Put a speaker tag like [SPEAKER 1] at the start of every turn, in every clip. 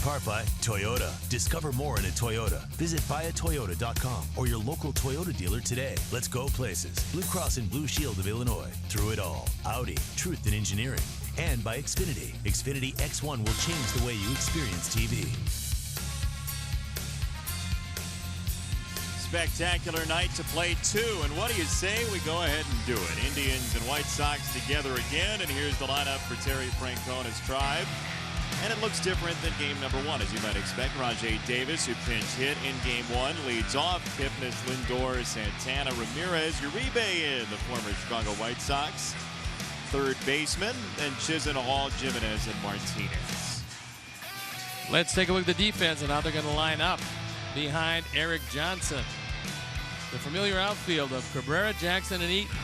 [SPEAKER 1] part by Toyota. Discover more in a Toyota. Visit buyatoyota.com or your local Toyota dealer today. Let's go places. Blue Cross and Blue Shield of Illinois. Through it all. Audi. Truth in engineering. And by Xfinity. Xfinity X1 will change the way you experience TV.
[SPEAKER 2] Spectacular night to play two, and what do you say we go ahead and do it? Indians and White Sox together again, and here's the lineup for Terry Francona's Tribe. And it looks different than game number one, as you might expect. Rajay Davis, who pinch hit in game one, leads off. Kipnis, Lindor, Santana, Ramirez, Uribe in, the former Chicago White Sox. Third baseman, and Chisenhall, Jimenez, and Martinez.
[SPEAKER 3] Let's take a look at the defense and how they're going to line up behind Eric Johnson. The familiar outfield of Cabrera, Jackson, and Eaton.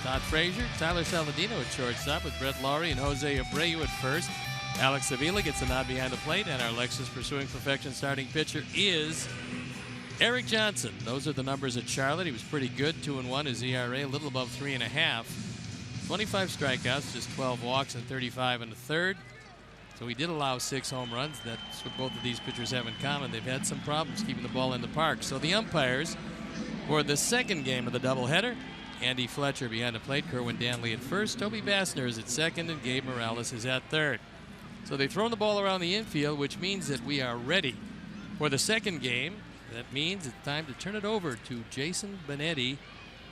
[SPEAKER 3] Todd Frazier, Tyler Saladino at shortstop with Brett Lawrie and Jose Abreu at first. Alex Avila gets a nod behind the plate, and our Lexus Pursuing Perfection starting pitcher is Eric Johnson. Those are the numbers at Charlotte. He was pretty good, 2-1. His ERA a little above 3.5. 25 strikeouts, just 12 walks, and 35 in the third. So he did allow 6 home runs. That's what both of these pitchers have in common. They've had some problems keeping the ball in the park. So the umpires for the second game of the doubleheader: Andy Fletcher behind the plate, Kerwin Danley at first, Toby Bassner is at second, and Gabe Morales is at third. So they've thrown the ball around the infield, which means that we are ready for the second game. That means it's time to turn it over to Jason Benetti.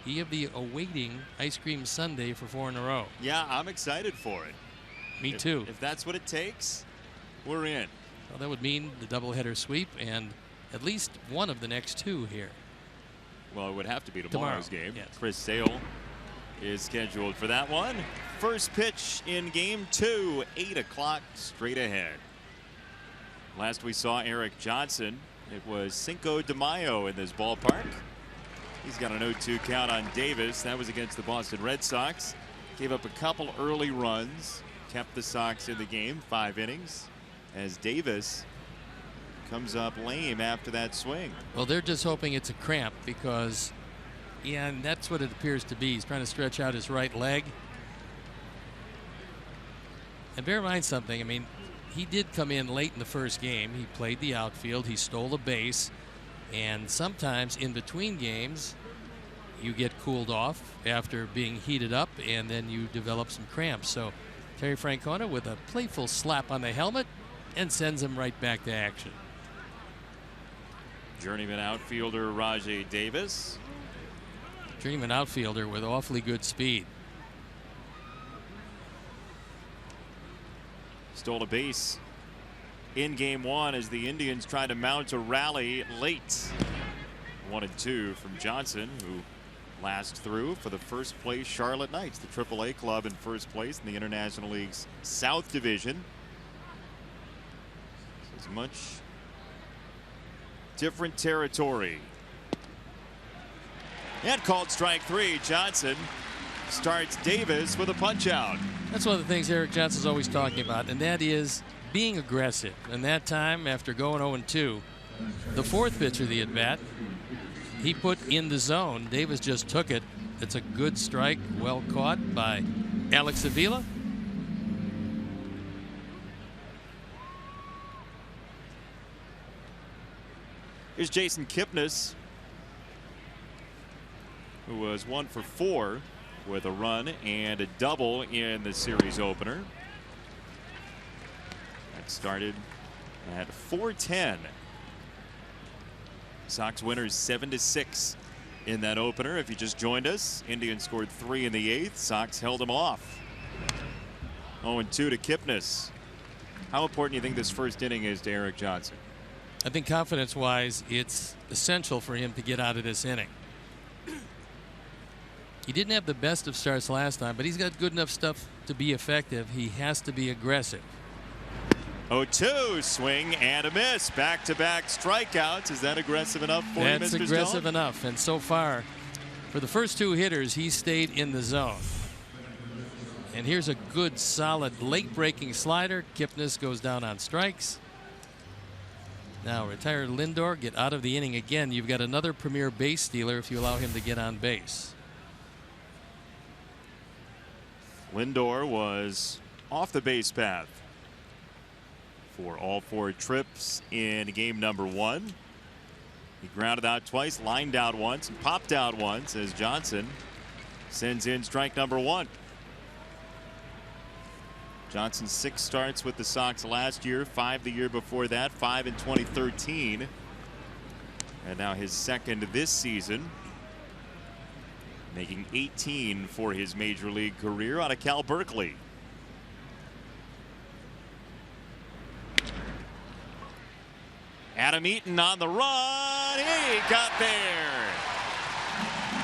[SPEAKER 3] He'll be awaiting Ice Cream Sundae for 4 in a row.
[SPEAKER 2] Yeah, I'm excited for it.
[SPEAKER 3] Me too.
[SPEAKER 2] If that's what it takes, we're in.
[SPEAKER 3] Well, that would mean the doubleheader sweep and at least one of the next 2 here.
[SPEAKER 2] Well, it would have to be tomorrow's game.
[SPEAKER 3] Yes.
[SPEAKER 2] Chris Sale is scheduled for that one. First pitch in game 2, 8 o'clock straight ahead. Last we saw Eric Johnson, it was Cinco de Mayo in this ballpark. He's got an 0-2 count on Davis. That was against the Boston Red Sox. Gave up a couple early runs. Kept the Sox in the game, 5 innings, as Davis comes up lame after that swing.
[SPEAKER 3] Well, they're just hoping it's a cramp because, yeah, and that's what it appears to be. He's trying to stretch out his right leg. And bear in mind something, I mean, he did come in late in the first game. He played the outfield, he stole a base, and sometimes in between games, you get cooled off after being heated up, and then you develop some cramps. So Terry Francona with a playful slap on the helmet and sends him right back to action.
[SPEAKER 2] Journeyman outfielder Rajay Davis.
[SPEAKER 3] Journeyman outfielder with awfully good speed.
[SPEAKER 2] Stole a base in game 1 as the Indians tried to mount a rally late. 1-2 from Johnson, who last through for the first place Charlotte Knights, the AAA club in first place in the International League's South Division. It's much different territory. And called strike 3. Johnson starts Davis with a punch out.
[SPEAKER 3] That's one of the things Eric Johnson's always talking about, and that is being aggressive. And that time, after going 0-2, the fourth pitch of the at-bat, he put in the zone. Davis just took it. It's a good strike, well caught by Alex Avila.
[SPEAKER 2] Here's Jason Kipnis, who was 1 for 4 with a run and a double in the series opener. That started at 4:10. Sox winners 7-6 in that opener. If you just joined us, Indians scored 3 in the 8th. Sox held them off. 0-2 to Kipnis. How important do you think this first inning is to Eric Johnson?
[SPEAKER 3] I think confidence-wise, it's essential for him to get out of this inning. He didn't have the best of starts last time, but he's got good enough stuff to be effective. He has to be aggressive.
[SPEAKER 2] 0-2, swing and a miss. Back-to-back strikeouts. Is that aggressive enough for you, Mr.
[SPEAKER 3] That's aggressive
[SPEAKER 2] Stone?
[SPEAKER 3] enough. And so far, for the first 2 hitters, he stayed in the zone. And here's a good, solid, late-breaking slider. Kipnis goes down on strikes. Now, retired Lindor, get out of the inning again. You've got another premier base stealer if you allow him to get on base.
[SPEAKER 2] Lindor was off the base path for all 4 trips in game number 1. He grounded out twice, lined out once, and popped out once as Johnson sends in strike number 1. Johnson's 6 starts with the Sox last year, 5 the year before that, 5 in 2013. And now his 2nd this season, making 18 for his major league career out of Cal Berkeley. Adam Eaton on the run. He got there.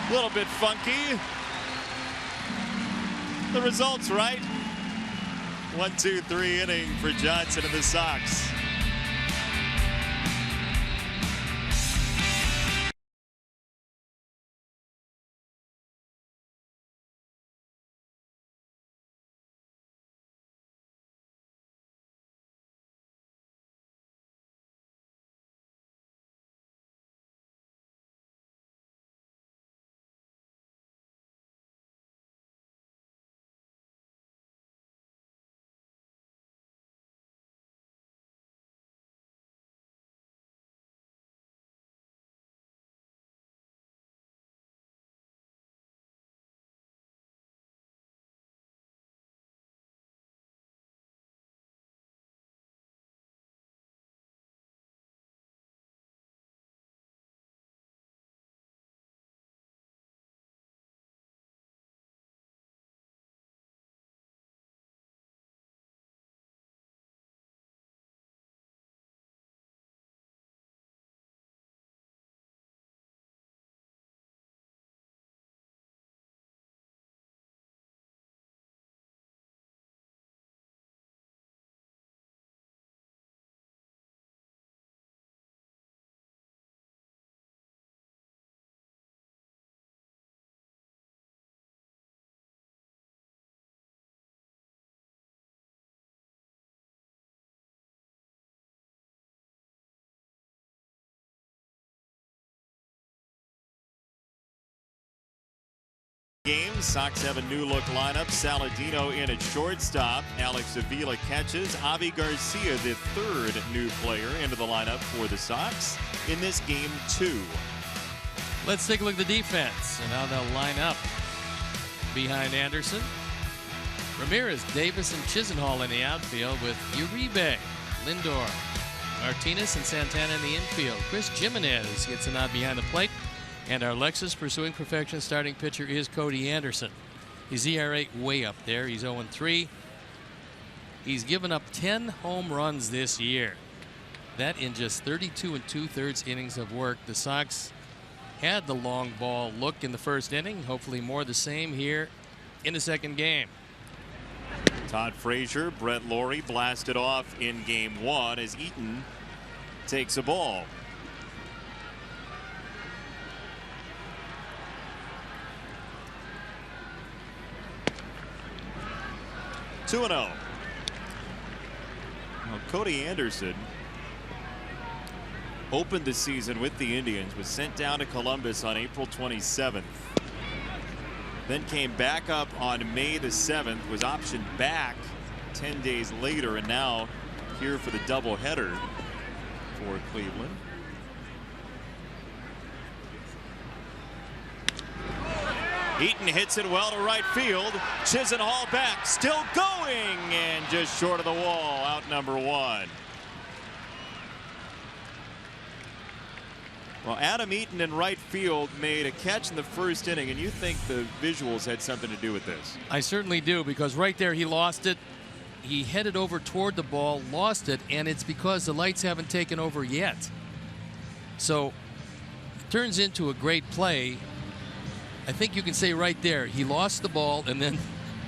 [SPEAKER 2] A little bit funky. The result's right. 1-2-3 inning for Johnson and the Sox. Game. Sox have a new look lineup. Saladino in at shortstop. Alex Avila catches. Avi Garcia, the 3rd new player into the lineup for the Sox in this game 2.
[SPEAKER 3] Let's take a look at the defense and how they'll line up behind Anderson. Ramirez, Davis, and Chisenhall in the outfield with Uribe, Lindor, Martinez, and Santana in the infield. Chris Jimenez gets a nod behind the plate. And our Lexus pursuing perfection starting pitcher is Cody Anderson. His ERA way up there. He's 0-3. He's given up 10 home runs this year. That in just 32 2/3 innings of work. The Sox had the long ball look in the first inning. Hopefully more the same here in the second game.
[SPEAKER 2] Todd Frazier, Brett Lawrie blasted off in game 1 as Eaton takes a ball. Well, Cody Anderson opened the season with the Indians, was sent down to Columbus on April 27th. Then came back up on May the 7th, was optioned back 10 days later, and now here for the doubleheader for Cleveland. Eaton hits it well to right field. Chisenhall back, still going, and just short of the wall, out number 1. Well, Adam Eaton in right field made a catch in the first inning, and you think the visuals had something to do with this?
[SPEAKER 3] I certainly do, because right there he lost it. He headed over toward the ball, lost it, and it's because the lights haven't taken over yet. So it turns into a great play. I think you can say right there, he lost the ball and then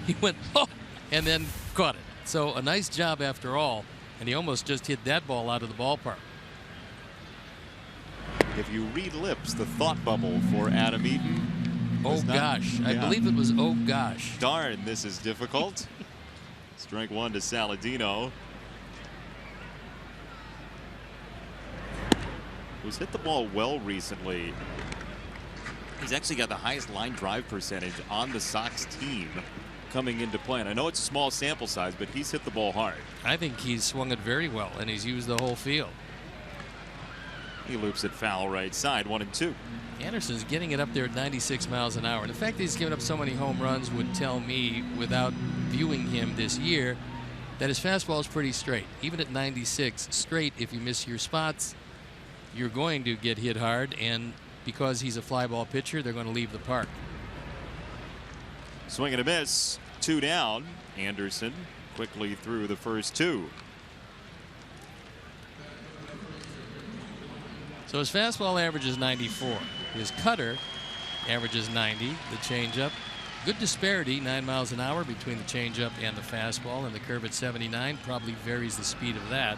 [SPEAKER 3] he went, oh, and then caught it. So a nice job after all, and he almost just hit that ball out of the ballpark.
[SPEAKER 2] If you read lips, the thought bubble for Adam Eaton.
[SPEAKER 3] Oh gosh, I believe it was oh gosh.
[SPEAKER 2] Darn, this is difficult. Strike 1 to Saladino. Who's hit the ball well recently. He's actually got the highest line drive percentage on the Sox team coming into play. And I know it's a small sample size, but he's hit the ball hard.
[SPEAKER 3] I think he's swung it very well, and he's used the whole field.
[SPEAKER 2] He loops it foul right side, 1-2.
[SPEAKER 3] Anderson's getting it up there at 96 miles an hour. And the fact that he's given up so many home runs would tell me, without viewing him this year, that his fastball is pretty straight. Even at 96 straight, if you miss your spots, you're going to get hit hard. And because he's a fly ball pitcher, they're going to leave the park.
[SPEAKER 2] Swing and a miss, 2 down. Anderson quickly through the first 2.
[SPEAKER 3] So his fastball averages 94. His cutter averages 90. The changeup, good disparity, 9 miles an hour between the changeup and the fastball, and the curve at 79 probably varies the speed of that.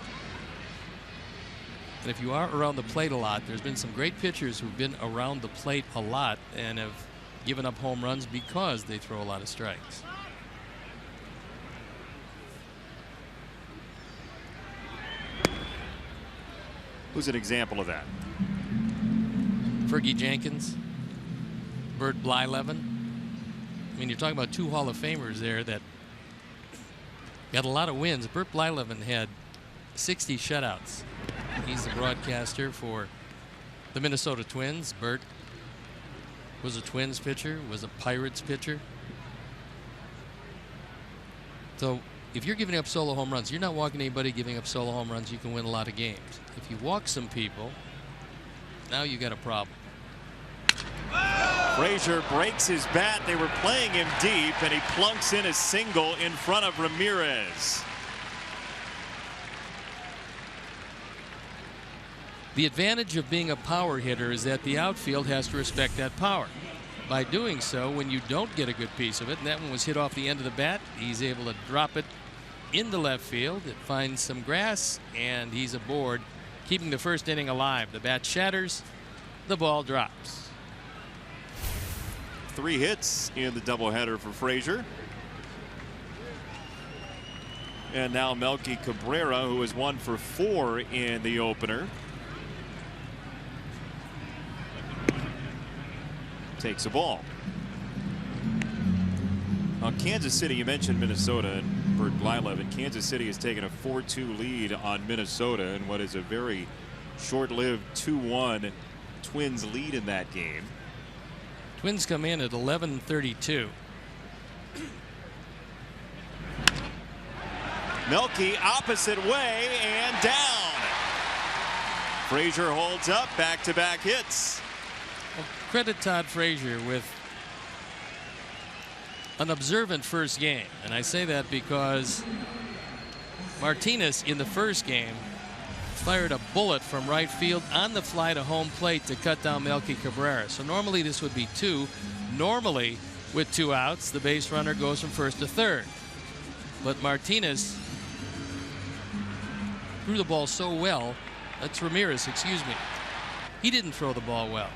[SPEAKER 3] And if you are around the plate a lot, there's been some great pitchers who've been around the plate a lot and have given up home runs because they throw a lot of strikes.
[SPEAKER 2] Who's an example of that?
[SPEAKER 3] Fergie Jenkins, Bert Blyleven. I mean, you're talking about 2 Hall of Famers there that got a lot of wins. Bert Blyleven had 60 shutouts. He's the broadcaster for the Minnesota Twins. Bert was a Twins pitcher, was a Pirates pitcher. So if you're giving up solo home runs, you're not walking anybody giving up solo home runs. You can win a lot of games. If you walk some people, now you got a problem.
[SPEAKER 2] Frazier breaks his bat. They were playing him deep, and he plunks in a single in front of Ramirez.
[SPEAKER 3] The advantage of being a power hitter is that the outfield has to respect that power. By doing so, when you don't get a good piece of it, and that one was hit off the end of the bat, he's able to drop it into left field. It finds some grass, and he's aboard, keeping the first inning alive. The bat shatters, the ball drops.
[SPEAKER 2] 3 hits in the doubleheader for Frazier. And now Melky Cabrera, who is 1 for 4 in the opener, takes a ball. On Kansas City, you mentioned Minnesota and Bert Blyleven. Kansas City has taken a 4-2 lead on Minnesota in what is a very short-lived 2-1 Twins lead in that game.
[SPEAKER 3] Twins come in at 11:32.
[SPEAKER 2] Melky opposite way and down. Frazier holds up, back-to-back hits.
[SPEAKER 3] Well, credit Todd Frazier with an observant first game, and I say that because Martinez in the first game fired a bullet from right field on the fly to home plate to cut down Melky Cabrera. So normally this would be 2. Normally, with 2 outs, the base runner goes from first to third. But Martinez threw the ball so well. That's Ramirez, excuse me. He didn't throw the ball well.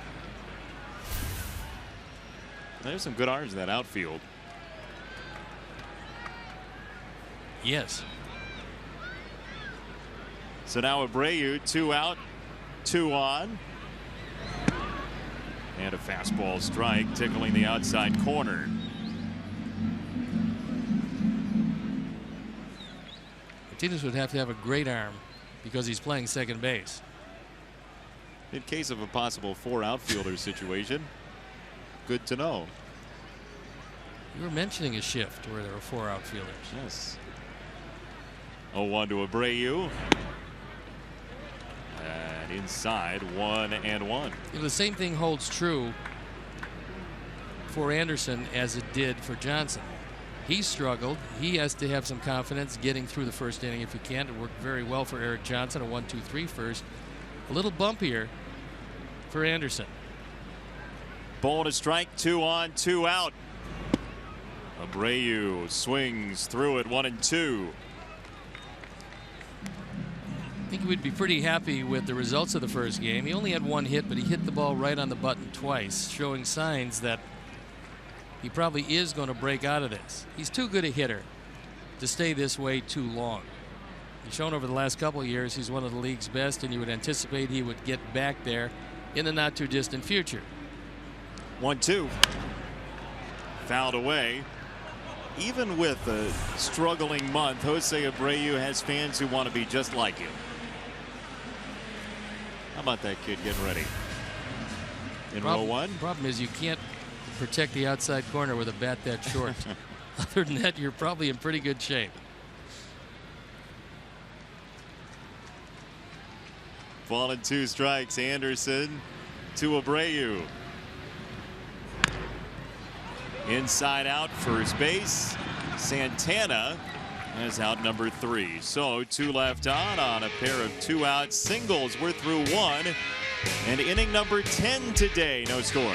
[SPEAKER 2] There's some good arms in that outfield.
[SPEAKER 3] Yes.
[SPEAKER 2] So now Abreu, 2 out, 2 on. And a fastball strike tickling the outside corner.
[SPEAKER 3] Martinez would have to have a great arm because he's playing second base.
[SPEAKER 2] In case of a possible 4 outfielder situation, good to know.
[SPEAKER 3] You were mentioning a shift where there were 4 outfielders.
[SPEAKER 2] Yes. 0-1 to Abreu. And inside, 1-1.
[SPEAKER 3] You know, the same thing holds true for Anderson as it did for Johnson. He struggled. He has to have some confidence getting through the first inning if he can. It worked very well for Eric Johnson, a 1-2-3 first. A little bumpier for Anderson.
[SPEAKER 2] Ball and a strike, 2 on, 2 out. Abreu swings through it, 1-2.
[SPEAKER 3] I think he would be pretty happy with the results of the first game. He only had 1 hit, but he hit the ball right on the button twice, showing signs that he probably is going to break out of this. He's too good a hitter to stay this way too long. He's shown over the last couple of years he's one of the league's best, and you would anticipate he would get back there in the not too distant future.
[SPEAKER 2] 1-2. Fouled away. even with a struggling month, Jose Abreu has fans who want to be just like him. How about that kid getting ready? In row one?
[SPEAKER 3] Problem is you can't protect the outside corner with a bat that short. Other than that, you're probably in pretty good shape.
[SPEAKER 2] Ball and 2 strikes. Anderson to Abreu. Inside out, first base. Santana is out number 3. So 2 left on a pair of 2 out singles. We're through 1. And inning number 10 today. No score.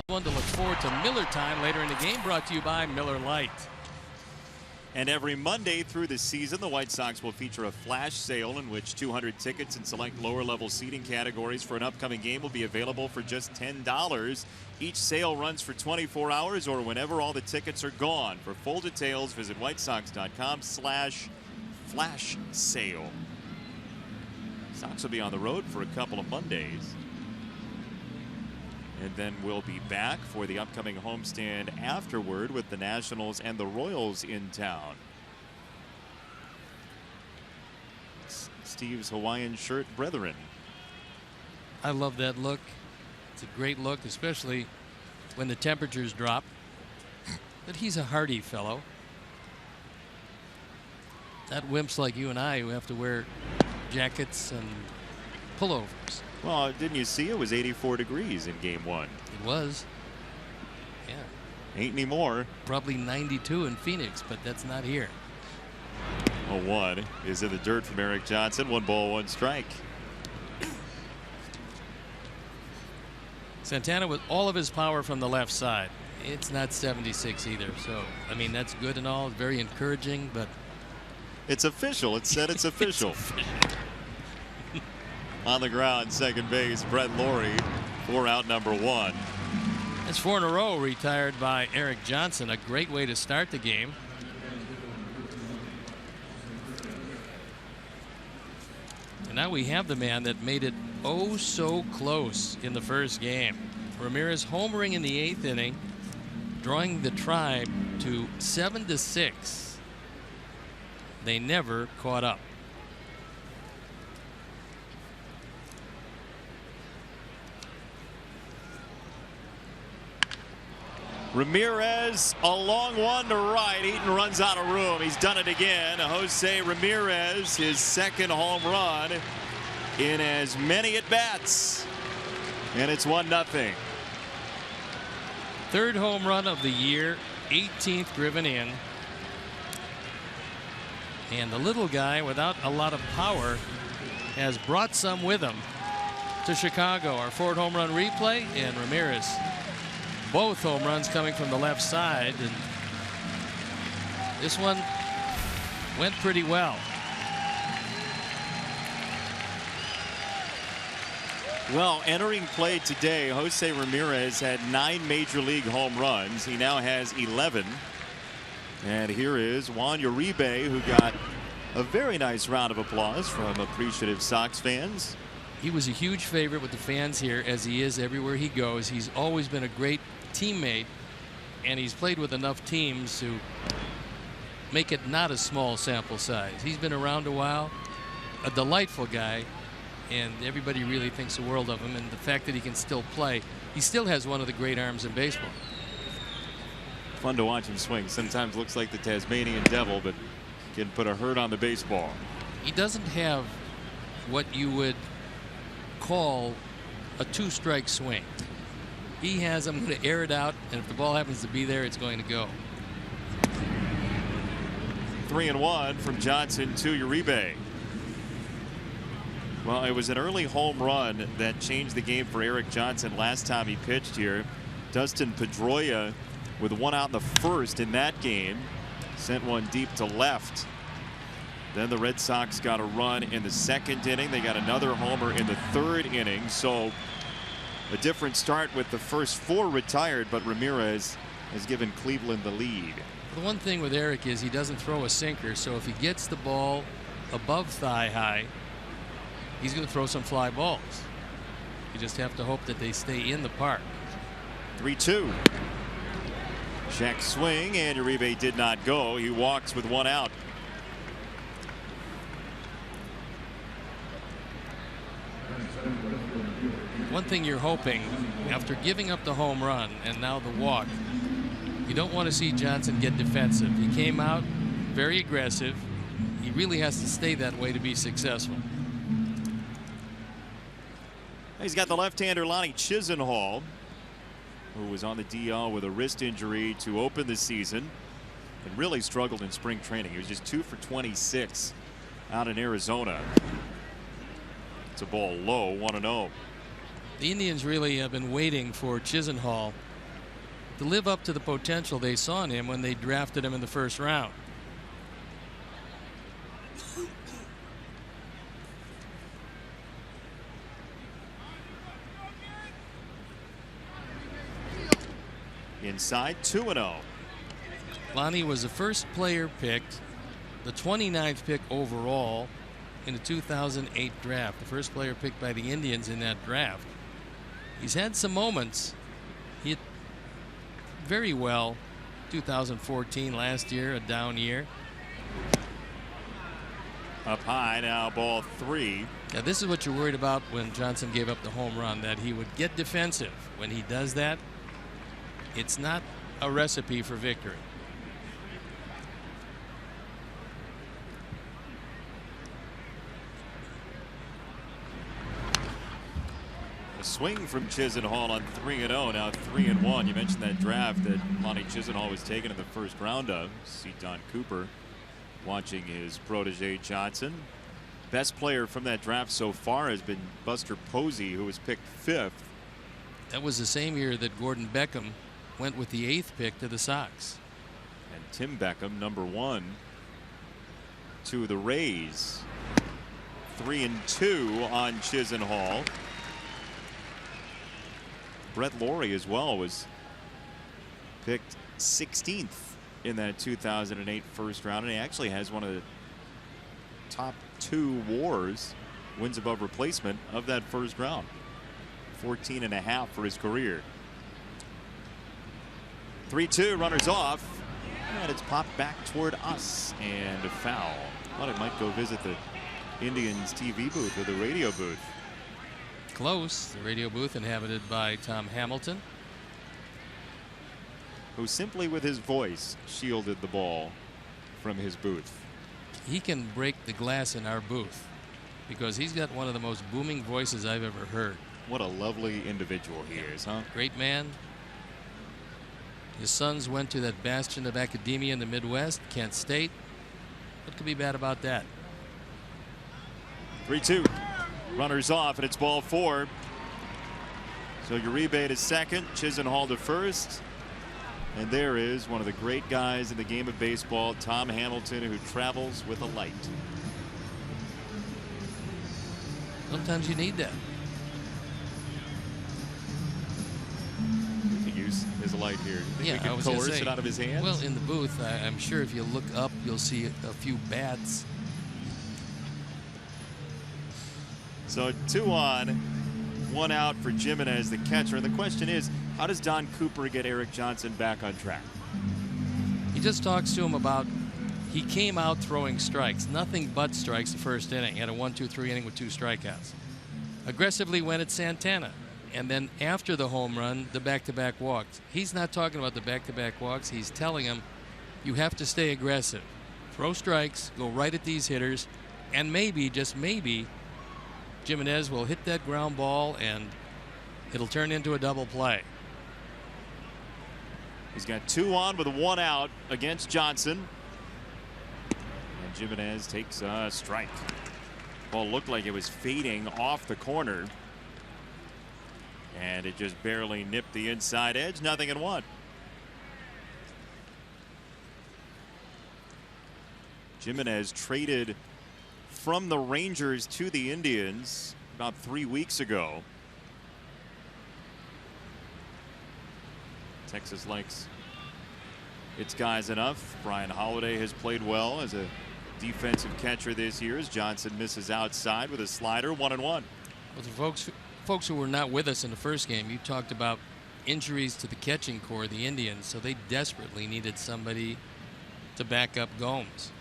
[SPEAKER 3] One to look forward to Miller time later in the game, brought to you by Miller Lite.
[SPEAKER 2] And every Monday through the season, the White Sox will feature a flash sale in which 200 tickets in select lower-level seating categories for an upcoming game will be available for just $10. Each sale runs for 24 hours or whenever all the tickets are gone. For full details, visit whitesox.com/flash sale. Sox will be on the road for a couple of Mondays. And then we'll be back for the upcoming homestand afterward with the Nationals and the Royals in town. It's Steve's Hawaiian shirt brethren.
[SPEAKER 3] I love that look. It's a great look, especially when the temperatures drop. But he's a hardy fellow. Not wimps like you and I who have to wear jackets and pullovers.
[SPEAKER 2] Well, didn't you see it was 84 degrees in game 1?
[SPEAKER 3] It was. Yeah.
[SPEAKER 2] Ain't anymore.
[SPEAKER 3] Probably 92 in Phoenix, but that's not here.
[SPEAKER 2] 0-1 is in the dirt from Eric Johnson. 1 ball, 1 strike.
[SPEAKER 3] Santana with all of his power from the left side. It's not 76 either. So, I mean, that's good and all. Very encouraging, but.
[SPEAKER 2] It's official. It said it's official. On the ground, second base, Brett Laurie for out number 1.
[SPEAKER 3] That's 4 in a row retired by Eric Johnson. A great way to start the game. And now we have the man that made it oh so close in the first game. Ramirez homering in the 8th inning, drawing the Tribe to 7-6. They never caught up.
[SPEAKER 2] Ramirez, a long one to right. Eaton runs out of room. He's done it again. Jose Ramirez, his 2nd home run in as many at-bats. And it's 1-0.
[SPEAKER 3] 3rd home run of the year, 18th driven in. And the little guy, without a lot of power, has brought some with him to Chicago. Our 4th home run replay, and Ramirez. Both home runs coming from the left side, and this one went pretty well.
[SPEAKER 2] Well, entering play today, Jose Ramirez had 9 major league home runs. He now has 11. And here is Juan Uribe, who got a very nice round of applause from appreciative Sox fans.
[SPEAKER 3] He was a huge favorite with the fans here, as he is everywhere he goes. He's always been a great teammate, and he's played with enough teams to make it not a small sample size. He's been around a while, a delightful guy, and everybody really thinks the world of him. And the fact that he can still play, he still has one of the great arms in baseball.
[SPEAKER 2] Fun to watch him swing. Sometimes looks like the Tasmanian devil, but can put a hurt on the baseball.
[SPEAKER 3] He doesn't have what you would call a 2-strike swing. He has, I'm going to air it out, and if the ball happens to be there, it's going to go.
[SPEAKER 2] 3-1 from Johnson to Uribe. Well, it was an early home run that changed the game for Eric Johnson last time he pitched here. Dustin Pedroia, with 1 out in the first in that game, sent one deep to left. Then the Red Sox got a run in the 2nd inning. They got another homer in the 3rd inning. So a different start with the first 4 retired, but Ramirez has given Cleveland the lead.
[SPEAKER 3] The one thing with Eric is he doesn't throw a sinker, so if he gets the ball above thigh high, he's going to throw some fly balls. You just have to hope that they stay in the park.
[SPEAKER 2] 3-2. Check swing, and Uribe did not go. He walks with 1 out.
[SPEAKER 3] One thing you're hoping, after giving up the home run and now the walk, you don't want to see Johnson get defensive. He came out very aggressive. He really has to stay that way to be successful.
[SPEAKER 2] He's got the left-hander Lonnie Chisenhall, who was on the DL with a wrist injury to open the season and really struggled in spring training. He was just 2 for 26 out in Arizona. It's a ball low, 1-0.
[SPEAKER 3] The Indians really have been waiting for Chisenhall to live up to the potential they saw in him when they drafted him in the 1st round.
[SPEAKER 2] Inside, 2-0.
[SPEAKER 3] Lonnie was the first player picked, the 29th pick overall in the 2008 draft, the first player picked by the Indians in that draft. He's had some moments. He hit very well 2014, last year, a down year.
[SPEAKER 2] Up high now, ball 3.
[SPEAKER 3] Now this is what you're worried about when Johnson gave up the home run, that he would get defensive. When he does that, it's not a recipe for victory.
[SPEAKER 2] A swing from Chisenhall on 3-0. Now 3-1. You mentioned that draft that Lonnie Chisenhall was taken in the 1st round of. See Don Cooper watching his protege Johnson. Best player from that draft so far has been Buster Posey, who was picked 5th.
[SPEAKER 3] That was the same year that Gordon Beckham went with the 8th pick to the Sox.
[SPEAKER 2] And Tim Beckham, number 1, to the Rays. 3-2 on Chisenhall. Brett Lawrie as well was picked 16th in that 2008 1st round, and he actually has one of the top 2 WARs, wins above replacement, of that 1st round. 14.5 for his career. 3-2, runners off, and it's popped back toward us, and a foul. Thought it might go visit the Indians TV booth or the radio booth.
[SPEAKER 3] Close. The radio booth inhabited by Tom Hamilton,
[SPEAKER 2] who simply with his voice shielded the ball from his booth.
[SPEAKER 3] He can break the glass in our booth because he's got one of the most booming voices I've ever heard.
[SPEAKER 2] What a lovely individual he is, huh?
[SPEAKER 3] Great man. His sons went to that bastion of academia in the Midwest, Kent State. What could be bad about that?
[SPEAKER 2] 3-2. Runners off, and it's ball 4. So Uribe to 2nd, Chisenhall to 1st. And there is one of the great guys in the game of baseball, Tom Hamilton, who travels with a light.
[SPEAKER 3] Sometimes you need that.
[SPEAKER 2] his light here? You think we
[SPEAKER 3] I
[SPEAKER 2] can
[SPEAKER 3] was gonna
[SPEAKER 2] coerce
[SPEAKER 3] say,
[SPEAKER 2] it out of his hands?
[SPEAKER 3] Well, in the booth, I'm sure if you look up, you'll see a few bats.
[SPEAKER 2] So 2 on, 1 out for Jimenez, the catcher. And the question is, how does Don Cooper get Erik Johnson back on track?
[SPEAKER 3] He just talks to him about, he came out throwing strikes, nothing but strikes the first inning. He had a 1-2-3 inning with 2 strikeouts. Aggressively went at Santana. And then after the home run, the back-to-back walks. He's not talking about the back-to-back walks. He's telling him, you have to stay aggressive. Throw strikes, go right at these hitters, and maybe, just maybe, Jimenez will hit that ground ball and it'll turn into a double play.
[SPEAKER 2] He's got 2 on with 1 out against Johnson. And Jimenez takes a strike. Ball looked like it was fading off the corner. And it just barely nipped the inside edge. 0-1. Jimenez traded from the Rangers to the Indians about 3 weeks ago. Texas likes its guys enough. Brian Holiday has played well as a defensive catcher this year as Johnson misses outside with a slider. 1-1.
[SPEAKER 3] Well, the folks who were not with us in the first game, you talked about injuries to the catching core of the Indians, so they desperately needed somebody to back up Gomes.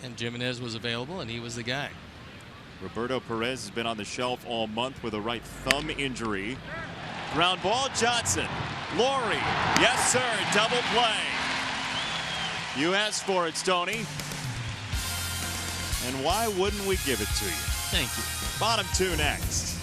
[SPEAKER 3] And Jimenez was available, and he was the guy.
[SPEAKER 2] Roberto Perez has been on the shelf all month with a right thumb injury. Ground ball, Johnson. Laurie, yes sir, double play. You asked for it, Stoney. And why wouldn't we give it to you?
[SPEAKER 3] Thank you.
[SPEAKER 2] Bottom 2 next.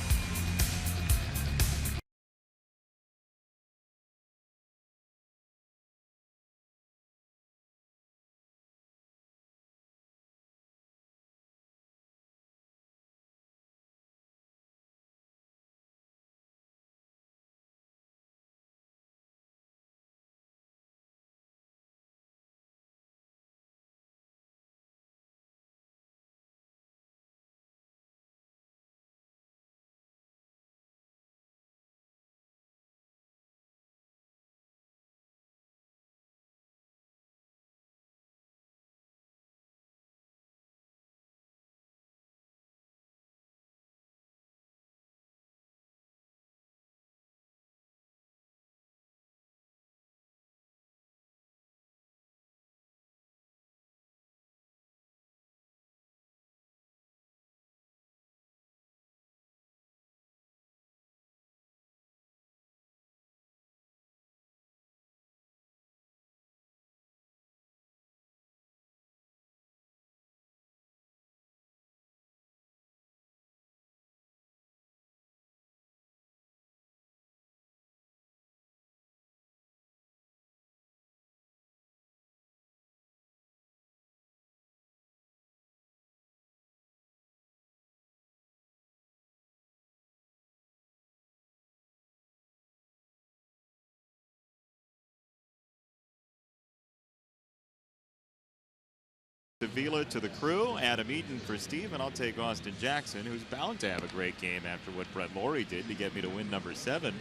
[SPEAKER 2] Avila to the crew, Adam Eaton for Steve, and I'll take Austin Jackson, who's bound to have a great game after what Brett Laurie did to get me to win number 7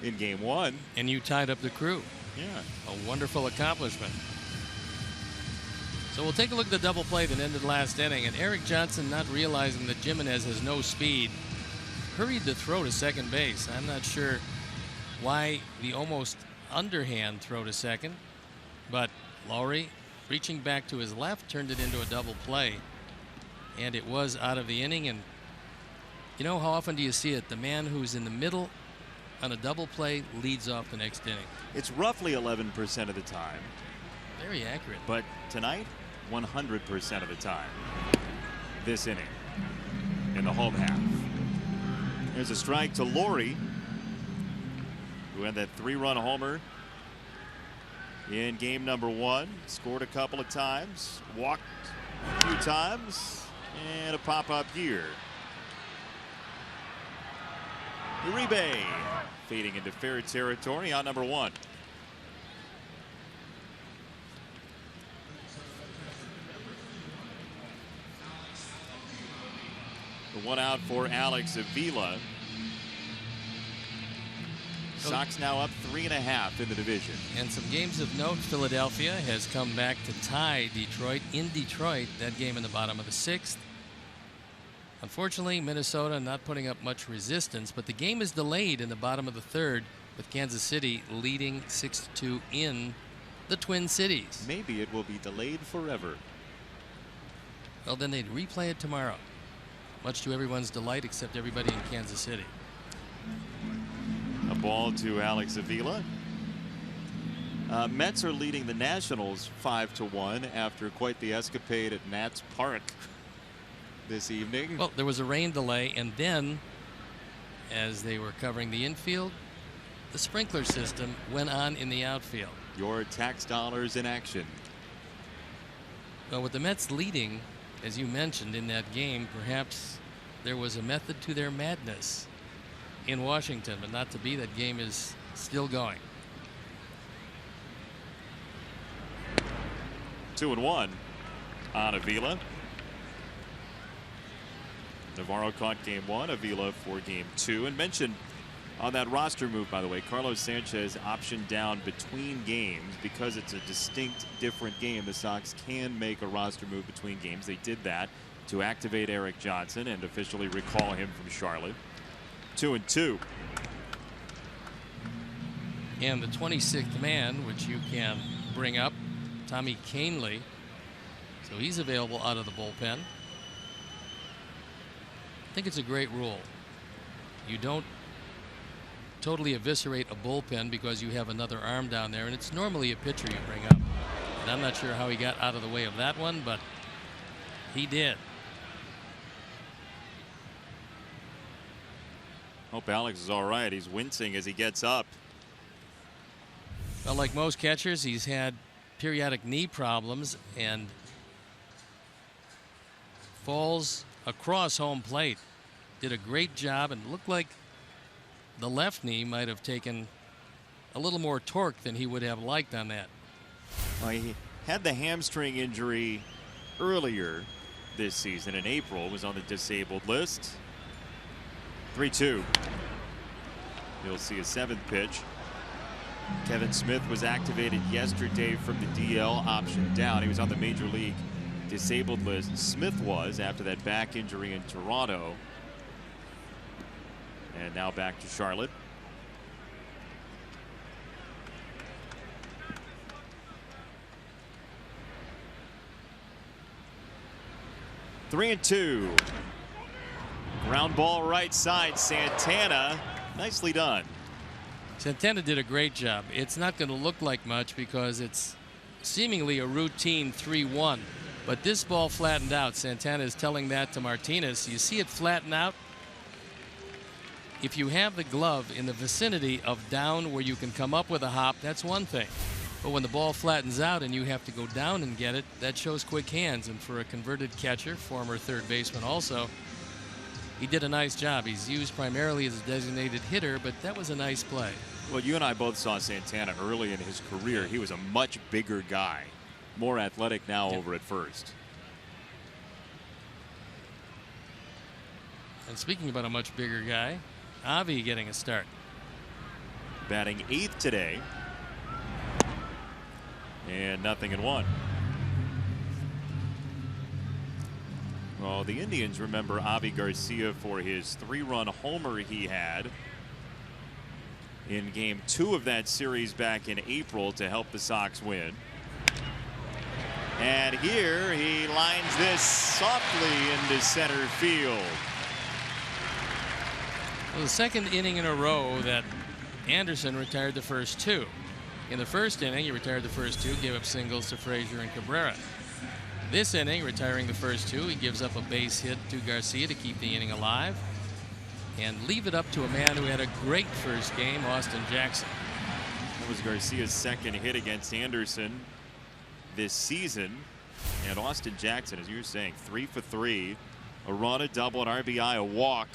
[SPEAKER 2] in game 1.
[SPEAKER 3] And you tied up the crew.
[SPEAKER 2] Yeah.
[SPEAKER 3] A wonderful accomplishment. So we'll take a look at the double play that ended last inning, and Erik Johnson, not realizing that Jimenez has no speed, hurried the throw to second base. I'm not sure why the almost underhand throw to second, but Laurie, reaching back to his left, turned it into a double play, and it was out of the inning. And you know, how often do you see it? The man who's in the middle on a double play leads off the next inning.
[SPEAKER 2] It's roughly 11% of the time.
[SPEAKER 3] Very accurate.
[SPEAKER 2] But tonight, 100% of the time. This inning in the home half. There's a strike to Laurie, who had that 3-run homer in game number 1. Scored a couple of times, walked a few times, and a pop-up here. Uribe fading into fair territory on number 1. The 1 out for Alex Avila. Sox now up 3.5 in the division.
[SPEAKER 3] And some games of note. Philadelphia has come back to tie Detroit in Detroit. That game in the bottom of the 6th. Unfortunately, Minnesota not putting up much resistance, but the game is delayed in the bottom of the 3rd with Kansas City leading 6-2 in the Twin Cities.
[SPEAKER 2] Maybe it will be delayed forever.
[SPEAKER 3] Well, then they'd replay it tomorrow, much to everyone's delight except everybody in Kansas City.
[SPEAKER 2] A ball to Alex Avila. Mets are leading the Nationals 5-1 after quite the escapade at Nats Park this evening.
[SPEAKER 3] Well, there was a rain delay, and then as they were covering the infield, the sprinkler system went on in the outfield.
[SPEAKER 2] Your tax dollars in action.
[SPEAKER 3] Well, with the Mets leading, as you mentioned in that game, perhaps there was a method to their madness in Washington, but not to be. That game is still going.
[SPEAKER 2] 2-1 on Avila. Navarro caught game 1, Avila for game 2. And mentioned on that roster move, by the way, Carlos Sanchez optioned down between games because it's a distinct different game. The Sox can make a roster move between games. They did that to activate Eric Johnson and officially recall him from Charlotte. 2-2.
[SPEAKER 3] And the 26th man, which you can bring up, Tommy Kahnle. So he's available out of the bullpen. I think it's a great rule. You don't totally eviscerate a bullpen because you have another arm down there, and it's normally a pitcher you bring up. And I'm not sure how he got out of the way of that one, but he did.
[SPEAKER 2] Hope Alex is all right. He's wincing as he gets up.
[SPEAKER 3] Well, like most catchers, he's had periodic knee problems and falls across home plate. Did a great job and looked like the left knee might have taken a little more torque than he would have liked on that.
[SPEAKER 2] Well, he had the hamstring injury earlier this season in April, was on the disabled list. 3-2. You'll see a 7th pitch. Kevin Smith was activated yesterday from the DL, option down. He was on the major league disabled list. Smith was after that back injury in Toronto. And now back to Charlotte. Three and 2. Ground ball right side. Santana. Nicely done.
[SPEAKER 3] Santana did a great job. It's not going to look like much because it's seemingly a routine 3-1. But this ball flattened out. Santana is telling that to Martinez. You see it flatten out? If you have the glove in the vicinity of down where you can come up with a hop, that's one thing. But when the ball flattens out and you have to go down and get it, that shows quick hands. And for a converted catcher, former third baseman also, he did a nice job. He's used primarily as a designated hitter, but that was a nice play.
[SPEAKER 2] Well, you and I both saw Santana early in his career. He was a much bigger guy, more athletic now over at first.
[SPEAKER 3] And speaking about a much bigger guy, Avi getting a start.
[SPEAKER 2] Batting 8th today. And 0-1. Well, the Indians remember Avi Garcia for his 3-run homer he had in game 2 of that series back in April to help the Sox win. And here he lines this softly into center field.
[SPEAKER 3] Well, the second inning in a row that Anderson retired the first 2. In the first inning, he retired the first 2, gave up singles to Frazier and Cabrera. This inning, retiring the first 2, he gives up a base hit to Garcia to keep the inning alive and leave it up to a man who had a great first game, Austin Jackson.
[SPEAKER 2] That was Garcia's second hit against Anderson this season. And Austin Jackson, as you were saying, 3 for 3, a run, a double, an RBI, a walk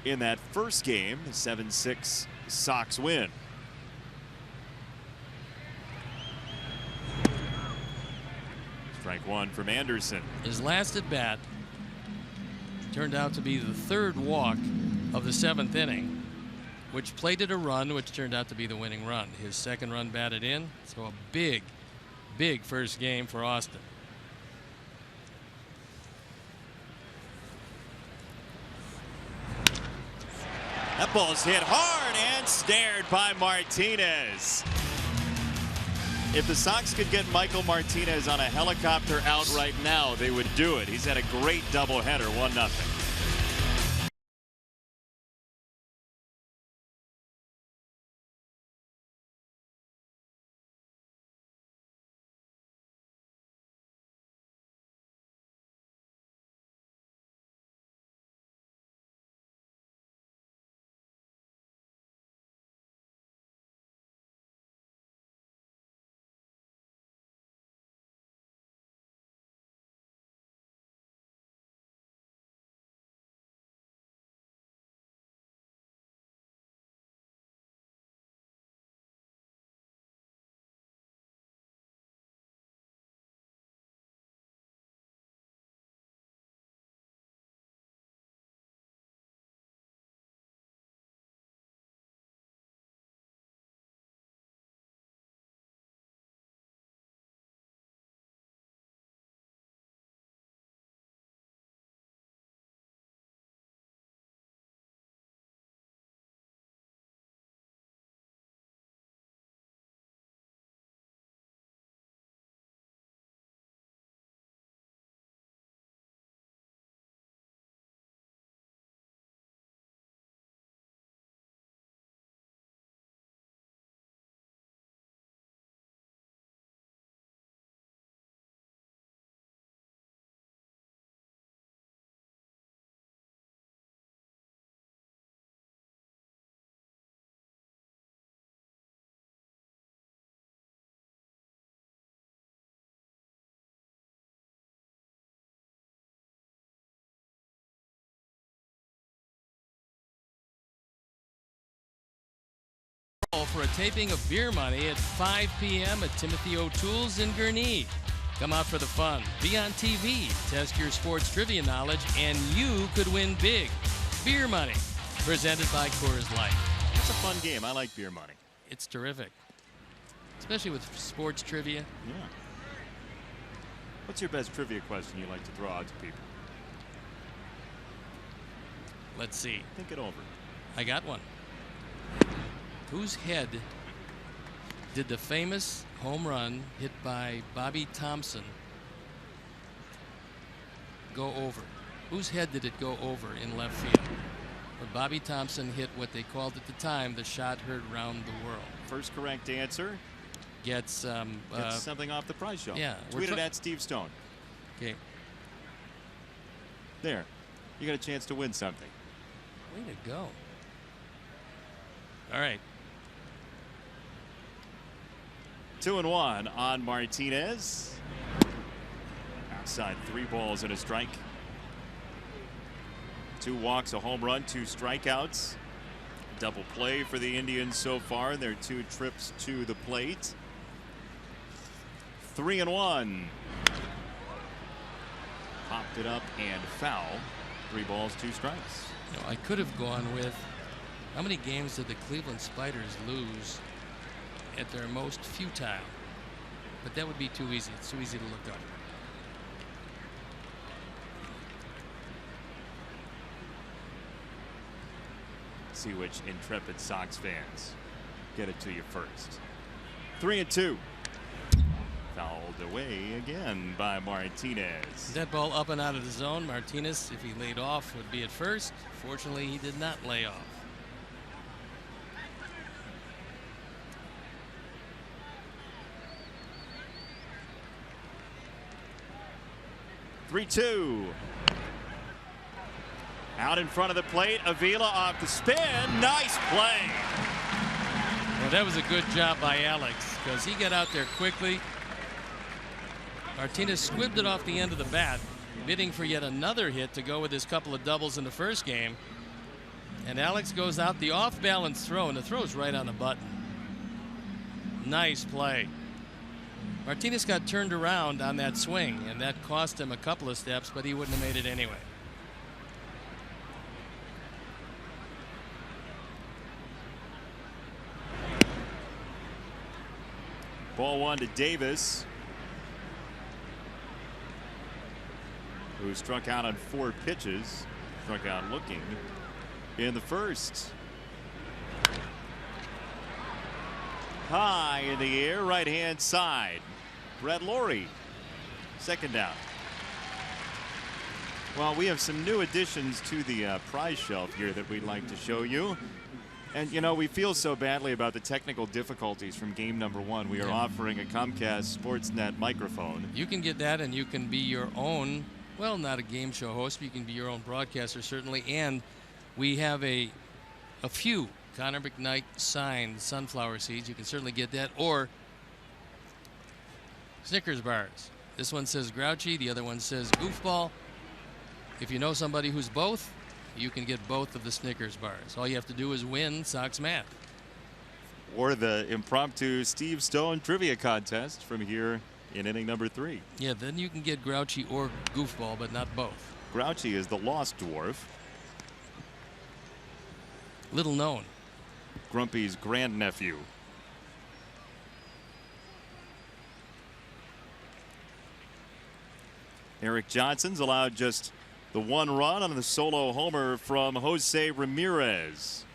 [SPEAKER 2] in that first game. The 7-6 Sox win. Strike 1 from Anderson.
[SPEAKER 3] His last at bat turned out to be the 3rd walk of the 7th inning. which plated a run, which turned out to be the winning run. His second run batted in, so a big, big first game for Austin.
[SPEAKER 2] That ball's hit hard and snared by Martinez. If the Sox could get Michael Martinez on a helicopter out right now, they would do it. He's had a great doubleheader, 1-0.
[SPEAKER 3] For a taping of Beer Money at 5 p.m. at Timothy O'Toole's in Gurnee. Come out for the fun. Be on TV. Test your sports trivia knowledge, and you could win big. Beer Money, presented by Coors Light.
[SPEAKER 2] It's a fun game. I like Beer Money.
[SPEAKER 3] It's terrific, especially with sports trivia.
[SPEAKER 2] Yeah. What's your best trivia question you like to throw out to people?
[SPEAKER 3] Let's see.
[SPEAKER 2] Think it over.
[SPEAKER 3] I got one. Whose head did the famous home run hit by Bobby Thompson go over? Whose head did it go over in left field? Where Bobby Thompson hit what they called at the time the shot heard round the world.
[SPEAKER 2] First correct answer
[SPEAKER 3] gets
[SPEAKER 2] something off the prize show.
[SPEAKER 3] Yeah.
[SPEAKER 2] Tweet it at Steve Stone.
[SPEAKER 3] Okay.
[SPEAKER 2] There. You got a chance to win something.
[SPEAKER 3] Way to go. All right.
[SPEAKER 2] 2-1 on Martinez. Outside, 3 balls and a strike. 2 walks, a home run, 2 strikeouts. Double play for the Indians so far. Their 2 trips to the plate. 3-1. Popped it up and foul. 3 balls, 2 strikes.
[SPEAKER 3] You know, I could have gone with how many games did the Cleveland Spiders lose at their most futile? But that would be too easy. It's too easy to look up.
[SPEAKER 2] See which intrepid Sox fans get it to you first. 3-2. Fouled away again by Martinez.
[SPEAKER 3] That ball up and out of the zone. Martinez, if he laid off, would be at first. Fortunately, he did not lay off.
[SPEAKER 2] Three-two. Out in front of the plate, Avila off the spin. Nice play.
[SPEAKER 3] Well, that was a good job by Alex because he got out there quickly. Martinez squibbed it off the end of the bat, bidding for yet another hit to go with his couple of doubles in the first game. And Alex goes out the off-balance throw, and the throw's right on the button. Nice play. Martinez got turned around on that swing, and that cost him a couple of steps, but he wouldn't have made it anyway.
[SPEAKER 2] Ball 1 to Davis, who struck out on 4 pitches, struck out looking in the first. High in the air, right hand side. Brett Lawrie, second down. Well, we have some new additions to the prize shelf here that we'd like to show you. And, you know, we feel so badly about the technical difficulties from game number 1. We are offering a Comcast Sportsnet microphone.
[SPEAKER 3] You can get that, and you can be your own, well, not a game show host, but you can be your own broadcaster, certainly. And we have a few Connor McKnight signed sunflower seeds. You can certainly get that. Or Snickers bars. This one says Grouchy, the other one says Goofball. If you know somebody who's both, you can get both of the Snickers bars. All you have to do is win Sox Math.
[SPEAKER 2] Or the impromptu Steve Stone trivia contest from here in inning number 3.
[SPEAKER 3] Yeah, then you can get Grouchy or Goofball, but not both.
[SPEAKER 2] Grouchy is the lost dwarf.
[SPEAKER 3] Little known.
[SPEAKER 2] Grumpy's grandnephew. Eric Johnson's allowed just the 1 run on the solo homer from Jose Ramirez.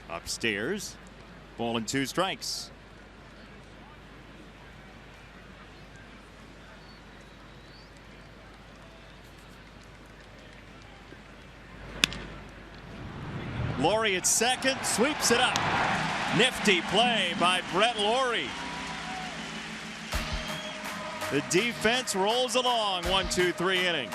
[SPEAKER 2] Upstairs, ball and 2 strikes. Lawrie at second, sweeps it up. Nifty play by Brett Lawrie. The defense rolls along 1-2-3 inning.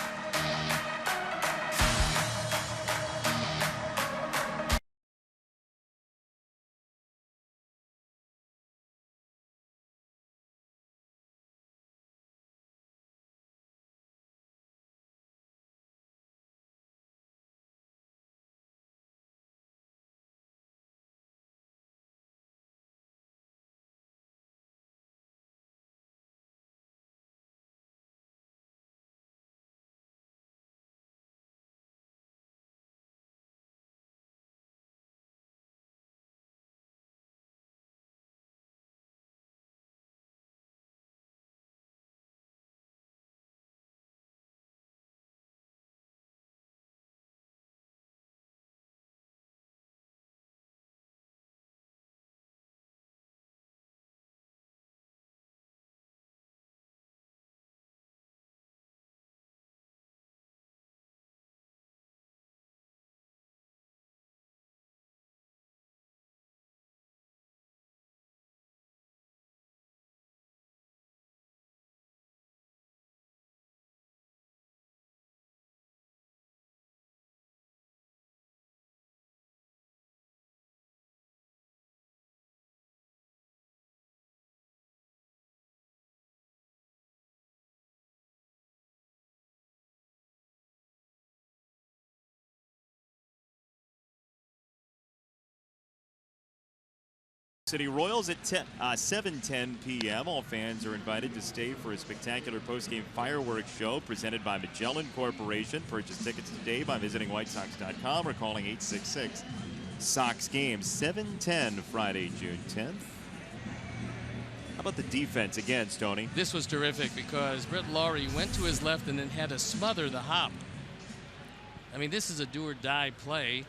[SPEAKER 2] City Royals at 7:10 p.m. All fans are invited to stay for a spectacular postgame fireworks show presented by Magellan Corporation. Purchase tickets today by visiting whitesox.com or calling 866 Sox Game. 7:10 Friday, June 10th. How about the defense again, Stoney?
[SPEAKER 3] This was terrific because Brett Lawrie went to his left and then had to smother the hop. I mean, this is a do-or-die play,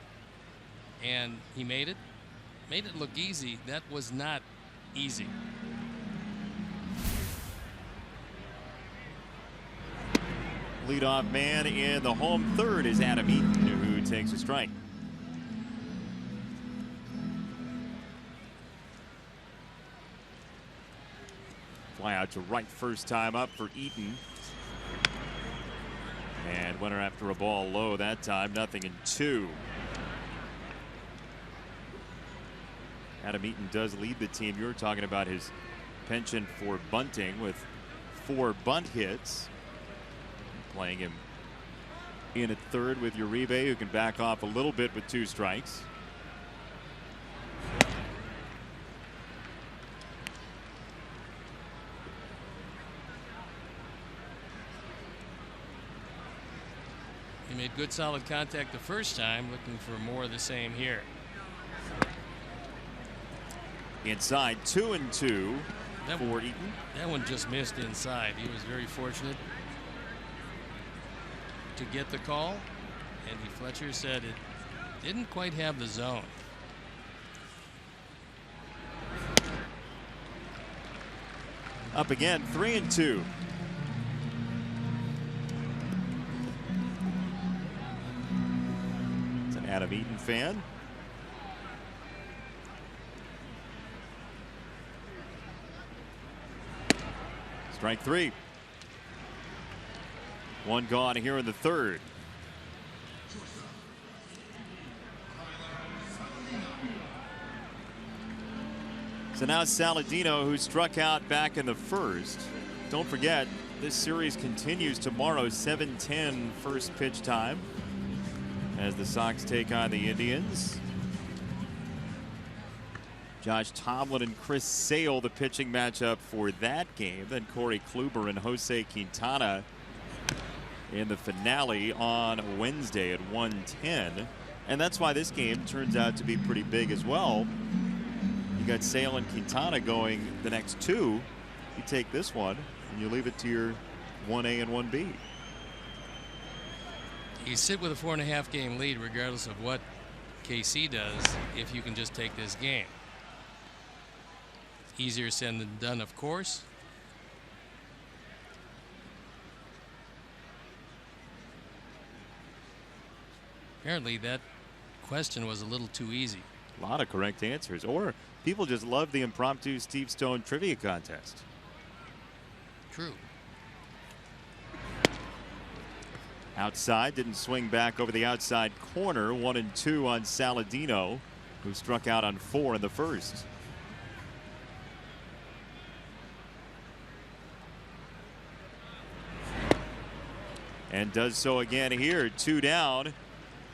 [SPEAKER 3] and he made it. Made it look easy. That was not easy.
[SPEAKER 2] Leadoff man in the home third is Adam Eaton, who takes a strike. Fly out to right first time up for Eaton. And winner after a ball low that time, 0-2. Adam Eaton does lead the team. You were talking about his penchant for bunting with 4 bunt hits. Playing him in at third with Uribe, who can back off a little bit with 2 strikes.
[SPEAKER 3] He made good solid contact the first time, looking for more of the same here.
[SPEAKER 2] inside. 2-2 for Eaton.
[SPEAKER 3] That one just missed inside. He was very fortunate to get the call. Andy Fletcher said it didn't quite have the zone.
[SPEAKER 2] Up again, 3-2. It's an Adam Eaton fan. Strike 3. One gone here in the third. So now Saladino, who struck out back in the first. Don't forget, this series continues tomorrow, 7:10 first pitch time, as the Sox take on the Indians. Josh Tomlin and Chris Sale, the pitching matchup for that game. Then Corey Kluber and Jose Quintana in the finale on Wednesday at 1:10. And that's why this game turns out to be pretty big as well. You got Sale and Quintana going the next two. You take this one and you leave it to your 1A and 1B.
[SPEAKER 3] You sit with a 4.5 game lead regardless of what KC does if you can just take this game. Easier said than done, of course. Apparently that question was a little too easy.
[SPEAKER 2] A lot of correct answers, or people just love the impromptu Steve Stone trivia contest.
[SPEAKER 3] True.
[SPEAKER 2] Outside, didn't swing back over the outside corner. 1-2 on Saladino, who struck out on 4 in the first. And does so again here. 2 down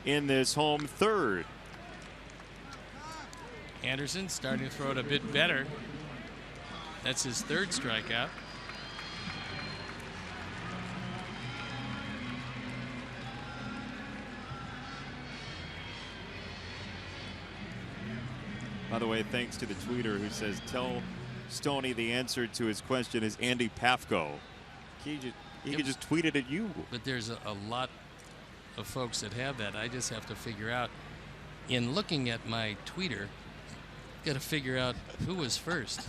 [SPEAKER 2] in this home third.
[SPEAKER 3] Anderson starting to throw it a bit better. That's his third strikeout.
[SPEAKER 2] By the way, thanks to the tweeter who says, tell Stoney the answer to his question is Andy Pafko. He could just tweet it at you.
[SPEAKER 3] But there's a lot of folks that have that. I just have to figure out, in looking at my tweeter, got to figure out who was first.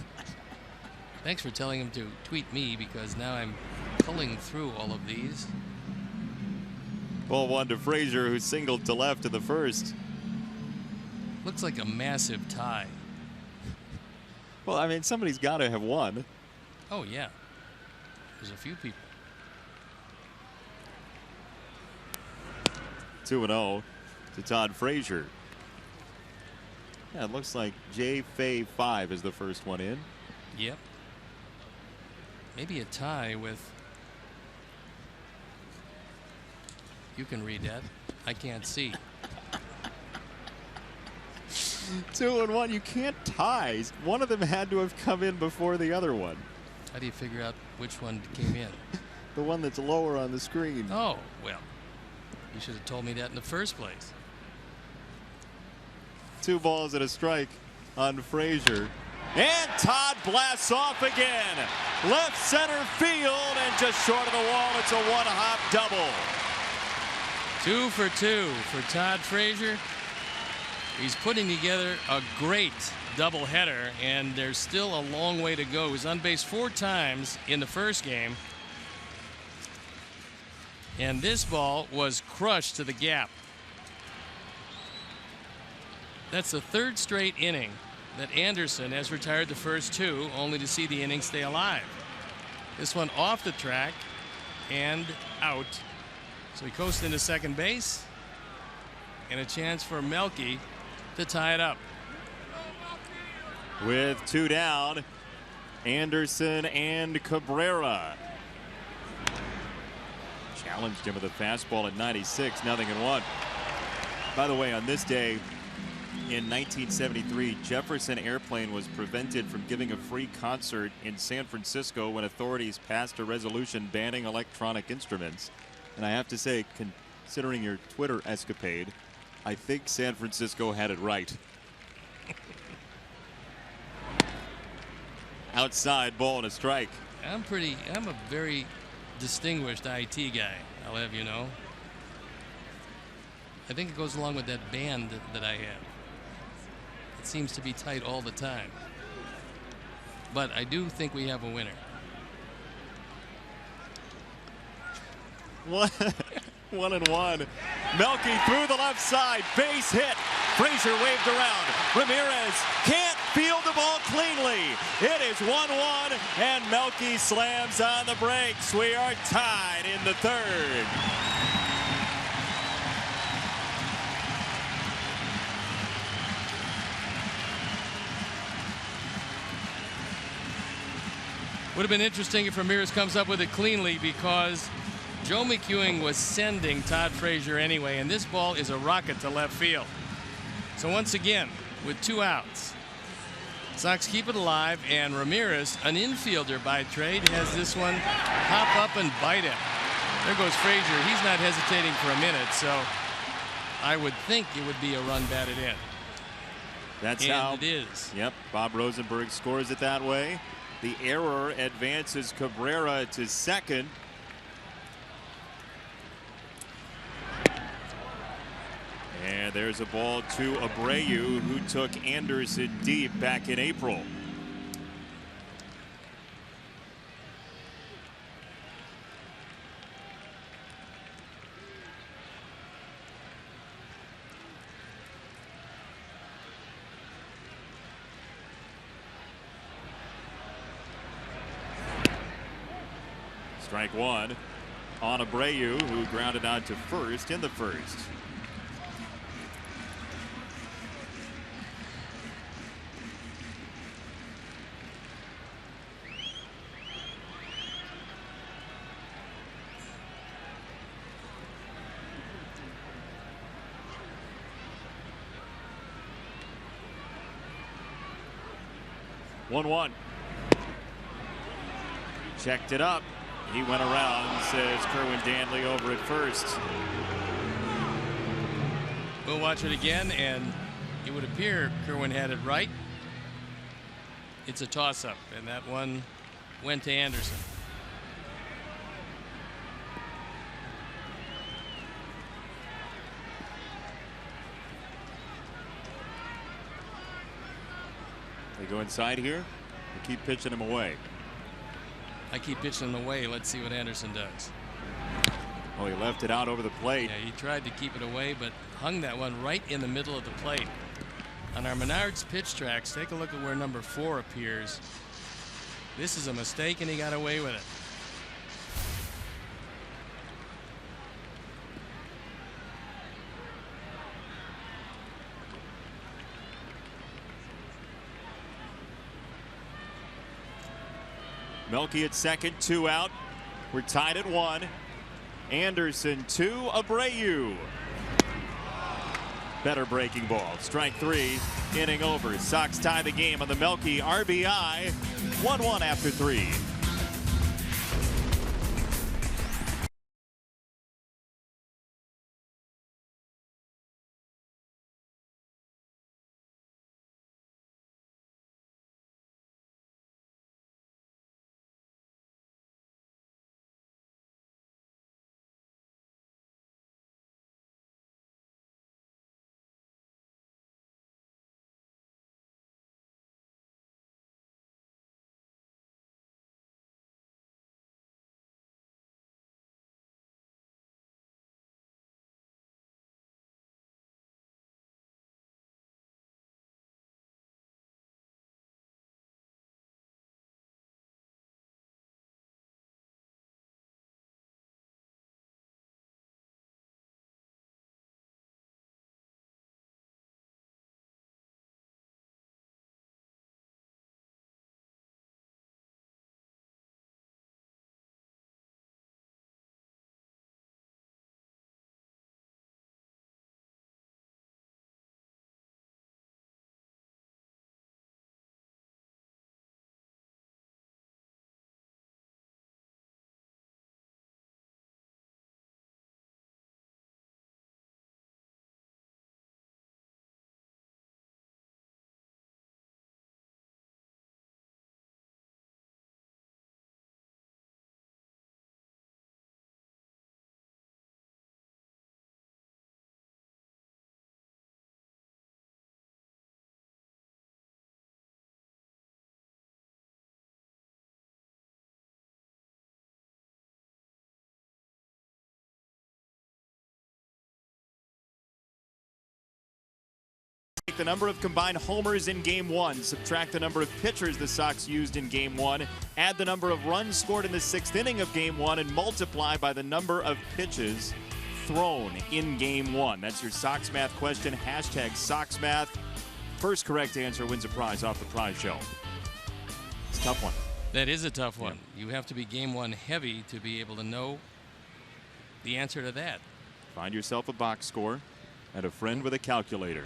[SPEAKER 3] Thanks for telling him to tweet me, because now I'm pulling through all of these.
[SPEAKER 2] Ball one to Frazier, who singled to left in the first.
[SPEAKER 3] Looks like a massive tie.
[SPEAKER 2] Well, I mean, somebody's got to have won.
[SPEAKER 3] Oh, yeah. There's a few people.
[SPEAKER 2] 2-0 to Todd Frazier. Yeah, it looks like J. Fay 5 is the first one in.
[SPEAKER 3] Yep. Maybe a tie with. You can read that. I can't see.
[SPEAKER 2] 2-1. You can't tie. One of them had to have come in before the other one.
[SPEAKER 3] How do you figure out which one came in?
[SPEAKER 2] The one that's lower on the screen.
[SPEAKER 3] Oh, well. You should have told me that in the first place.
[SPEAKER 2] 2 balls and a strike on Frazier. And Todd blasts off again. Left center field and just short of the wall. It's a one-hop double.
[SPEAKER 3] 2 for 2 for Todd Frazier. He's putting together a great doubleheader, and there's still a long way to go. He was on base 4 times in the first game. And this ball was crushed to the gap. That's the 3rd straight inning that Anderson has retired the first 2, only to see the inning stay alive. This one off the track and out. So he coasts into second base, and a chance for Melky to tie it up.
[SPEAKER 2] With 2 down, Anderson and Cabrera. Challenged him with a fastball at 96, 0-1. By the way, on this day in 1973, Jefferson Airplane was prevented from giving a free concert in San Francisco when authorities passed a resolution banning electronic instruments. And I have to say, considering your Twitter escapade, I think San Francisco had it right. Outside, ball and a strike.
[SPEAKER 3] I'm a very distinguished IT guy, I'll have you know. I think it goes along with that band that I have. It seems to be tight all the time. But I do think we have a winner.
[SPEAKER 2] 1-1. Melky through the left side, base hit. Frazier waved around. Ramirez can't field the ball cleanly. It is 1-1, and Melky slams on the brakes. We are tied in the third.
[SPEAKER 3] Would have been interesting if Ramirez comes up with it cleanly, because Joe McEwing was sending Todd Frazier anyway, and this ball is a rocket to left field. So once again, with 2 outs, Sox keep it alive, and Ramirez, an infielder by trade, has this one hop up and bite him. There goes Frazier. He's not hesitating for a minute, so I would think it would be a run batted in.
[SPEAKER 2] That's
[SPEAKER 3] and
[SPEAKER 2] how
[SPEAKER 3] it is.
[SPEAKER 2] Yep, Bob Rosenberg scores it that way. The error advances Cabrera to second. And there's a ball to Abreu, who took Anderson deep back in April. Strike one on Abreu, who grounded out to first in the first. One. Checked it up. He went around, says Kerwin Danley over at first.
[SPEAKER 3] We'll watch it again, and it would appear Kerwin had it right. It's a toss-up, and that one went to Anderson.
[SPEAKER 2] They go inside here. They keep pitching him away.
[SPEAKER 3] I keep pitching him away. Let's see what Anderson does.
[SPEAKER 2] Oh, he left it out over the plate.
[SPEAKER 3] Yeah, he tried to keep it away, but hung that one right in the middle of the plate. On our Menards pitch tracks, take a look at where number 4 appears. This is a mistake, and he got away with it.
[SPEAKER 2] Melky at second, 2 out. We're tied at 1. Anderson to Abreu. Better breaking ball. Strike 3. Inning over. Sox tie the game on the Melky RBI. 1-1 after 3. the number of combined homers in Game 1, subtract the number of pitchers the Sox used in Game 1, add the number of runs scored in the 6th inning of Game 1, and multiply by the number of pitches thrown in Game 1. That's your Sox Math question. Hashtag Sox Math. First correct answer wins a prize off the prize shelf. It's a tough one.
[SPEAKER 3] That is a tough one. You have to be Game 1 heavy to be able to know the answer to that.
[SPEAKER 2] Find yourself a box score and a friend with a calculator.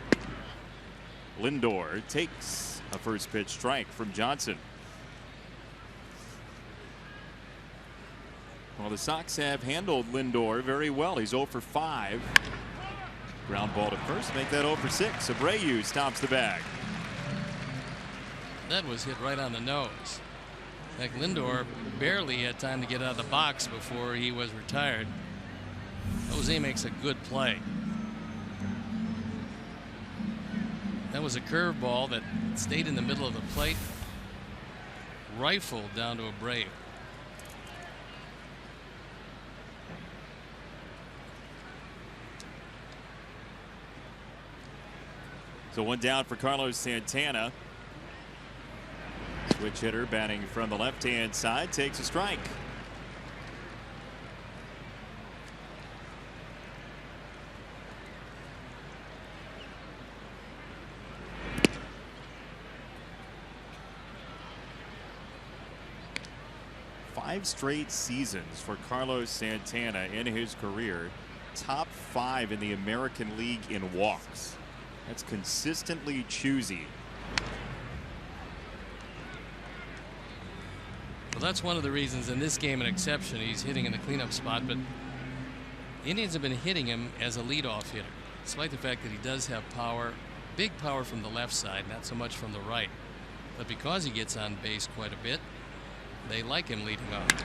[SPEAKER 2] Lindor takes a first pitch strike from Johnson. Well, the Sox have handled Lindor very well. He's 0 for 5. Ground ball to first, make that 0 for 6. Abreu stops the bag.
[SPEAKER 3] That was hit right on the nose. In fact, Lindor barely had time to get out of the box before he was retired. Jose makes a good play. That was a curveball that stayed in the middle of the plate, rifled down to Abreu.
[SPEAKER 2] So one down for Carlos Santana. Switch hitter batting from the left-hand side takes a strike. Five straight seasons for Carlos Santana in his career. Top 5 in the American League in walks. That's consistently choosy.
[SPEAKER 3] Well, that's one of the reasons in this game, an exception. He's hitting in the cleanup spot, but Indians have been hitting him as a leadoff hitter, despite the fact that he does have power, big power from the left side, not so much from the right. But because he gets on base quite a bit, they like him leading off.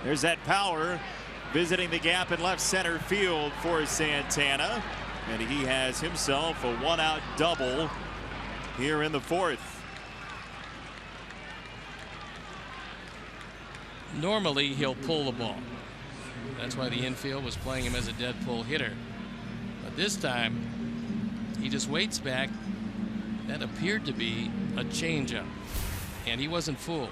[SPEAKER 2] There's that power visiting the gap in left center field for Santana. And he has himself a 1-out double here in the 4th.
[SPEAKER 3] Normally he'll pull the ball. That's why the infield was playing him as a dead pull hitter. But this time he just waits back. That appeared to be a changeup, and he wasn't fooled.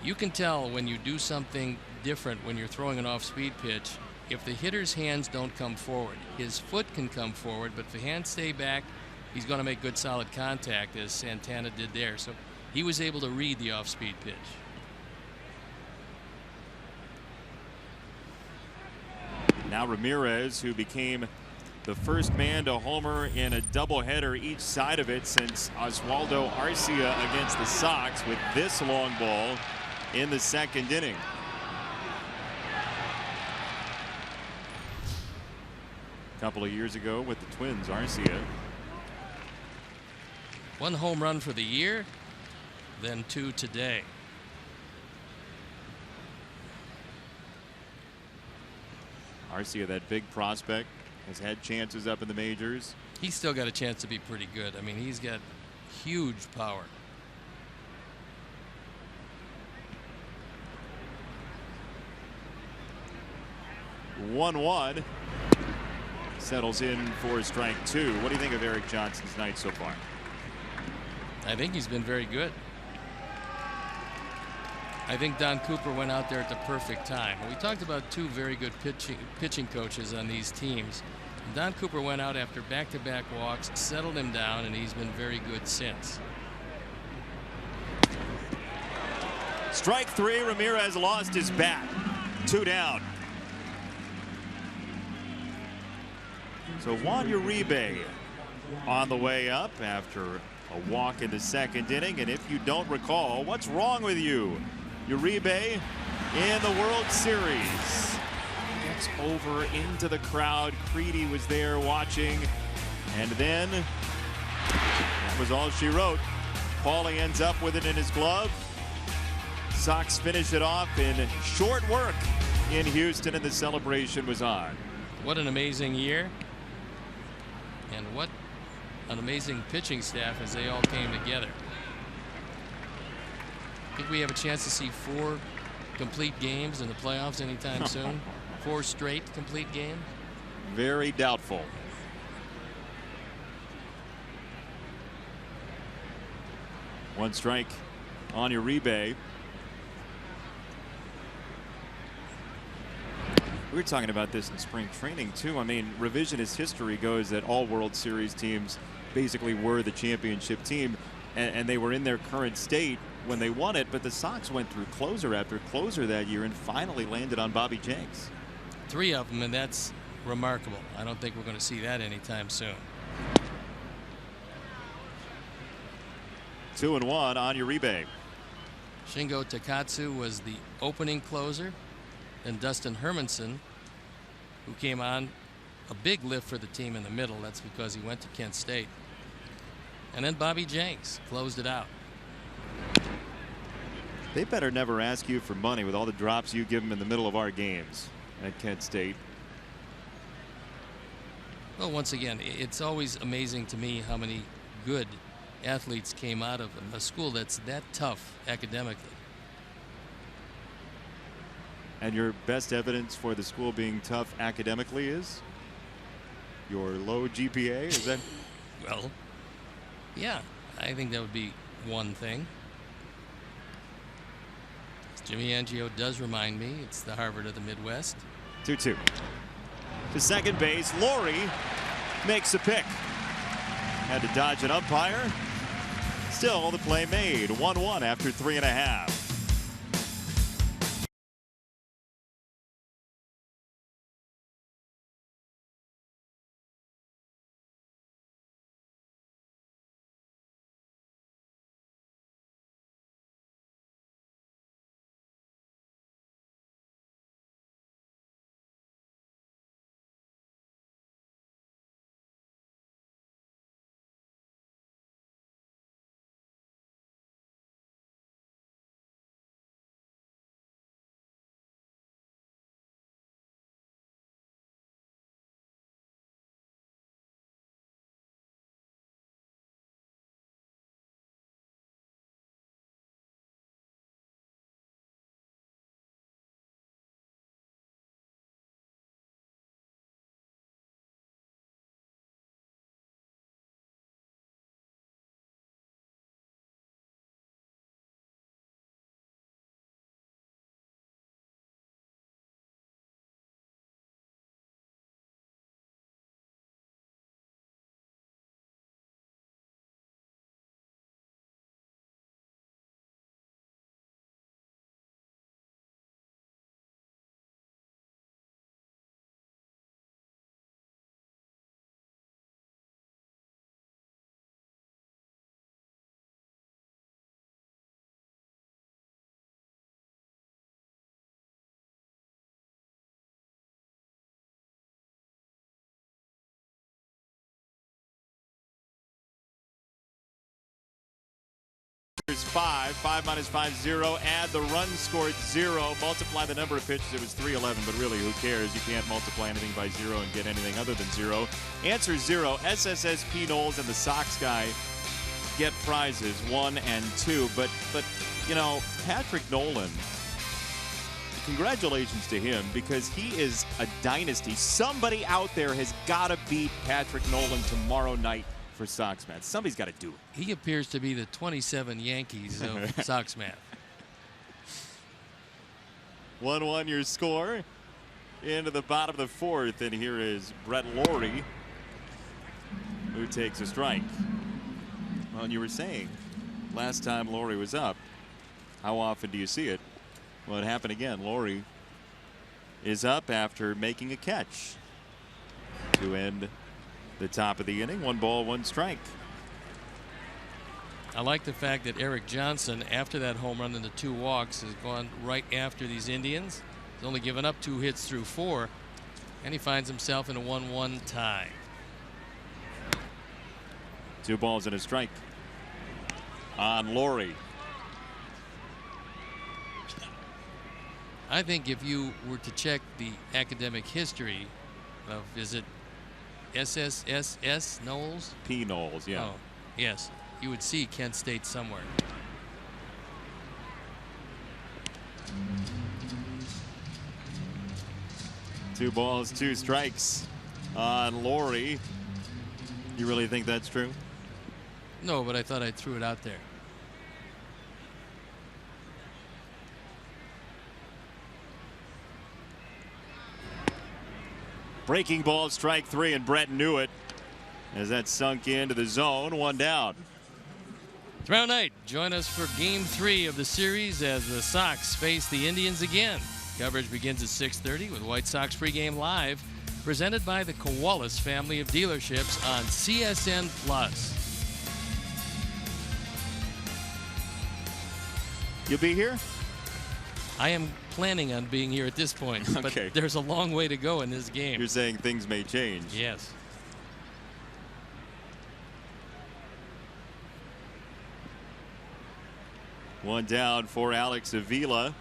[SPEAKER 3] You can tell when you do something different when you're throwing an off-speed pitch. If the hitter's hands don't come forward, his foot can come forward, but if the hands stay back, he's going to make good solid contact, as Santana did there. So he was able to read the off-speed pitch.
[SPEAKER 2] Now Ramirez, who became the first man to homer in a doubleheader each side of it since Oswaldo Arcia against the Sox, with this long ball in the 2nd inning. A couple of years ago with the Twins, Arcia.
[SPEAKER 3] 1 home run for the year, then 2 today.
[SPEAKER 2] Arcia, that big prospect, has had chances up in the majors.
[SPEAKER 3] He's still got a chance to be pretty good. I mean, he's got huge power.
[SPEAKER 2] One settles in for strike 2. What do you think of Eric Johnson's night so far?
[SPEAKER 3] I think he's been very good. I think Don Cooper went out there at the perfect time. We talked about 2 very good pitching coaches on these teams. Don Cooper went out after back-to-back walks, settled him down, and he's been very good since.
[SPEAKER 2] Strike 3. Ramirez lost his bat. 2 down. So Juan Uribe on the way up after a walk in the 2nd inning. And if you don't recall, what's wrong with you? Uribe in the World Series gets over into the crowd. Creedy was there watching, and then that was all she wrote. Paulie ends up with it in his glove. Sox finish it off in short work in Houston, and the celebration was on.
[SPEAKER 3] What an amazing year, and what an amazing pitching staff as they all came together. Think we have a chance to see 4 complete games in the playoffs anytime soon? 4 straight complete games?
[SPEAKER 2] Very doubtful. One strike on Uribe. We were talking about this in spring training too. I mean, revisionist history goes that all World Series teams basically were the championship team, and they were in their current state when they won it. But the Sox went through closer after closer that year and finally landed on Bobby Jenks.
[SPEAKER 3] 3 of them, and that's remarkable. I don't think we're going to see that anytime soon.
[SPEAKER 2] 2-1 on Uribe.
[SPEAKER 3] Shingo Takatsu was the opening closer. And Dustin Hermanson, who came on a big lift for the team in the middle. That's because he went to Kent State. And then Bobby Jenks closed it out.
[SPEAKER 2] They better never ask you for money with all the drops you give them in the middle of our games at Kent State.
[SPEAKER 3] Well, once again, it's always amazing to me how many good athletes came out of a school that's that tough academically.
[SPEAKER 2] And your best evidence for the school being tough academically is your low GPA? Is that?
[SPEAKER 3] Well, yeah, I think that would be one thing. Jimmy Angio does remind me it's the Harvard of the Midwest.
[SPEAKER 2] 2-2. To second base, Laurie makes a pick. Had to dodge an umpire. Still the play made. 1-1 after 3.5. There's 5 minus 5, 0. Add the run scored 0. Multiply the number of pitches. It was 311, but really, who cares? You can't multiply anything by 0 and get anything other than 0. Answer 0. SSSP Knowles and the Sox guy get prizes 1 and 2. But you know, Patrick Nolan, congratulations to him because he is a dynasty. Somebody out there has got to beat Patrick Nolan tomorrow night for Sox Math. Somebody's got to do it.
[SPEAKER 3] He appears to be the 27 Yankees of Sox Math.
[SPEAKER 2] 1-1 your score into the bottom of the 4th, and here is Brett Laurie, who takes a strike. Well, and you were saying last time Laurie was up, how often do you see it? Well, it happened again. Laurie is up after making a catch to end the top of the inning. 1 ball, 1 strike.
[SPEAKER 3] I like the fact that Eric Johnson, after that home run and the 2 walks, has gone right after these Indians. He's only given up 2 hits through 4, and he finds himself in a 1-1 tie.
[SPEAKER 2] 2 balls and a strike on Laurie.
[SPEAKER 3] I think if you were to check the academic history of, is it SSSS Knowles?
[SPEAKER 2] P. Knowles, yeah.
[SPEAKER 3] Oh, yes. You would see Kent State somewhere.
[SPEAKER 2] Two balls, 2 strikes on Laurie. You really think that's true?
[SPEAKER 3] No, but I thought I threw it out there.
[SPEAKER 2] Breaking ball, strike three, and Brett knew it as that sunk into the zone. One down.
[SPEAKER 3] Tomorrow night, join us for Game 3 of the series as the Sox face the Indians again. Coverage begins at 6:30 with White Sox pregame live, presented by the Koalas family of dealerships on CSN+.
[SPEAKER 2] You'll be here?
[SPEAKER 3] I am planning on being here at this point, but there's a long way to go in this game.
[SPEAKER 2] You're saying things may change.
[SPEAKER 3] Yes.
[SPEAKER 2] One down for Alex Avila.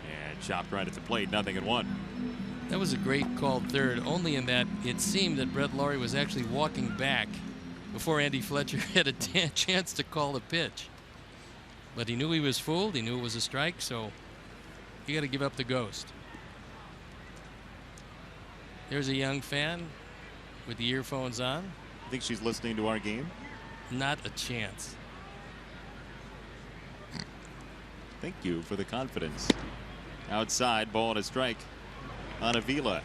[SPEAKER 2] And chopped right at the plate, 0-1.
[SPEAKER 3] That was a great called third, only in that it seemed that Brett Lawrie was actually walking back before Andy Fletcher had a chance to call the pitch. But he knew he was fooled. He knew it was a strike, so you got to give up the ghost. There's a young fan with the earphones on.
[SPEAKER 2] I think she's listening to our game.
[SPEAKER 3] Not a chance.
[SPEAKER 2] Thank you for the confidence. Outside, ball and a strike on Avila.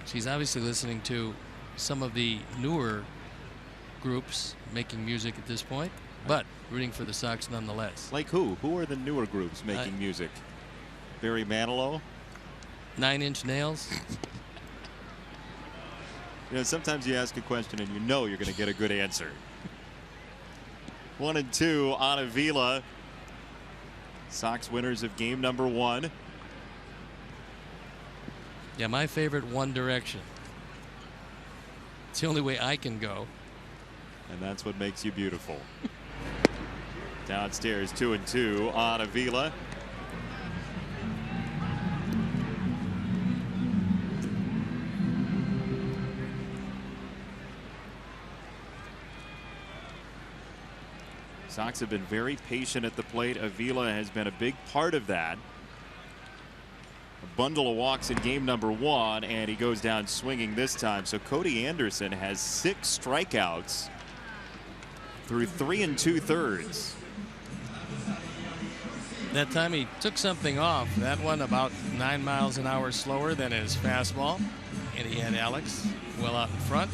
[SPEAKER 3] She's obviously listening to some of the newer groups making music at this point, but rooting for the Sox nonetheless.
[SPEAKER 2] Like who? Who are the newer groups making music? Barry Manilow?
[SPEAKER 3] 9 Inch Nails?
[SPEAKER 2] You know, sometimes you ask a question and you know you're going to get a good answer. 1-2 on Avila. Sox winners of game number 1.
[SPEAKER 3] Yeah, my favorite One Direction. It's the only way I can go.
[SPEAKER 2] And that's what makes you beautiful. Downstairs, 2-2 on Avila. Sox have been very patient at the plate. Avila has been a big part of that. A bundle of walks in game number 1, and he goes down swinging this time. So Cody Anderson has 6 strikeouts through 3 2/3.
[SPEAKER 3] That time he took something off. That one about 9 miles an hour slower than his fastball, and he had Alex well out in front.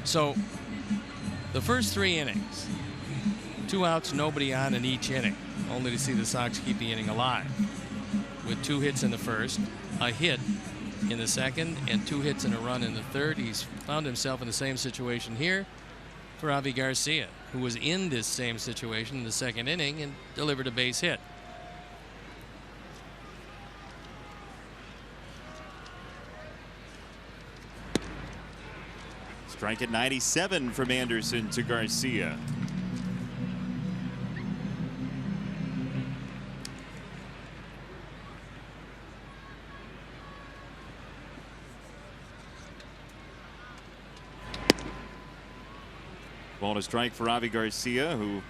[SPEAKER 3] So the first 3 innings, 2 outs, nobody on in each inning, only to see the Sox keep the inning alive with 2 hits in the first, a hit in the second, and 2 hits and a run in the third. He's found himself in the same situation here for Avi Garcia, who was in this same situation in the second inning and delivered a base hit.
[SPEAKER 2] Strike at 97 from Anderson to Garcia. Ball to strike for Avi Garcia, who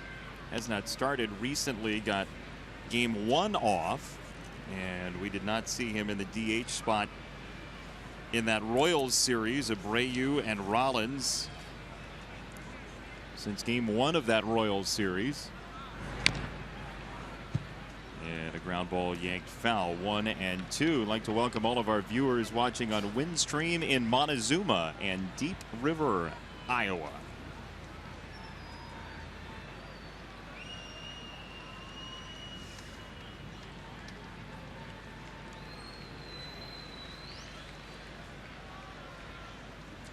[SPEAKER 2] has not started recently. Got game 1 off, and we did not see him in the DH spot in that Royals series. Abreu and Rollins since game 1 of that Royals series. And a ground ball yanked foul, 1-2. I'd like to welcome all of our viewers watching on Windstream in Montezuma and Deep River, Iowa.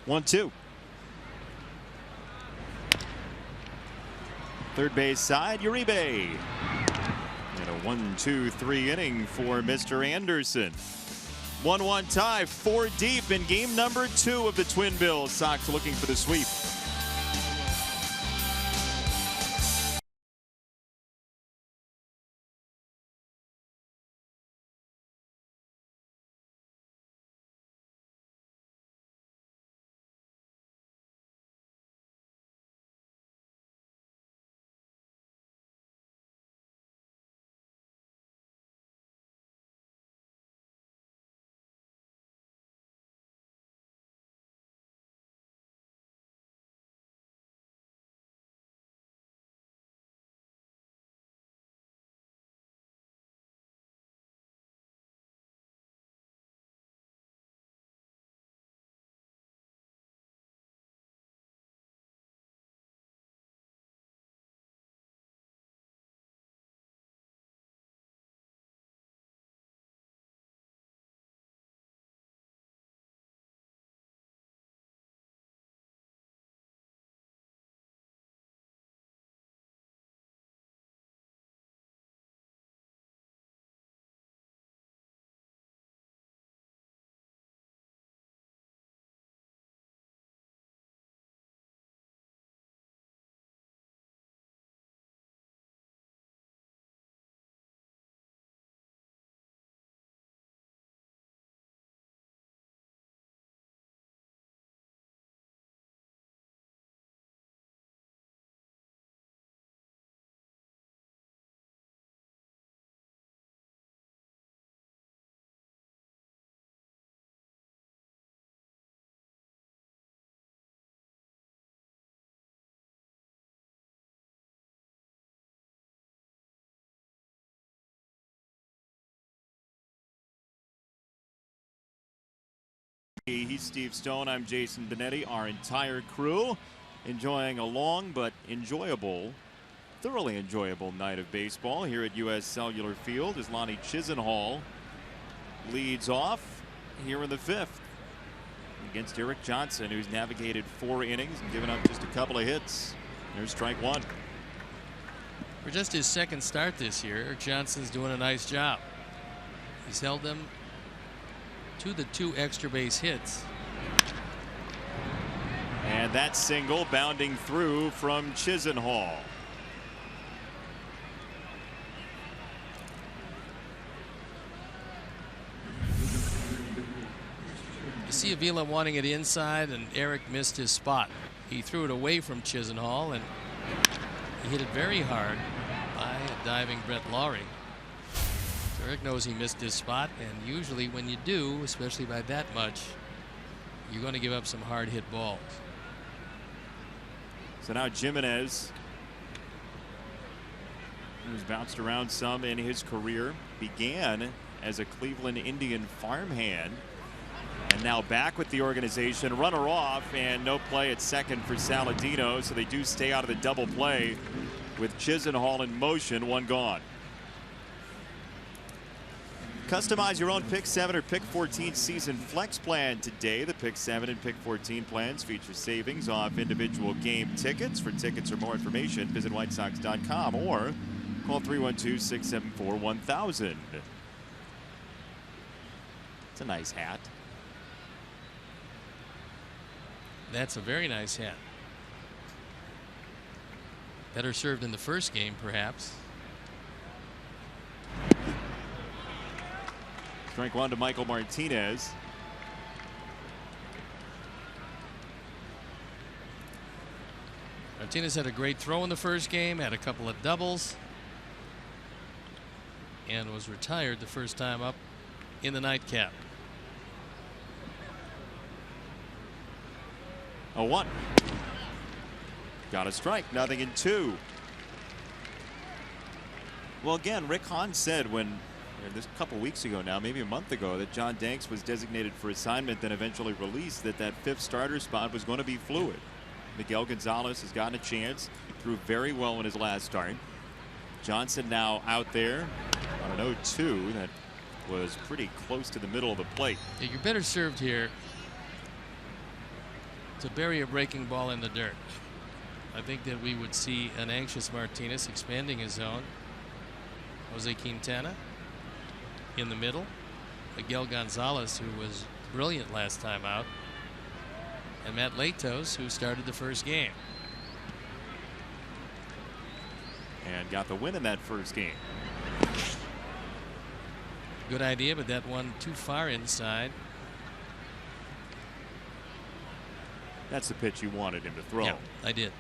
[SPEAKER 2] One, 2. Third base side, Uribe. And a 1-2-3 inning for Mr. Anderson. 1-1 tie, 4 deep in game number 2 of the Twin Bills. Sox looking for the sweep. He's Steve Stone. I'm Jason Benetti. Our entire crew enjoying a long but enjoyable, thoroughly enjoyable night of baseball here at U.S. Cellular Field as Lonnie Chisenhall leads off here in the 5th against Eric Johnson, who's navigated 4 innings and given up just a couple of hits. There's strike 1.
[SPEAKER 3] For just his second start this year, Eric Johnson's doing a nice job. He's held them to the 2 extra base hits.
[SPEAKER 2] And that single bounding through from Chisenhall.
[SPEAKER 3] You see Avila wanting it inside, and Eric missed his spot. He threw it away from Chisenhall, and he hit it very hard by a diving Brett Lawrie. So Eric knows he missed his spot, and usually when you do, especially by that much, you're going to give up some hard hit balls.
[SPEAKER 2] So now Jimenez, who's bounced around some in his career, began as a Cleveland Indian farmhand and now back with the organization. Runner off and no play at second for Saladino, so they do stay out of the double play with Chisenhall in motion. 1 gone. Customize your own Pick 7 or Pick 14 season flex plan today. The Pick 7 and Pick 14 plans feature savings off individual game tickets. For tickets or more information, visit whitesox.com or call 312-674-1000. It's a nice hat.
[SPEAKER 3] That's a very nice hat. Better served in the first game, perhaps.
[SPEAKER 2] Strike 1 to Michael Martinez.
[SPEAKER 3] Martinez had a great throw in the first game, had a couple of doubles, and was retired the first time up in the nightcap.
[SPEAKER 2] 0-1. Got a strike, 0-2. Well, again, Rick Hahn said when this a couple weeks ago now, maybe a month ago, that John Danks was designated for assignment, then eventually released, that 5th starter spot was going to be fluid. Miguel Gonzalez has gotten a chance, threw very well in his last start. Johnson now out there on an 0-2 that was pretty close to the middle of the plate.
[SPEAKER 3] Yeah, you're better served here to bury a breaking ball in the dirt. I think that we would see an anxious Martinez expanding his zone. Jose Quintana in the middle. Miguel Gonzalez, who was brilliant last time out. And Matt Latos, who started the first game.
[SPEAKER 2] And got the win in that first game.
[SPEAKER 3] Good idea, but that one too far inside.
[SPEAKER 2] That's the pitch you wanted him to throw.
[SPEAKER 3] Yeah, I did.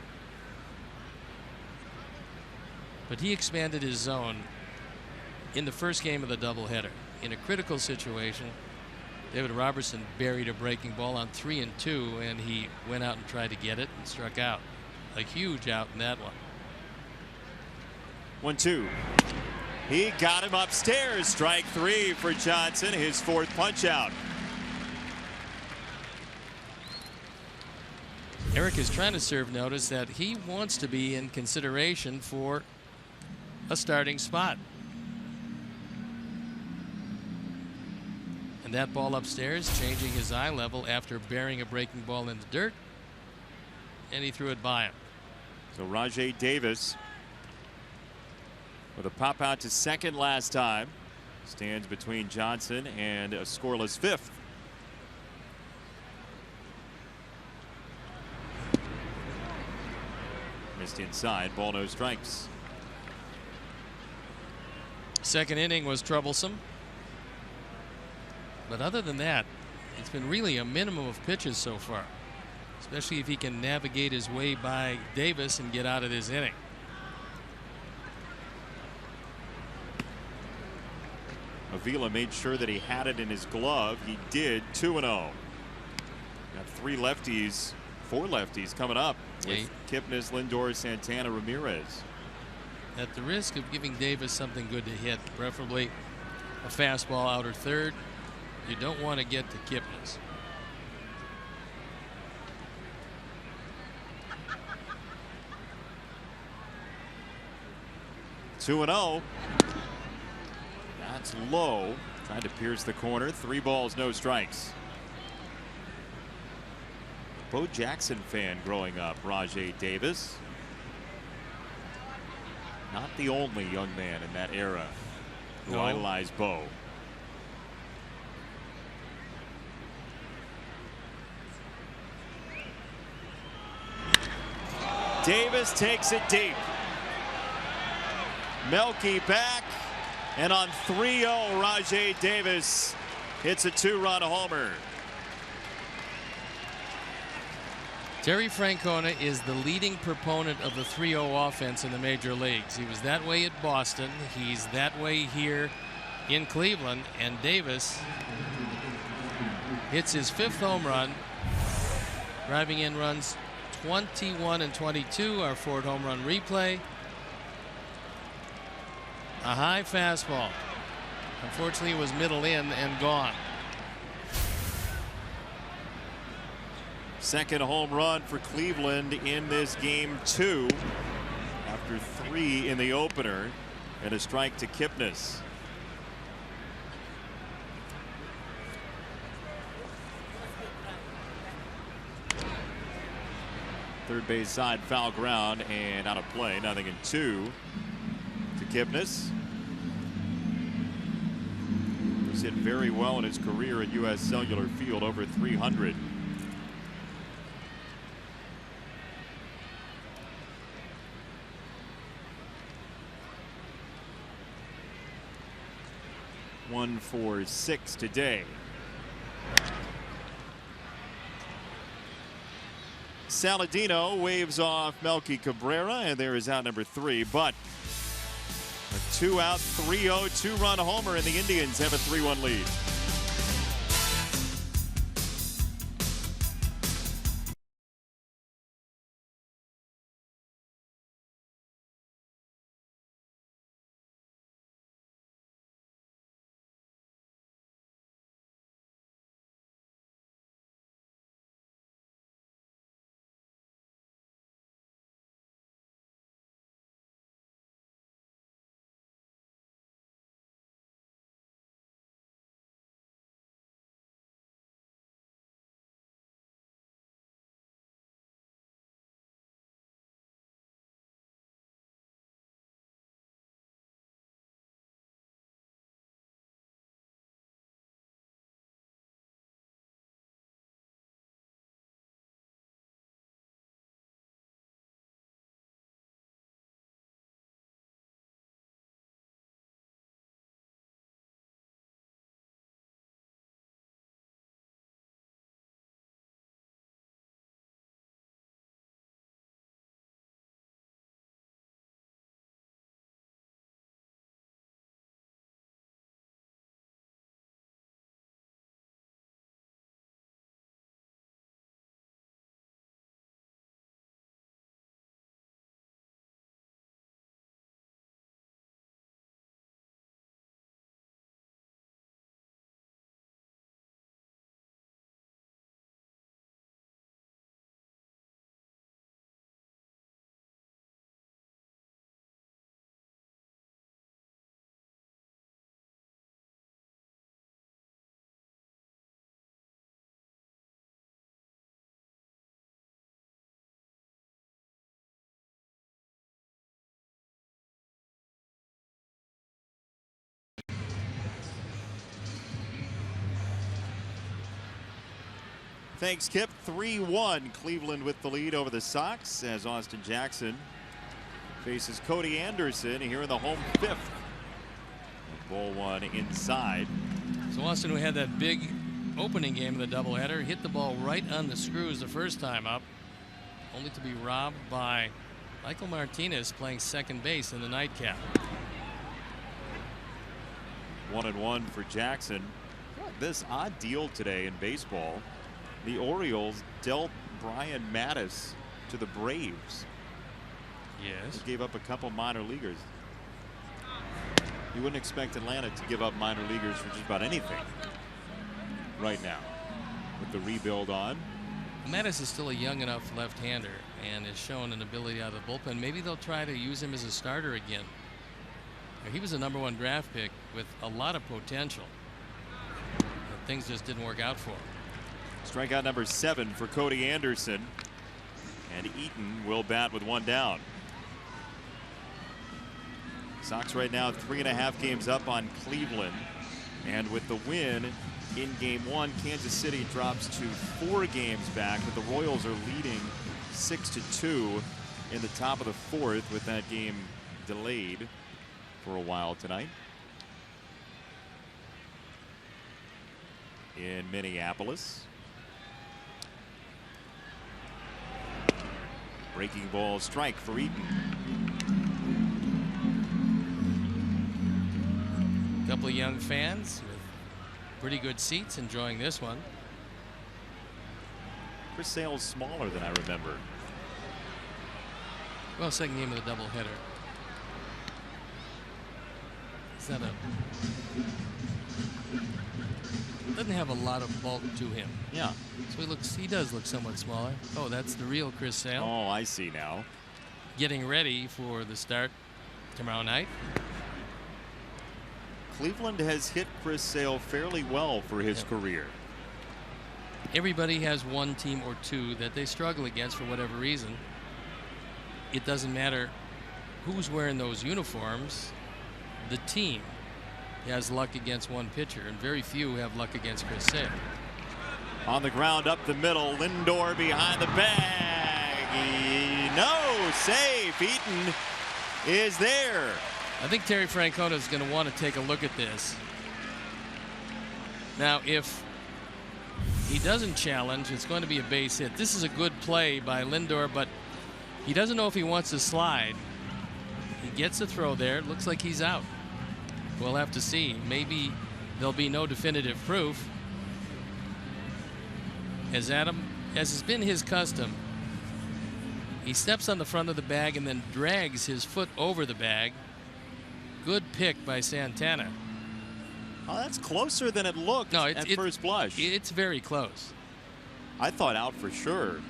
[SPEAKER 3] But he expanded his zone in the first game of the doubleheader. In a critical situation, David Robertson buried a breaking ball on 3-2, and he went out and tried to get it and struck out. A huge out in that one.
[SPEAKER 2] 1-2. He got him upstairs. Strike 3 for Johnson, his 4th punch out.
[SPEAKER 3] Eric is trying to serve notice that he wants to be in consideration for a starting spot. And that ball upstairs, changing his eye level after burying a breaking ball in the dirt, and he threw it by him.
[SPEAKER 2] So Rajai Davis with a pop out to second last time stands between Johnson and a scoreless 5th. Missed inside, ball, no strikes.
[SPEAKER 3] Second inning was troublesome. But other than that, it's been really a minimum of pitches so far, especially if he can navigate his way by Davis and get out of this inning.
[SPEAKER 2] Avila made sure that he had it in his glove. He did. 2-0. Got 3 lefties, 4 lefties coming up with Kipnis, Lindor, Santana, Ramirez.
[SPEAKER 3] At the risk of giving Davis something good to hit, preferably a fastball outer third, you don't want to get to Kipnis.
[SPEAKER 2] 2-0. That's low. Trying to pierce the corner. 3 balls, no strikes. Bo Jackson fan growing up, Rajay Davis. Not the only young man in that era who idolized Bo. Davis takes it deep. Melky back, and on 3-0, Rajay Davis hits a 2-run homer.
[SPEAKER 3] Terry Francona is the leading proponent of the 3-0 offense in the major leagues. He was that way at Boston. He's that way here in Cleveland. And Davis hits his 5th home run, driving in runs 21 and 22. Our Ford home run replay. A high fastball. Unfortunately, it was middle in and gone.
[SPEAKER 2] Second home run for Cleveland in this game 2 after 3 in the opener, and a strike to Kipnis. Third base side foul ground and out of play. Nothing in 2 to Kipnis. He's hit very well in his career at U.S. Cellular Field, over 300. One for 6 today. Saladino waves off Melky Cabrera, and there is out number 3. But a 2-out, 3-0, 2-run homer, and the Indians have a 3-1 lead. Thanks, Kip. 3-1. Cleveland with the lead over the Sox as Austin Jackson faces Cody Anderson here in the home 5th. Ball 1 inside.
[SPEAKER 3] So Austin, who had that big opening game of the doubleheader, hit the ball right on the screws the first time up, only to be robbed by Michael Martinez playing second base in the nightcap.
[SPEAKER 2] 1-1 for Jackson. This odd deal today in baseball. The Orioles dealt Brian Mattis to the Braves.
[SPEAKER 3] Yes.
[SPEAKER 2] They gave up a couple minor leaguers. You wouldn't expect Atlanta to give up minor leaguers for just about anything right now with the rebuild on.
[SPEAKER 3] Mattis is still a young enough left-hander and has shown an ability out of the bullpen. Maybe they'll try to use him as a starter again He was a #1 draft pick with a lot of potential. But things just didn't work out for him.
[SPEAKER 2] Strikeout number 7 for Cody Anderson. And Eaton will bat with 1 down. Sox right now 3.5 games up on Cleveland. And with the win in game 1, Kansas City drops to 4 games back, but the Royals are leading 6-2 in the top of the 4th, with that game delayed for a while tonight in Minneapolis. Breaking ball strike for Eaton.
[SPEAKER 3] A couple of young fans with pretty good seats enjoying this one.
[SPEAKER 2] Chris Sale's smaller than I remember.
[SPEAKER 3] Well, second game of the doubleheader. Is that doesn't have a lot of bulk to him.
[SPEAKER 2] Yeah.
[SPEAKER 3] So he does look somewhat smaller. Oh, that's the real Chris Sale.
[SPEAKER 2] Oh, I see now.
[SPEAKER 3] Getting ready for the start tomorrow night.
[SPEAKER 2] Cleveland has hit Chris Sale fairly well for his career.
[SPEAKER 3] Everybody has one team or two that they struggle against for whatever reason. It doesn't matter who's wearing those uniforms. The team has luck against one pitcher, and very few have luck against Chris Sale.
[SPEAKER 2] On the ground up the middle, Lindor behind the bag. No, safe. Eaton is there.
[SPEAKER 3] I think Terry Francona is going to want to take a look at this. Now, if he doesn't challenge, it's going to be a base hit. This is a good play by Lindor, but he doesn't know if he wants to slide. He gets a throw there. It looks like he's out. We'll have to see. Maybe there'll be no definitive proof. As has been his custom, he steps on the front of the bag and then drags his foot over the bag. Good pick by Santana.
[SPEAKER 2] Oh, that's closer than it looked at first blush.
[SPEAKER 3] It's very close.
[SPEAKER 2] I thought out for sure.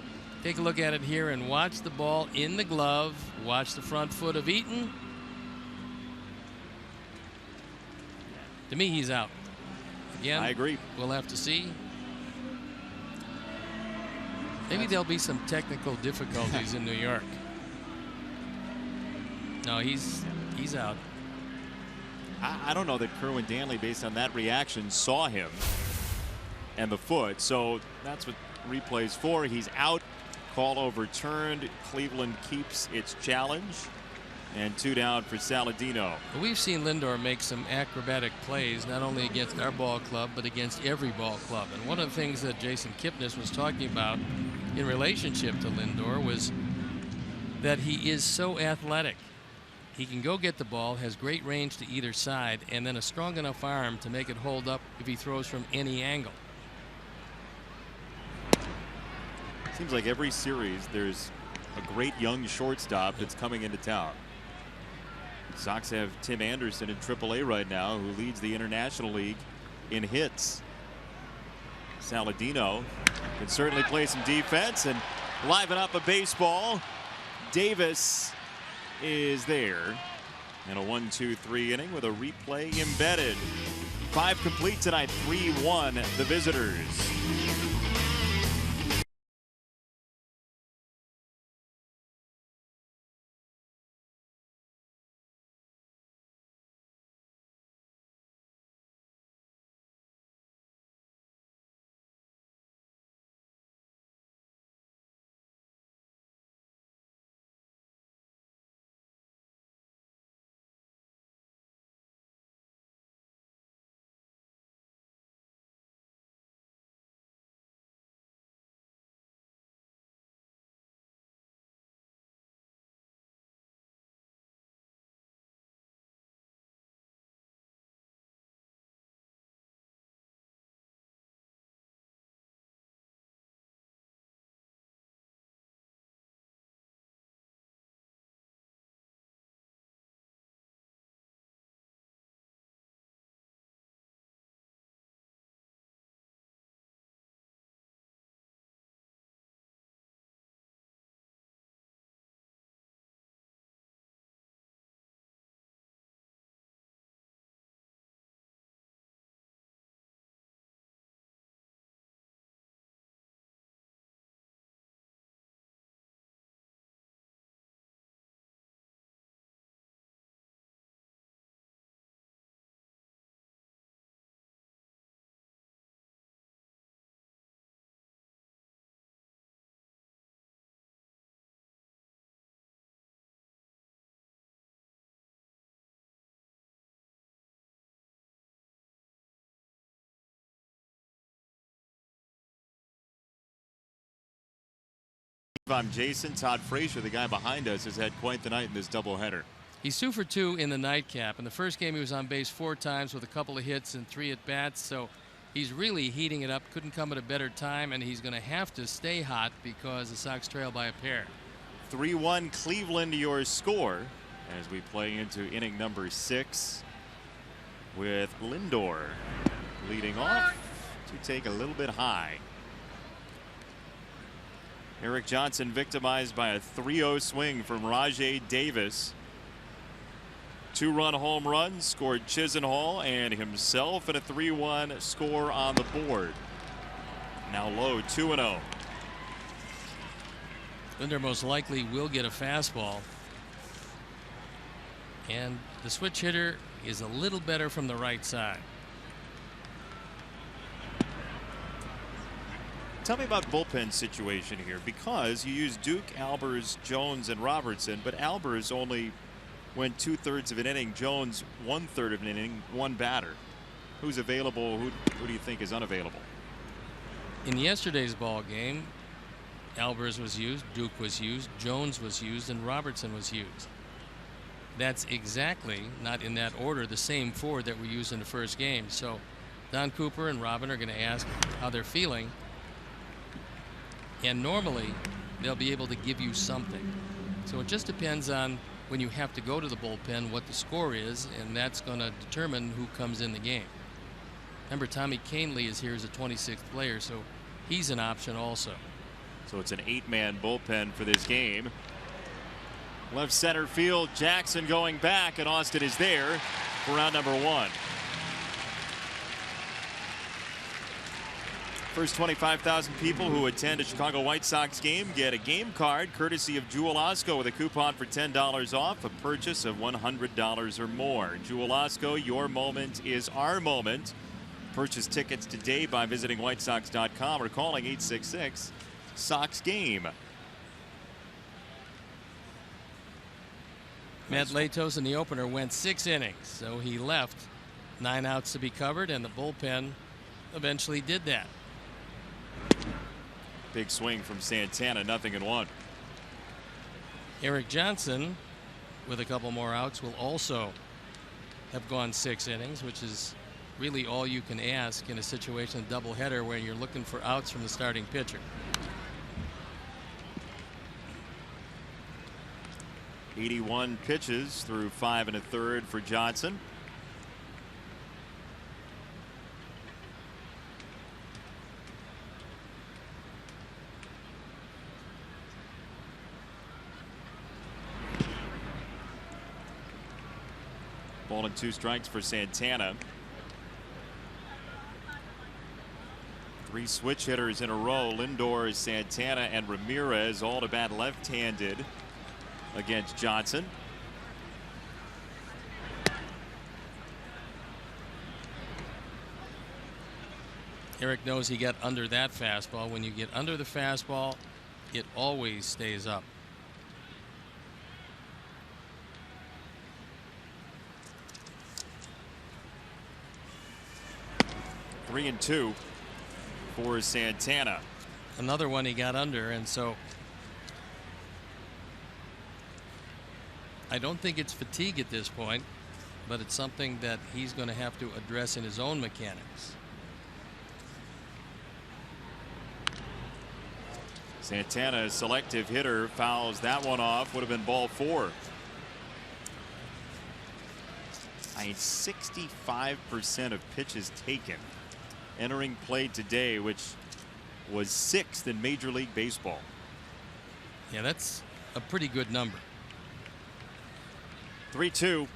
[SPEAKER 3] Take a look at it here and watch the ball in the glove. Watch the front foot of Eaton. To me, he's out. Again,
[SPEAKER 2] I agree.
[SPEAKER 3] We'll have to see. Maybe there'll be some technical difficulties in New York. No, he's out.
[SPEAKER 2] I don't know that Kerwin Danley, based on that reaction, saw him and the foot. So that's what replay's for. He's out. Call overturned. Cleveland keeps its challenge. And 2 down for Saladino.
[SPEAKER 3] We've seen Lindor make some acrobatic plays, not only against our ball club, but against every ball club. And one of the things that Jason Kipnis was talking about in relationship to Lindor was that he is so athletic. He can go get the ball, has great range to either side, and then a strong enough arm to make it hold up if he throws from any angle.
[SPEAKER 2] Seems like every series there's a great young shortstop that's coming into town. Sox have Tim Anderson in AAA right now, who leads the International League in hits. Saladino can certainly play some defense and liven up a baseball. Davis is there in a 1-2-3 inning with a replay embedded. 5 complete tonight, 3-1 the visitors. I'm Jason. Todd Frazier, the guy behind us, has had quite the night in this doubleheader.
[SPEAKER 3] He's 2 for 2 in the nightcap. In the first game, he was on base 4 times with a couple of hits and 3 at-bats. So he's really heating it up. Couldn't come at a better time, and he's going to have to stay hot because the Sox trail by a pair.
[SPEAKER 2] 3-1 Cleveland, your score, as we play into inning number 6 with Lindor leading off to take a little bit high. Eric Johnson victimized by a 3-0 swing from Rajai Davis. 2-run home run scored Chisenhall and himself, and a 3-1 score on the board. Now low 2-0.
[SPEAKER 3] Lindor most likely will get a fastball. And the switch hitter is a little better from the right side.
[SPEAKER 2] Tell me about bullpen situation here, because you use Duke, Albers, Jones, and Robertson, but Albers only went 2/3 of an inning. Jones 1/3 of an inning, 1 batter. Who's available? Who do you think is unavailable?
[SPEAKER 3] In yesterday's ball game, Albers was used, Duke was used, Jones was used, and Robertson was used. That's exactly, not in that order, the same 4 that were used in the first game. So Don Cooper and Robin are going to ask how they're feeling. And normally they'll be able to give you something. So it just depends on when you have to go to the bullpen what the score is, and that's going to determine who comes in the game. Remember, Tommy Kahnle is here as a 26th player, so he's an option also.
[SPEAKER 2] So it's an 8-man bullpen for this game. Left center field, Jackson going back, and Austin is there for round number 1. First 25,000 people who attend a Chicago White Sox game get a game card courtesy of Jewel Osco with a coupon for $10 off a purchase of $100 or more. Jewel Osco, your moment is our moment. Purchase tickets today by visiting whitesox.com or calling 866 Sox Game.
[SPEAKER 3] Matt Latos in the opener went 6 innings, so he left 9 outs to be covered, and the bullpen eventually did that.
[SPEAKER 2] Big swing from Santana, 0-1.
[SPEAKER 3] Eric Johnson, with a couple more outs, will also have gone 6 innings, which is really all you can ask in a situation of doubleheader where you're looking for outs from the starting pitcher.
[SPEAKER 2] 81 pitches through 5 1/3 for Johnson. Ball and 2 strikes for Santana. 3 switch hitters in a row. Lindor, Santana, and Ramirez all to bat left-handed against Johnson.
[SPEAKER 3] Eric knows he got under that fastball. When you get under the fastball, it always stays up.
[SPEAKER 2] Three and 2 for Santana.
[SPEAKER 3] Another one he got under, and so I don't think it's fatigue at this point, but it's something that he's going to have to address in his own mechanics.
[SPEAKER 2] Santana, a selective hitter, fouls that one off. Would have been ball 4. 65% of pitches taken entering play today, which was 6th in Major League Baseball.
[SPEAKER 3] Yeah, that's a pretty good number.
[SPEAKER 2] 3-2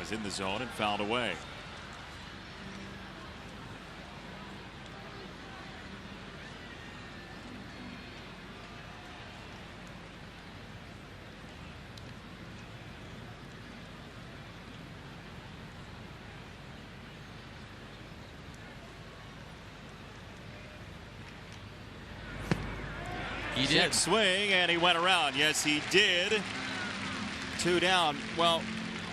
[SPEAKER 2] was in the zone and fouled away.
[SPEAKER 3] He did.
[SPEAKER 2] Swing, and he went around. Yes, he did. 2 down. Well,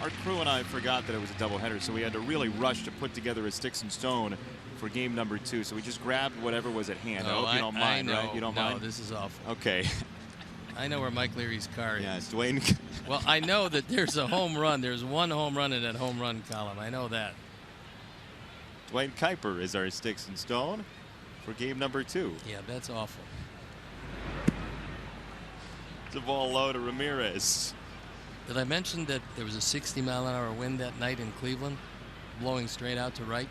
[SPEAKER 2] our crew and I forgot that it was a doubleheader, so we had to really rush to put together a sticks and stone for game number 2. So we just grabbed whatever was at hand. I
[SPEAKER 3] Oh,
[SPEAKER 2] hope you don't mind,
[SPEAKER 3] I know.
[SPEAKER 2] right? You don't
[SPEAKER 3] no,
[SPEAKER 2] mind?
[SPEAKER 3] this is awful.
[SPEAKER 2] Okay.
[SPEAKER 3] I know where Mike Leary's car is.
[SPEAKER 2] Yeah, Dwayne.
[SPEAKER 3] Well, I know that there's a home run. There's one home run in that home run column. I know that.
[SPEAKER 2] Dwayne Kuiper is our sticks and stone for game number 2.
[SPEAKER 3] Yeah, that's awful.
[SPEAKER 2] It's a ball low to Ramirez.
[SPEAKER 3] Did I mention that there was a 60-mile-an-hour wind that night in Cleveland, blowing straight out to right?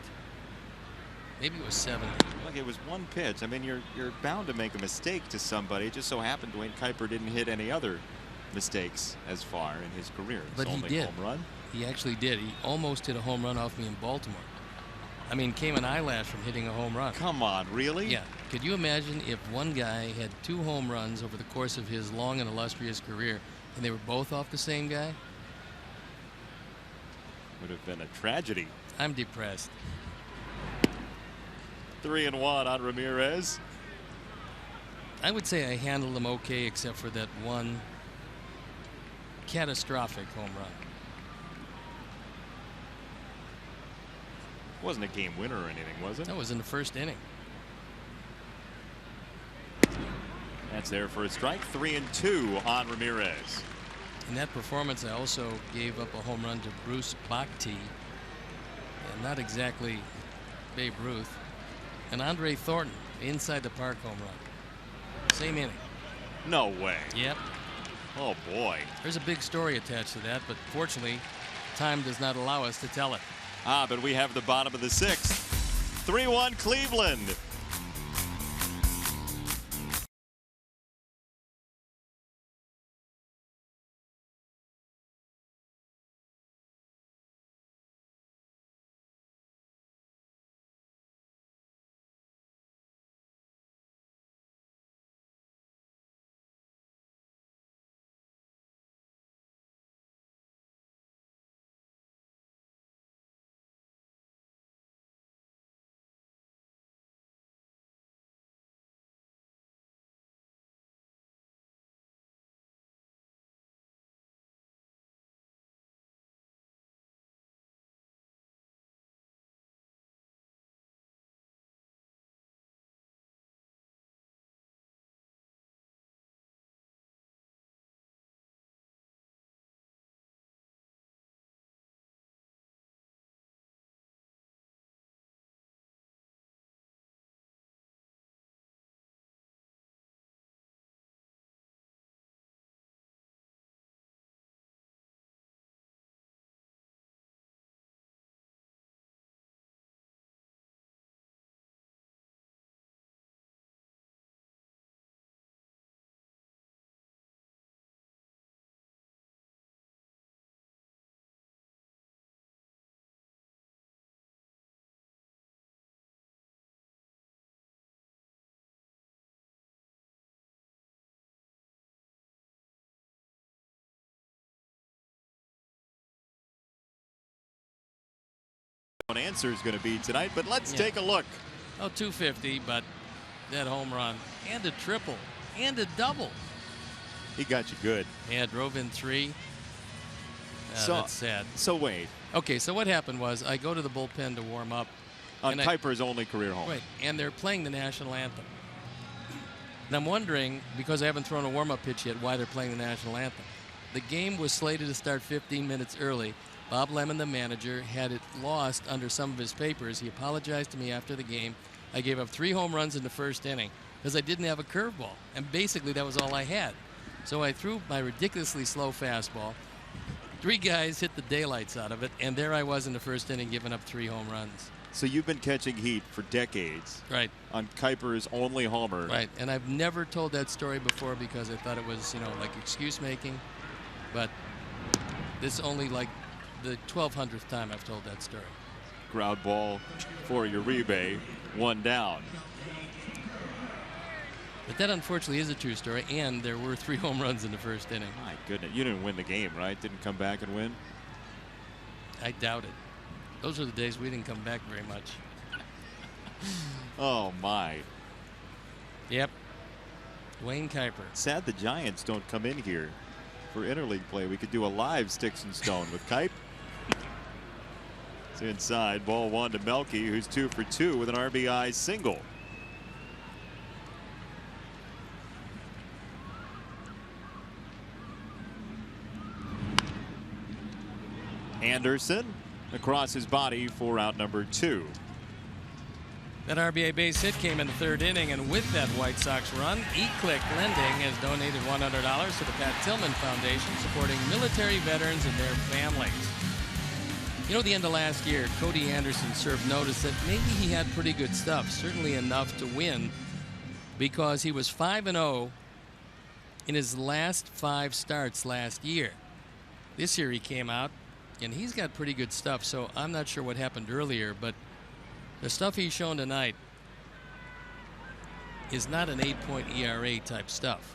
[SPEAKER 3] Maybe it was 70.
[SPEAKER 2] Look, it was one pitch. I mean, you're bound to make a mistake to somebody. It just so happened Dwayne Kuiper didn't hit any other mistakes as far in his career.
[SPEAKER 3] But he did.
[SPEAKER 2] Home run.
[SPEAKER 3] He actually did. He almost hit a home run off me in Baltimore. I mean, came an eyelash from hitting a home run.
[SPEAKER 2] Come on, really?
[SPEAKER 3] Yeah. Could you imagine if one guy had 2 home runs over the course of his long and illustrious career, and they were both off the same guy?
[SPEAKER 2] Would have been a tragedy.
[SPEAKER 3] I'm depressed.
[SPEAKER 2] 3-1 on Ramirez.
[SPEAKER 3] I would say I handled him okay, except for that one catastrophic home run.
[SPEAKER 2] Wasn't a game winner or anything, was it?
[SPEAKER 3] That was in the first inning.
[SPEAKER 2] That's there for a strike. 3-2 on Ramirez.
[SPEAKER 3] In that performance, I also gave up a home run to Bruce Bochy, and not exactly Babe Ruth, and Andre Thornton, inside the park home run. Same inning.
[SPEAKER 2] No way.
[SPEAKER 3] Yep.
[SPEAKER 2] Oh, boy.
[SPEAKER 3] There's a big story attached to that, but fortunately, time does not allow us to tell it.
[SPEAKER 2] But we have the bottom of the 6th. 3-1 Cleveland. Answer is going to be tonight, but let's take a look.
[SPEAKER 3] Oh, 250, but that home run and a triple and a double.
[SPEAKER 2] He got you good.
[SPEAKER 3] Yeah, drove in 3. That's sad.
[SPEAKER 2] So wait.
[SPEAKER 3] Okay, so what happened was I go to the bullpen to warm up.
[SPEAKER 2] On Kuiper's only career home.
[SPEAKER 3] Right, and they're playing the national anthem. And I'm wondering, because I haven't thrown a warm-up pitch yet, why they're playing the national anthem. The game was slated to start 15 minutes early. Bob Lemon, the manager, had it lost under some of his papers. He apologized to me after the game. I gave up 3 home runs in the first inning because I didn't have a curveball. And basically that was all I had. So I threw my ridiculously slow fastball. 3 guys hit the daylights out of it, and there I was in the first inning giving up 3 home runs.
[SPEAKER 2] So you've been catching heat for decades.
[SPEAKER 3] Right.
[SPEAKER 2] On Kuiper's only homer.
[SPEAKER 3] Right, and I've never told that story before because I thought it was, like excuse making. But this is only like the 1,200th time I've told that story.
[SPEAKER 2] Ground ball for Uribe, 1 down.
[SPEAKER 3] But that unfortunately is a true story, and there were 3 home runs in the first inning.
[SPEAKER 2] My goodness, you didn't win the game, right? Didn't come back and win?
[SPEAKER 3] I doubt it. Those are the days we didn't come back very much.
[SPEAKER 2] Oh, my.
[SPEAKER 3] Yep. Dwayne Kuiper.
[SPEAKER 2] Sad the Giants don't come in here for interleague play. We could do a live Sticks and Stone with Kuip. It's inside. Ball 1 to Melky, who's 2 for 2 with an RBI single. Anderson across his body for out number 2.
[SPEAKER 3] That RBI base hit came in the 3rd inning, and with that White Sox run, E-Click Lending has donated $100 to the Pat Tillman Foundation, supporting military veterans and their families. You know, at the end of last year, Cody Anderson served notice that maybe he had pretty good stuff, certainly enough to win, because he was 5-0 in his last 5 starts last year. This year he came out, and he's got pretty good stuff, so I'm not sure what happened earlier, but the stuff he's shown tonight is not an 8-point ERA type stuff.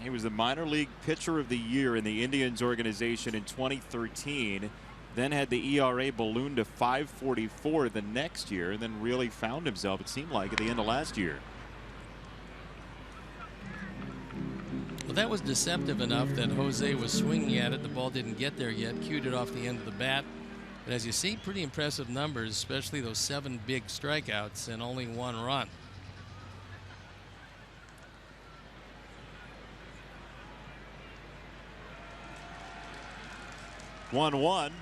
[SPEAKER 2] He was the minor league pitcher of the year in the Indians organization in 2013, then had the ERA balloon to 5.44 the next year, and then really found himself, it seemed like, at the end of last year.
[SPEAKER 3] Well, that was deceptive enough that Jose was swinging at it. The ball didn't get there yet, cued it off the end of the bat. But as you see, pretty impressive numbers, especially those 7 big strikeouts and only 1 run.
[SPEAKER 2] One.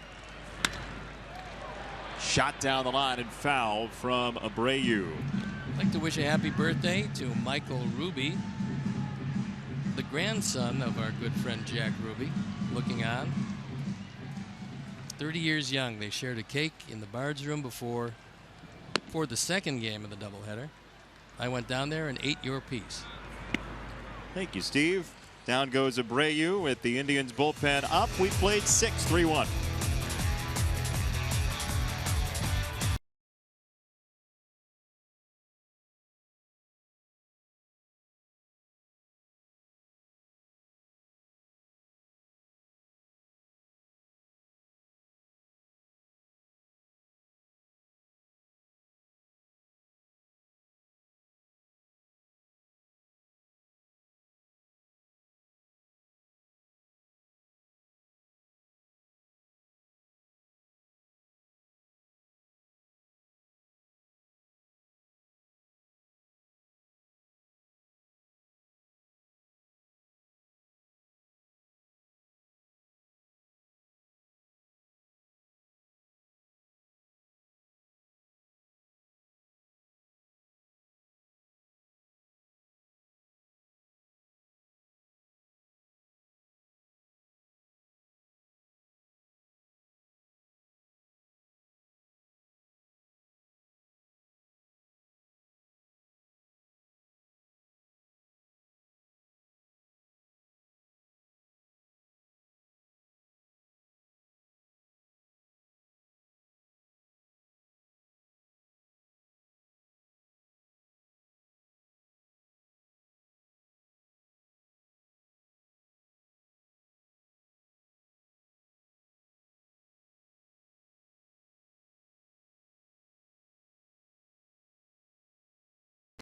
[SPEAKER 2] Shot down the line and foul from Abreu.
[SPEAKER 3] I'd like to wish a happy birthday to Michael Ruby, the grandson of our good friend Jack Ruby, looking on. 30 years young. They shared a cake in the Bard's room for the 2nd game of the doubleheader. I went down there and ate your piece.
[SPEAKER 2] Thank you, Steve. Down goes Abreu with the Indians bullpen up. We played 6, 3-1.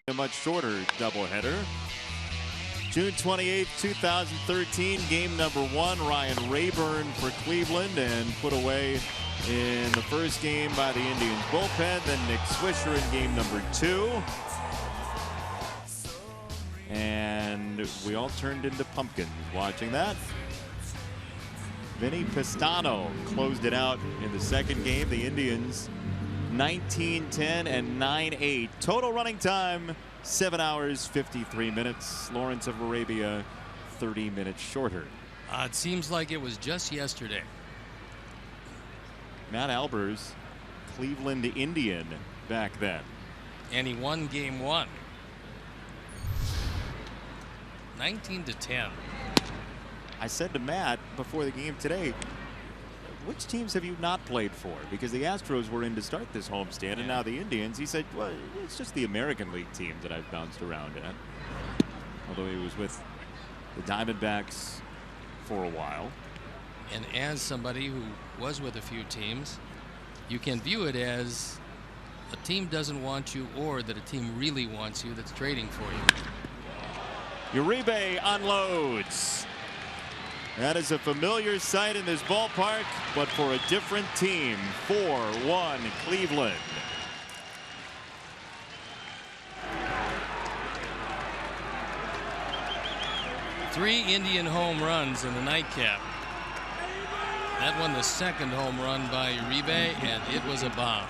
[SPEAKER 2] A much shorter doubleheader. June 28th, 2013, game number 1. Ryan Rayburn for Cleveland and put away in the first game by the Indians bullpen. Then Nick Swisher in game number 2. And we all turned into pumpkins watching that. Vinny Pistano closed it out in the 2nd game. The Indians 19-10 and 9-8. Total running time 7 hours 53 minutes. Lawrence of Arabia 30 minutes shorter.
[SPEAKER 3] It seems like it was just yesterday.
[SPEAKER 2] Matt Albers, Cleveland Indian back then.
[SPEAKER 3] And he won game 1. 19-10.
[SPEAKER 2] I said to Matt before the game today, which teams have you not played for? Because the Astros were in to start this homestand, and now the Indians. He said, well, it's just the American League teams that I've bounced around at. Although he was with the Diamondbacks for a while.
[SPEAKER 3] And as somebody who was with a few teams, you can view it as a team doesn't want you or that a team really wants you that's trading for you.
[SPEAKER 2] Uribe unloads. That is a familiar sight in this ballpark, but for a different team. 4-1 Cleveland.
[SPEAKER 3] Three Indian home runs in the nightcap. That one the second home run by Uribe, and it was a bomb.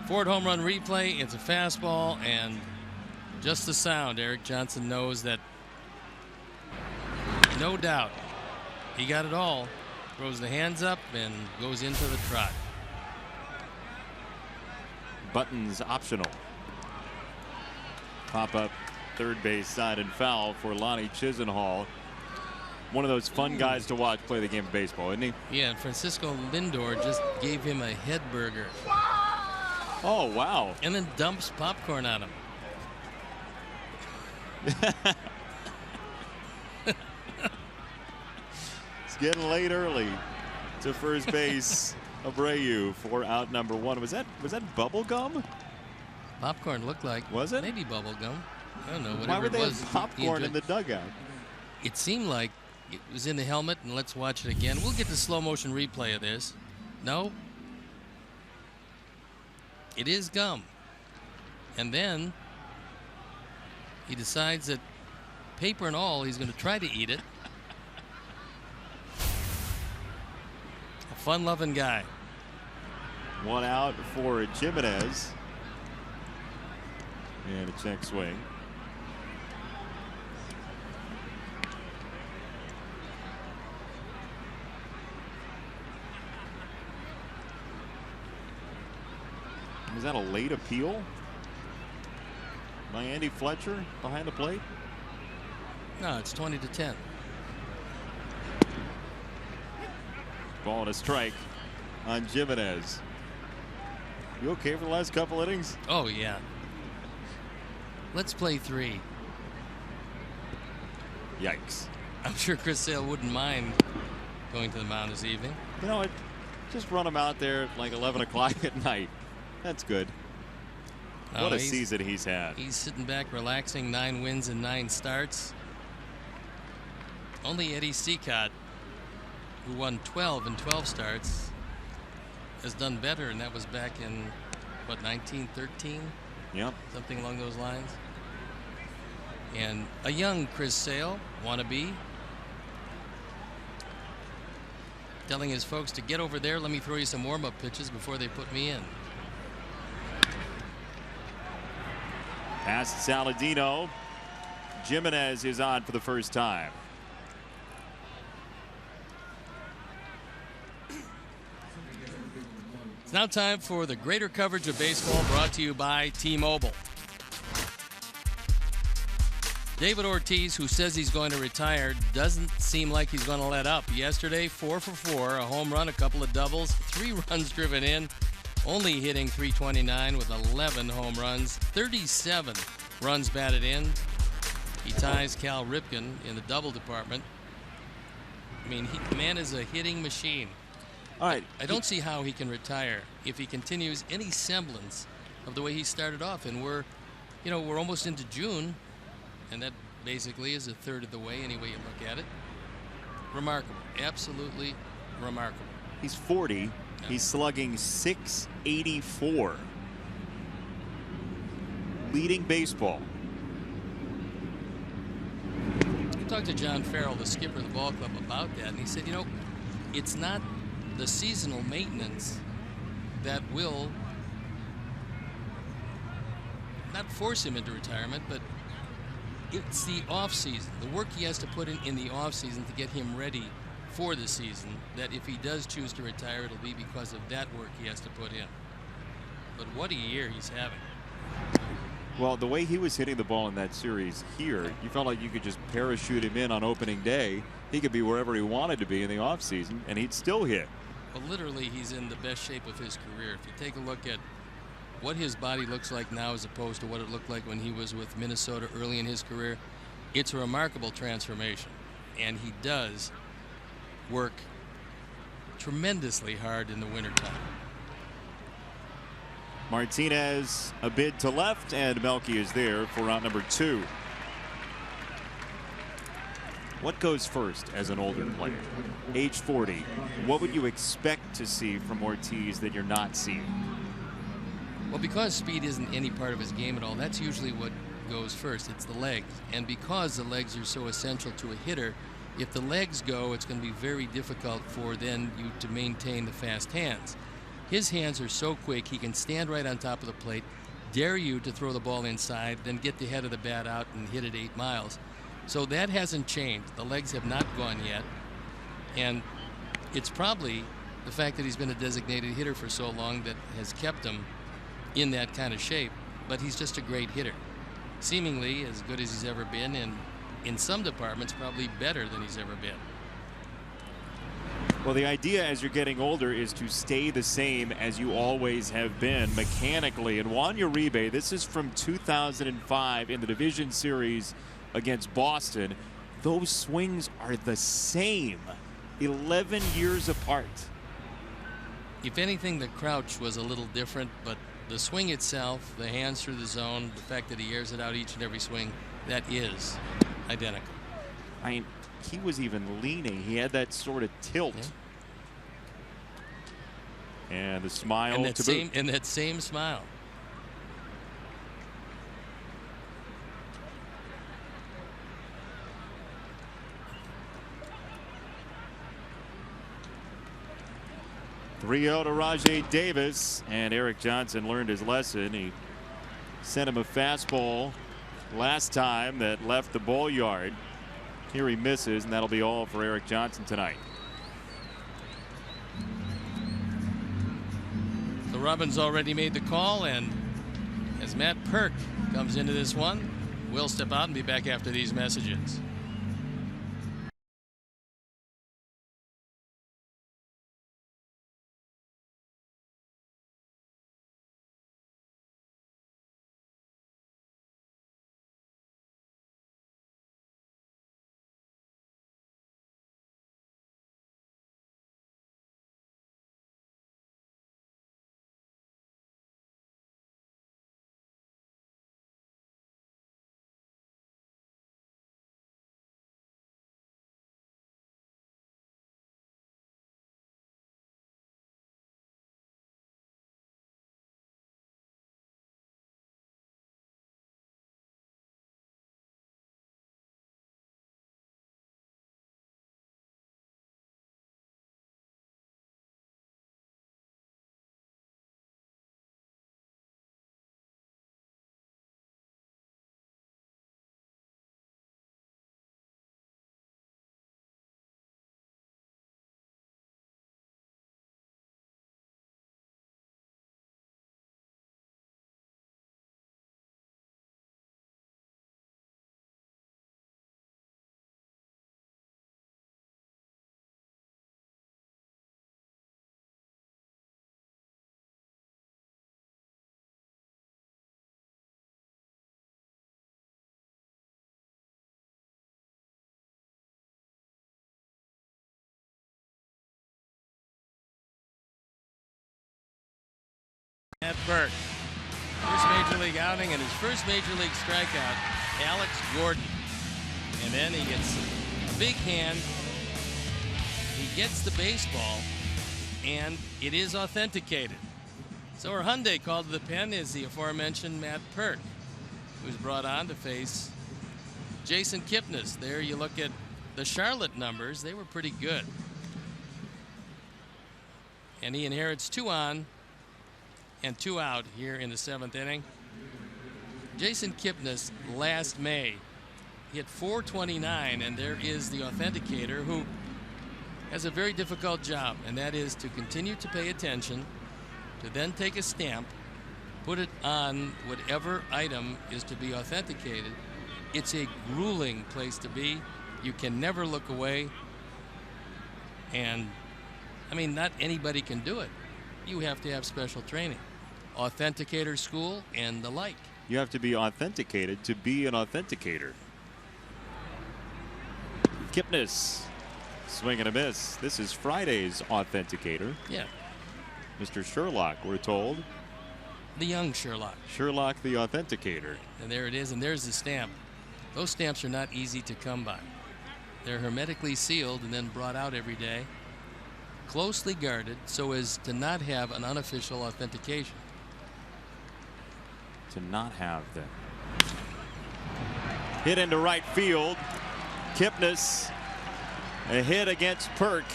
[SPEAKER 3] Ford home run replay. It's a fastball, and just the sound. Eric Johnson knows that. No doubt. He got it all. Throws the hands up and goes into the trot.
[SPEAKER 2] Buttons optional. Pop up third base side and foul for Lonnie Chisenhall. One of those fun guys to watch play the game of baseball, isn't he?
[SPEAKER 3] Yeah, and Francisco Lindor just gave him a head burger.
[SPEAKER 2] Oh, wow.
[SPEAKER 3] And then dumps popcorn on him.
[SPEAKER 2] It's getting late early to first base. Abreu for out number one. Was that bubble gum?
[SPEAKER 3] Popcorn looked like.
[SPEAKER 2] Was it?
[SPEAKER 3] Maybe bubble gum. I don't know. Whatever
[SPEAKER 2] Why would they
[SPEAKER 3] it was,
[SPEAKER 2] have popcorn in the dugout?
[SPEAKER 3] It seemed like it was in the helmet, and let's watch it again. We'll get the slow motion replay of this. No. It is gum. And then he decides that paper and all, he's going to try to eat it. A fun-loving guy.
[SPEAKER 2] One out for Jimenez. And a check swing. Was that a late appeal by Andy Fletcher behind the plate?
[SPEAKER 3] No, it's 20-10.
[SPEAKER 2] Ball and a strike on Jimenez. You okay for the last couple innings?
[SPEAKER 3] Oh, yeah. Let's play three.
[SPEAKER 2] Yikes.
[SPEAKER 3] I'm sure Chris Sale wouldn't mind going to the mound this evening.
[SPEAKER 2] You know what? Just run him out there at like 11 o'clock at night. That's good. What a season he's had.
[SPEAKER 3] He's sitting back, relaxing. 9 wins and 9 starts. Only Eddie Seacott, who won 12 in 12 starts, has done better, and that was back in, what, 1913?
[SPEAKER 2] Yep.
[SPEAKER 3] Something along those lines. And a young Chris Sale, wannabe, telling his folks to get over there, let me throw you some warm-up pitches before they put me in.
[SPEAKER 2] Past Saladino. Jimenez is on for the first time.
[SPEAKER 3] It's now time for the greater coverage of baseball, brought to you by T-Mobile. David Ortiz, who says he's going to retire, doesn't seem like he's going to let up. Yesterday, 4 for 4, a home run, a couple of doubles, 3 runs driven in, only hitting .329 with 11 home runs, 37 runs batted in. He ties Cal Ripken in the double department. I mean, the man is a hitting machine.
[SPEAKER 2] All right.
[SPEAKER 3] I don't see how he can retire if he continues any semblance of the way he started off. And we're almost into June, and that basically is a third of the way any way you look at it. Remarkable. Absolutely remarkable.
[SPEAKER 2] He's 40. Yeah. He's slugging .684. Leading baseball.
[SPEAKER 3] I talked to John Farrell, the skipper of the ball club, about that, and he said, it's not the seasonal maintenance that will not force him into retirement, but it's the off season, the work he has to put in the off season to get him ready for the season, that if he does choose to retire, it'll be because of that work he has to put in. But what a year he's having.
[SPEAKER 2] Well, the way he was hitting the ball in that series here, you felt like you could just parachute him in on opening day. He could be wherever he wanted to be in the offseason, and he'd still hit.
[SPEAKER 3] Well, literally, he's in the best shape of his career. If you take a look at what his body looks like now as opposed to what it looked like when he was with Minnesota early in his career, it's a remarkable transformation. And he does work tremendously hard in the wintertime.
[SPEAKER 2] Martinez a bid to left, and Melky is there for out number 2. What goes first as an older player? Age 40, what would you expect to see from Ortiz that you're not seeing?
[SPEAKER 3] Well, because speed isn't any part of his game at all, that's usually what goes first. It's the legs. And because the legs are so essential to a hitter, if the legs go, it's going to be very difficult for then you to maintain the fast hands. His hands are so quick, he can stand right on top of the plate, dare you to throw the ball inside, then get the head of the bat out and hit it 8 miles. So that hasn't changed. The legs have not gone yet. And it's probably the fact that he's been a designated hitter for so long that has kept him in that kind of shape. But he's just a great hitter. Seemingly as good as he's ever been, and in some departments probably better than he's ever been.
[SPEAKER 2] Well, the idea as you're getting older is to stay the same as you always have been mechanically. And Juan Uribe, this is from 2005 in the division series against Boston. Those swings are the same, 11 years apart.
[SPEAKER 3] If anything, the crouch was a little different, but the swing itself, the hands through the zone, the fact that he airs it out each and every swing, that is identical.
[SPEAKER 2] I mean, he was even leaning. He had that sort of tilt. Yeah. And the smile
[SPEAKER 3] and that
[SPEAKER 2] to
[SPEAKER 3] same,
[SPEAKER 2] boot.
[SPEAKER 3] and that same smile.
[SPEAKER 2] Three-0 to Rajay Davis, and Eric Johnson learned his lesson. He sent him a fastball last time that left the ball yard. Here he misses, and that'll be all for Eric Johnson tonight.
[SPEAKER 3] So Robbins already made the call, and as Matt Perk comes into this one, we'll step out and be back after these messages. Matt Burke, first major league outing and his first major league strikeout, Alex Gordon. And then he gets a big hand. He gets the baseball, and it is authenticated. So our Hyundai called to the pen is the aforementioned Matt Perk, who's brought on to face Jason Kipnis. There you look at the Charlotte numbers. They were pretty good. And he inherits 2 on and 2 out here in the 7th inning. Jason Kipnis last May hit .429, and there is the authenticator who has a very difficult job, and that is to continue to pay attention, to then take a stamp, put it on whatever item is to be authenticated. It's a grueling place to be. You can never look away. And I mean, not anybody can do it. You have to have special training, authenticator school and the like.
[SPEAKER 2] You have to be authenticated to be an authenticator. Kipnis, swing and a miss. This is Friday's authenticator.
[SPEAKER 3] Yeah.
[SPEAKER 2] Mr. Sherlock, we're told.
[SPEAKER 3] The young Sherlock.
[SPEAKER 2] Sherlock the authenticator.
[SPEAKER 3] And there it is, and there's the stamp. Those stamps are not easy to come by. They're hermetically sealed and then brought out every day, closely guarded so as to not have an unofficial authentication.
[SPEAKER 2] To not have them. Hit into right field. Kipnis, a hit against Perk.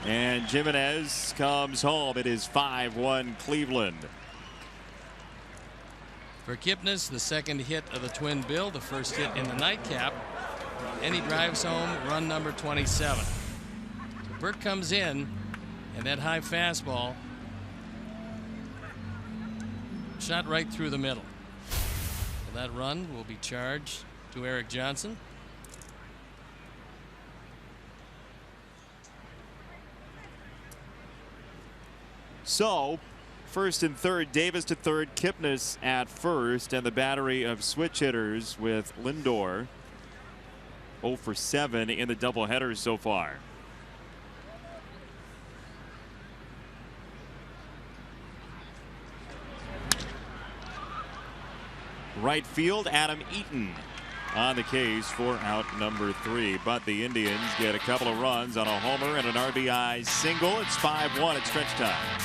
[SPEAKER 2] And Jimenez comes home. It is 5-1 Cleveland.
[SPEAKER 3] For Kipnis, the second hit of the twin bill, the first hit in the nightcap, and he drives home run number 27. So Perk comes in, and that high fastball shot right through the middle. So that run will be charged to Eric Johnson.
[SPEAKER 2] So, first and third, Davis to third, Kipnis at first, and the battery of switch hitters with Lindor 0 for 7 in the doubleheader so far. Right field, Adam Eaton on the case for out number 3. But the Indians get a couple of runs on a homer and an RBI single. It's 5-1 at stretch time.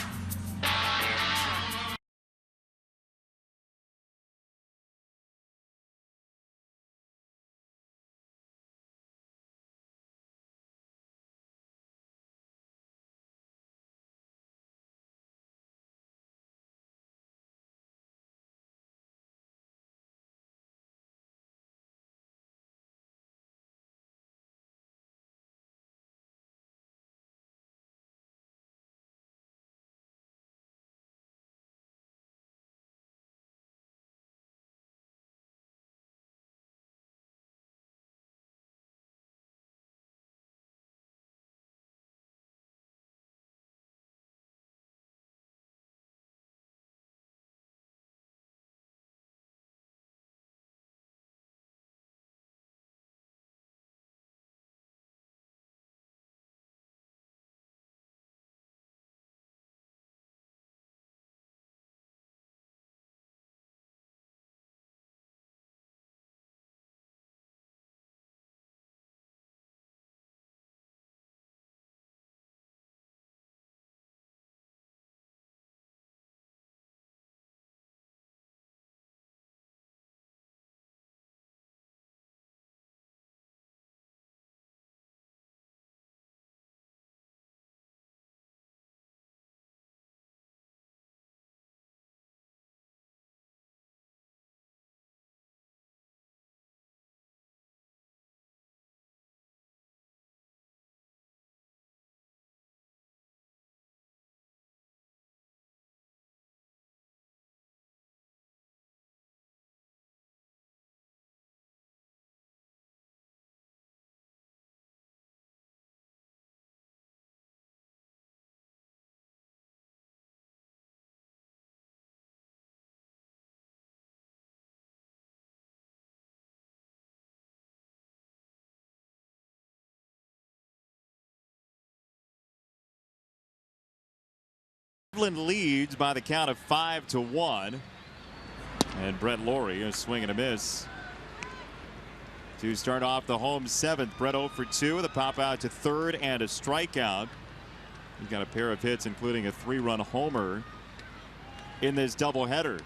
[SPEAKER 2] Cleveland leads by the count of 5-1. And Brett Lawrie, a swing and a miss to start off the home seventh. Brett 0 for 2. The pop out to third and a strikeout. He's got a pair of hits, including a 3-run homer in this doubleheader.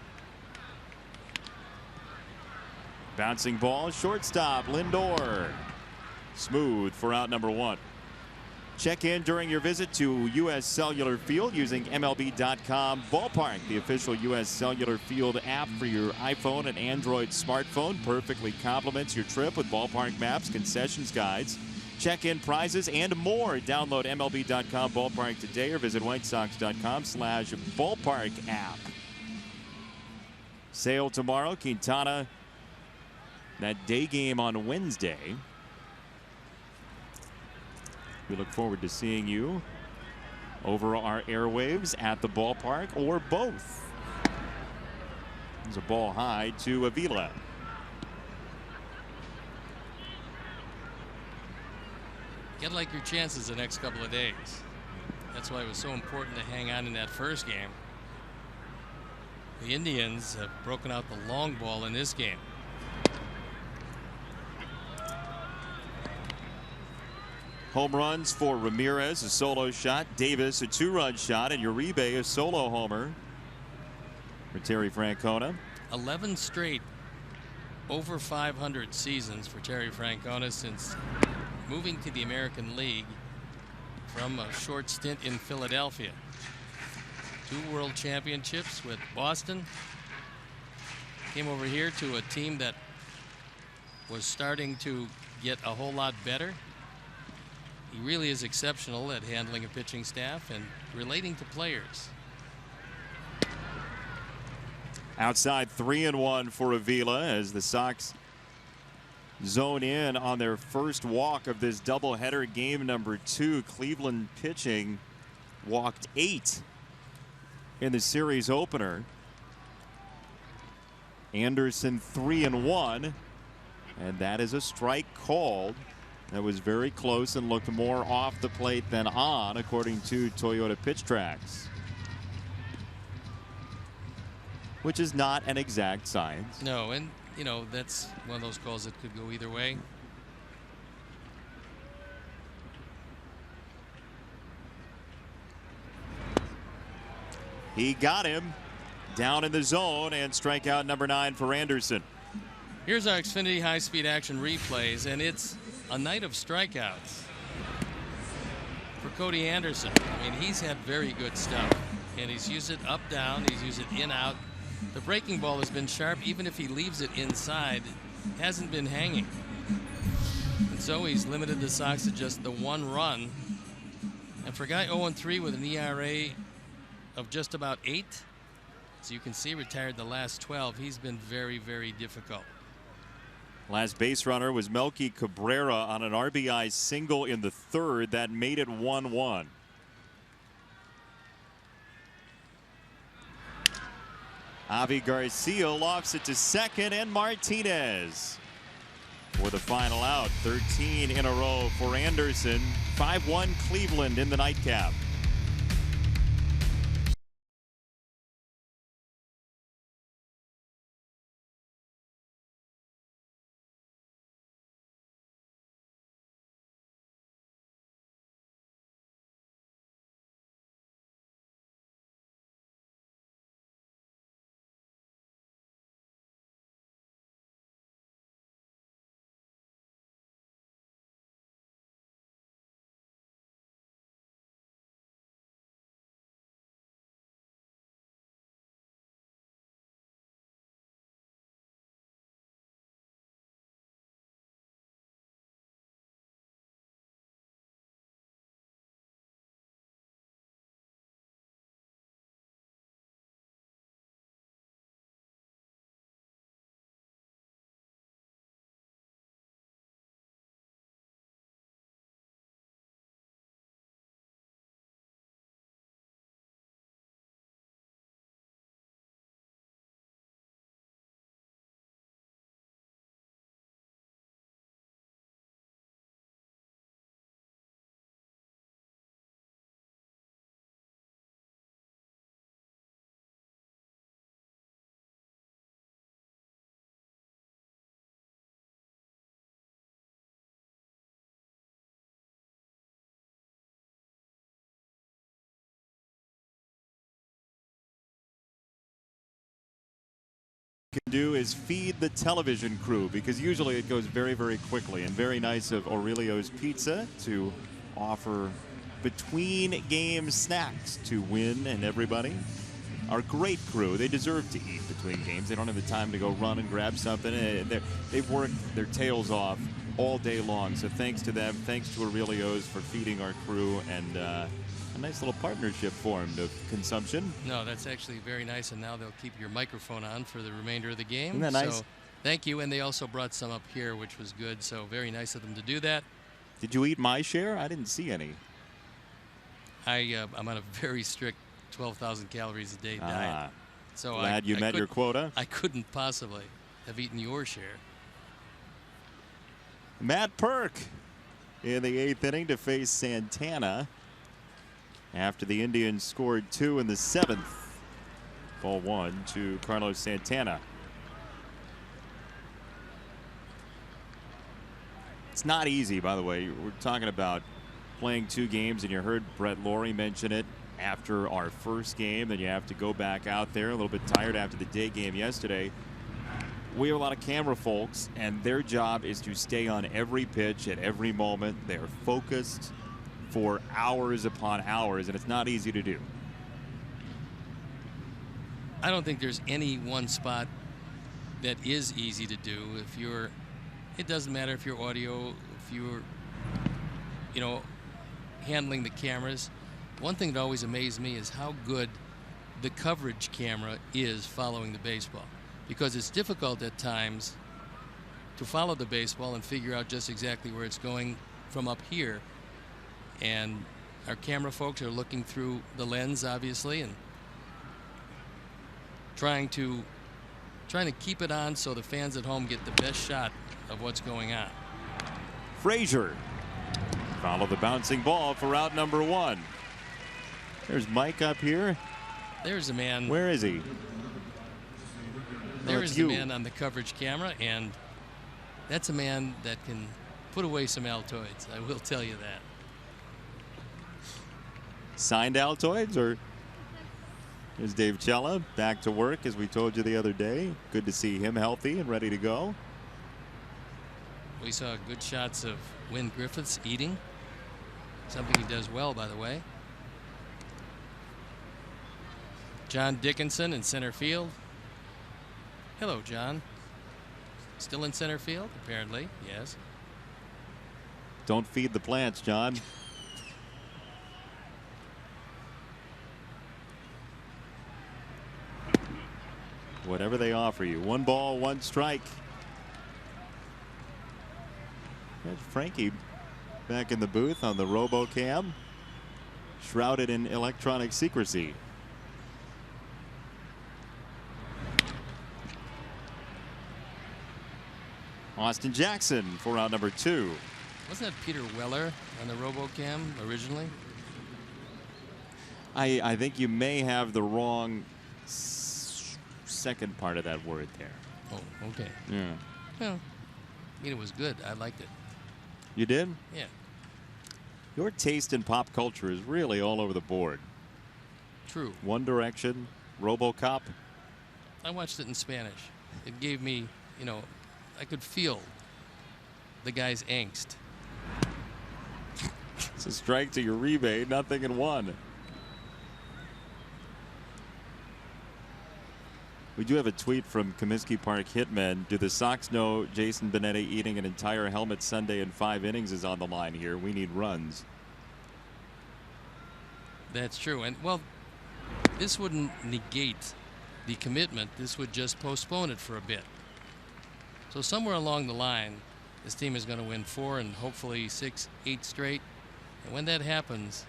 [SPEAKER 2] Bouncing ball, shortstop Lindor. Smooth for out number 1. Check in during your visit to U.S. Cellular Field using MLB.com Ballpark, the official U.S. Cellular Field app for your iPhone and Android smartphone. Perfectly complements your trip with ballpark maps, concessions guides, check-in prizes, and more. Download MLB.com Ballpark today or visit WhiteSox.com/ballpark app. Sale tomorrow. Quintana, that day game on Wednesday. We look forward to seeing you over our airwaves at the ballpark or both. There's a ball high to Avila.
[SPEAKER 3] Get like your chances the next couple of days. That's why it was so important to hang on in that first game. The Indians have broken out the long ball in this game.
[SPEAKER 2] Home runs for Ramirez, a solo shot. Davis, a 2-run shot. And Uribe, a solo homer for Terry Francona.
[SPEAKER 3] 11 straight over 500 seasons for Terry Francona since moving to the American League from a short stint in Philadelphia. 2 world championships with Boston. Came over here to a team that was starting to get a whole lot better. He really is exceptional at handling a pitching staff and relating to players.
[SPEAKER 2] Outside 3-1 for Avila as the Sox zone in on their first walk of this doubleheader, game number 2. Cleveland pitching walked 8 in the series opener. Anderson 3-1, and that is a strike called. That was very close and looked more off the plate than on, according to Toyota Pitch Tracks, which is not an exact science.
[SPEAKER 3] No, and you know, that's one of those calls that could go either way.
[SPEAKER 2] He got him down in the zone, and strikeout number 9 for Anderson.
[SPEAKER 3] Here's our Xfinity high-speed action replays, and it's a night of strikeouts for Cody Anderson. I mean, he's had very good stuff, and he's used it up, down, he's used it in, out. The breaking ball has been sharp. Even if he leaves it inside, it hasn't been hanging. And so he's limited the Sox to just the 1 run. And for a guy 0-3 with an ERA of just about 8, as you can see, retired the last 12, he's been very, very difficult.
[SPEAKER 2] Last base runner was Melky Cabrera on an RBI single in the 3rd that made it 1-1. Avi Garcia lofts it to second, and Martinez for the final out. 13 in a row for Anderson. 5-1 Cleveland in the nightcap. Can do is feed the television crew, because usually it goes very, very quickly. And very nice of Aurelio's Pizza to offer between game snacks to Win and everybody. Our great crew, they deserve to eat between games. They don't have the time to go run and grab something. They've worked their tails off all day long, so thanks to them. Thanks to Aurelio's for feeding our crew, and a nice little partnership formed of consumption.
[SPEAKER 3] No, that's actually very nice, and now they'll keep your microphone on for the remainder of the game.
[SPEAKER 2] Isn't that nice?
[SPEAKER 3] So thank you, and they also brought some up here, which was good, so very nice of them to do that.
[SPEAKER 2] Did you eat my share? I didn't see any.
[SPEAKER 3] I'm on a very strict 12,000 calories a day diet. So
[SPEAKER 2] glad you met your quota.
[SPEAKER 3] I couldn't possibly have eaten your share.
[SPEAKER 2] Matt Perk in the 8th inning to face Santana after the Indians scored 2 in the 7th. Ball 1 to Carlos Santana. It's not easy, by the way. We're talking about playing 2 games, and you heard Brett Laurie mention it after our first game, then you have to go back out there a little bit tired after the day game yesterday. We have a lot of camera folks, and their job is to stay on every pitch at every moment. They're focused for hours upon hours, and it's not easy to do.
[SPEAKER 3] I don't think there's any one spot that is easy to do. It doesn't matter if you're audio, if you're, handling the cameras. One thing that always amazed me is how good the coverage camera is following the baseball, because it's difficult at times to follow the baseball and figure out just exactly where it's going from up here. And our camera folks are looking through the lens, obviously, and trying to keep it on so the fans at home get the best shot of what's going on.
[SPEAKER 2] Frazier follow the bouncing ball for out number 1. There's Mike up here.
[SPEAKER 3] There's a man.
[SPEAKER 2] Where is he?
[SPEAKER 3] There is the man on the coverage camera, and that's a man that can put away some Altoids. I will tell you that.
[SPEAKER 2] Signed Altoids, or here's Dave Cella back to work, as we told you the other day. Good to see him healthy and ready to go.
[SPEAKER 3] We saw good shots of Wynn Griffiths eating, something he does well, by the way. John Dickinson in center field. Hello, John. Still in center field, apparently. Yes.
[SPEAKER 2] Don't feed the plants, John. Whatever they offer you. 1 ball, 1 strike. There's Frankie back in the booth on the RoboCam, shrouded in electronic secrecy. Austin Jackson for out number 2.
[SPEAKER 3] Wasn't that Peter Weller on the RoboCam originally?
[SPEAKER 2] I think you may have the wrong second part of that word there.
[SPEAKER 3] Oh, okay.
[SPEAKER 2] Yeah.
[SPEAKER 3] Well, it was good. I liked it.
[SPEAKER 2] You did?
[SPEAKER 3] Yeah.
[SPEAKER 2] Your taste in pop culture is really all over the board.
[SPEAKER 3] True.
[SPEAKER 2] One Direction, RoboCop.
[SPEAKER 3] I watched it in Spanish. It gave me, I could feel the guy's angst.
[SPEAKER 2] It's a strike to Uribe, nothing in 1. We do have a tweet from Comiskey Park Hitmen. Do the Sox know Jason Benetti eating an entire helmet Sunday in 5 innings is on the line here? We need runs.
[SPEAKER 3] That's true. And, well, this wouldn't negate the commitment. This would just postpone it for a bit. So somewhere along the line, this team is going to win 4 and hopefully 6, 8 straight. And when that happens,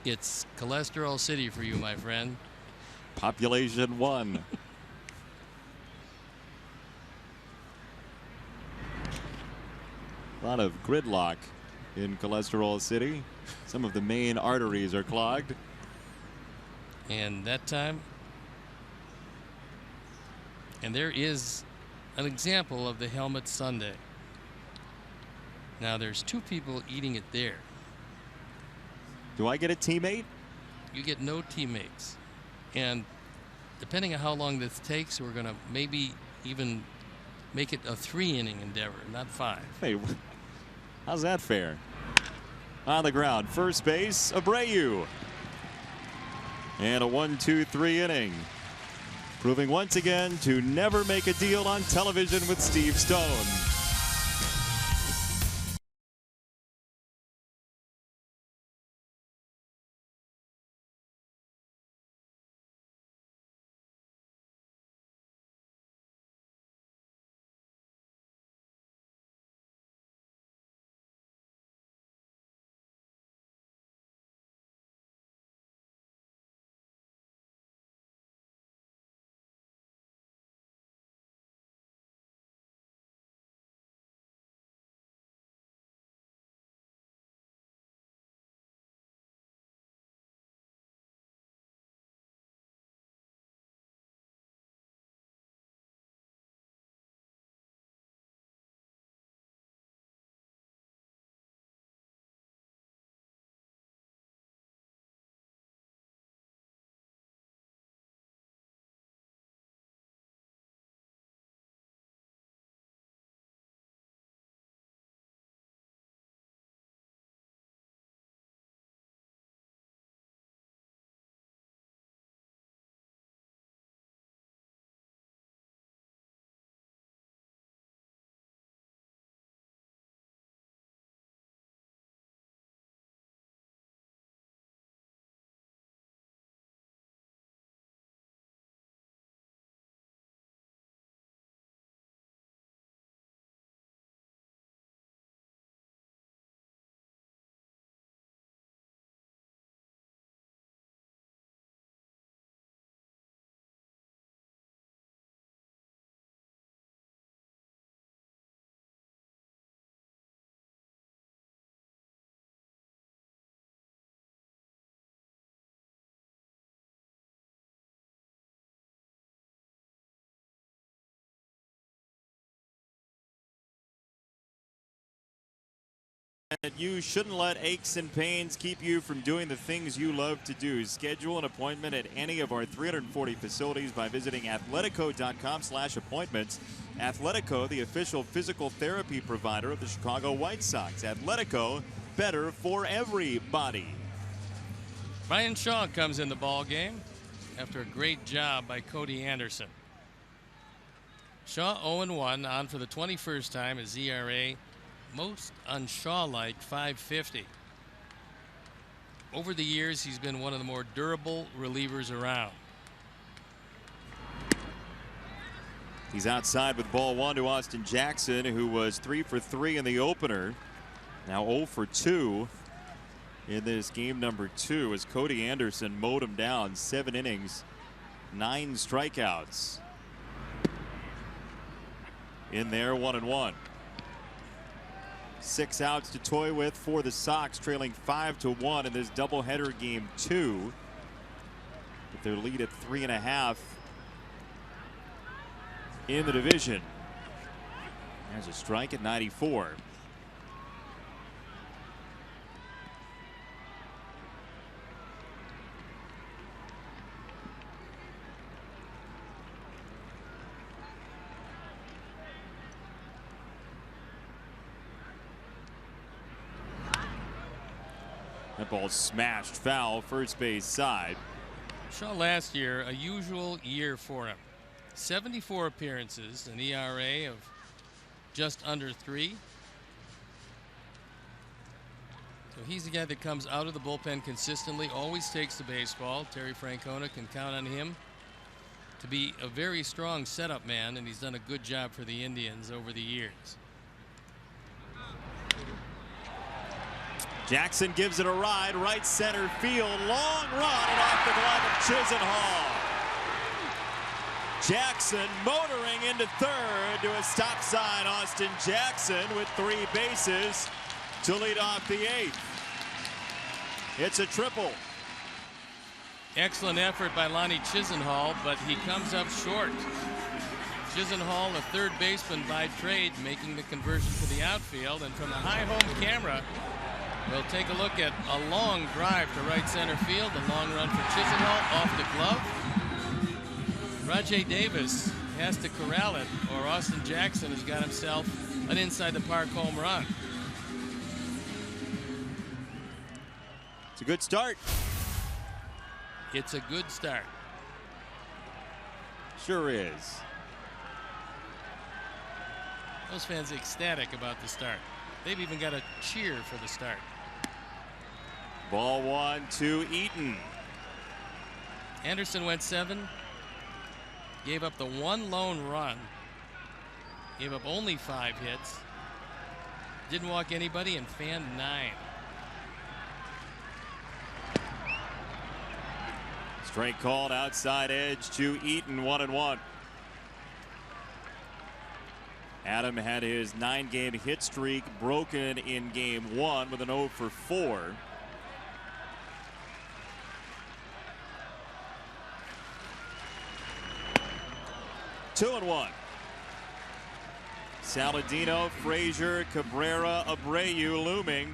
[SPEAKER 3] it's cholesterol city for you, my friend.
[SPEAKER 2] Population 1. A lot of gridlock in Cholesterol City. Some of the main arteries are clogged.
[SPEAKER 3] And that time, and there is an example of the helmet Sunday. Now there's 2 people eating it there.
[SPEAKER 2] Do I get a teammate?
[SPEAKER 3] You get no teammates. And depending on how long this takes, we're going to maybe even make it a 3-inning endeavor, not 5.
[SPEAKER 2] Hey, how's that fair? On the ground, first base, Abreu. And a 1-2-3 inning. Proving once again to never make a deal on television with Steve Stone. you shouldn't let aches and pains keep you from doing the things you love to do. Schedule an appointment at any of our 340 facilities by visiting athletico.com/appointments. Athletico, the official physical therapy provider of the Chicago White Sox. Athletico, better for everybody.
[SPEAKER 3] Brian Shaw comes in the ball game after a great job by Cody Anderson. Shaw 0-1, on for the 21st time. His ERA most un-Shaw-like, 5.50. Over the years, he's been one of the more durable relievers around.
[SPEAKER 2] He's outside with ball 1 to Austin Jackson, who was 3 for 3 in the opener. Now 0 for 2 in this game number 2 as Cody Anderson mowed him down. 7 innings, 9 strikeouts. In there, 1-1. 6 outs to toy with for the Sox, trailing 5-1 in this doubleheader game 2. With their lead at 3.5 in the division. There's a strike at 94. That ball smashed foul, first base side.
[SPEAKER 3] Shaw last year, a usual year for him. 74 appearances, an ERA of just under 3. So he's the guy that comes out of the bullpen consistently, always takes the baseball. Terry Francona can count on him to be a very strong setup man, and he's done a good job for the Indians over the years.
[SPEAKER 2] Jackson gives it a ride, right center field, long run, and off the glove of Chisenhall. Jackson motoring into third to a stop sign. Austin Jackson with 3 bases to lead off the 8th. It's a triple.
[SPEAKER 3] Excellent effort by Lonnie Chisenhall, but he comes up short. Chisenhall, a third baseman by trade, making the conversion to the outfield, and from the high home camera, we'll take a look at a long drive to right center field. A long run for Chisenhall off the glove. Rajay Davis has to corral it, or Austin Jackson has got himself an inside the park home run.
[SPEAKER 2] It's a good start.
[SPEAKER 3] It's a good start.
[SPEAKER 2] Sure is.
[SPEAKER 3] Those fans ecstatic about the start. They've even got a cheer for the start.
[SPEAKER 2] Ball 1 to Eaton.
[SPEAKER 3] Anderson went 7. Gave up the 1 lone run. Gave up only 5 hits. Didn't walk anybody and fanned 9.
[SPEAKER 2] Strike called outside edge to Eaton, 1-1. Adam had his 9-game hit streak broken in game 1 with an 0 for 4. Two and 1. Saladino, Frazier, Cabrera, Abreu looming.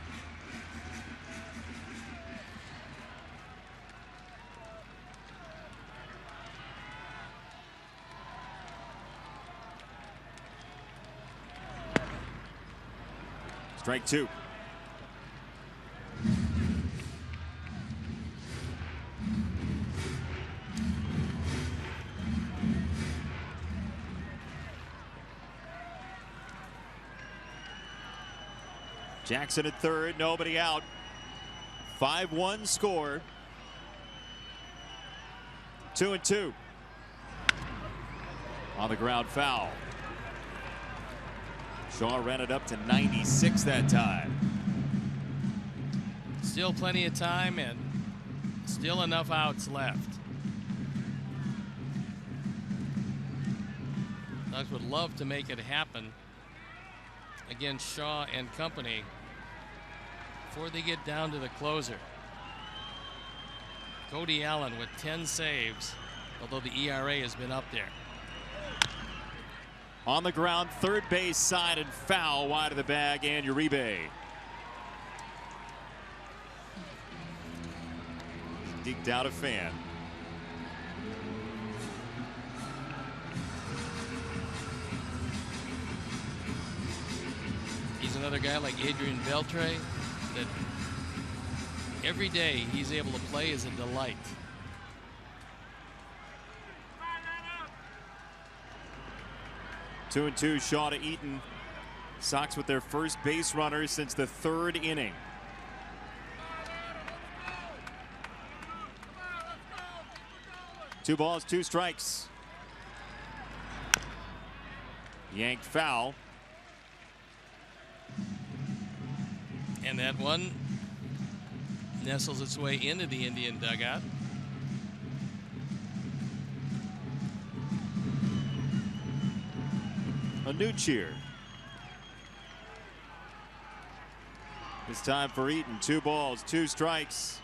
[SPEAKER 2] Strike 2. Jackson at third, nobody out. 5-1 score. 2-2. On the ground foul. Shaw ran it up to 96 that time.
[SPEAKER 3] Still plenty of time and still enough outs left. Dogs would love to make it happen against Shaw and company before they get down to the closer. Cody Allen with 10 saves, although the ERA has been up there.
[SPEAKER 2] On the ground, third base side and foul wide of the bag, and Uribe. deked out a fan.
[SPEAKER 3] He's another guy like Adrian Beltre that every day he's able to play is a delight.
[SPEAKER 2] Two and two, Shaw to Eaton. Sox with their first base runner since the third inning. Two balls, two strikes. Yanked foul.
[SPEAKER 3] And that one nestles its way into the Indian dugout.
[SPEAKER 2] A new cheer. It's time for Eaton. Two balls, two strikes.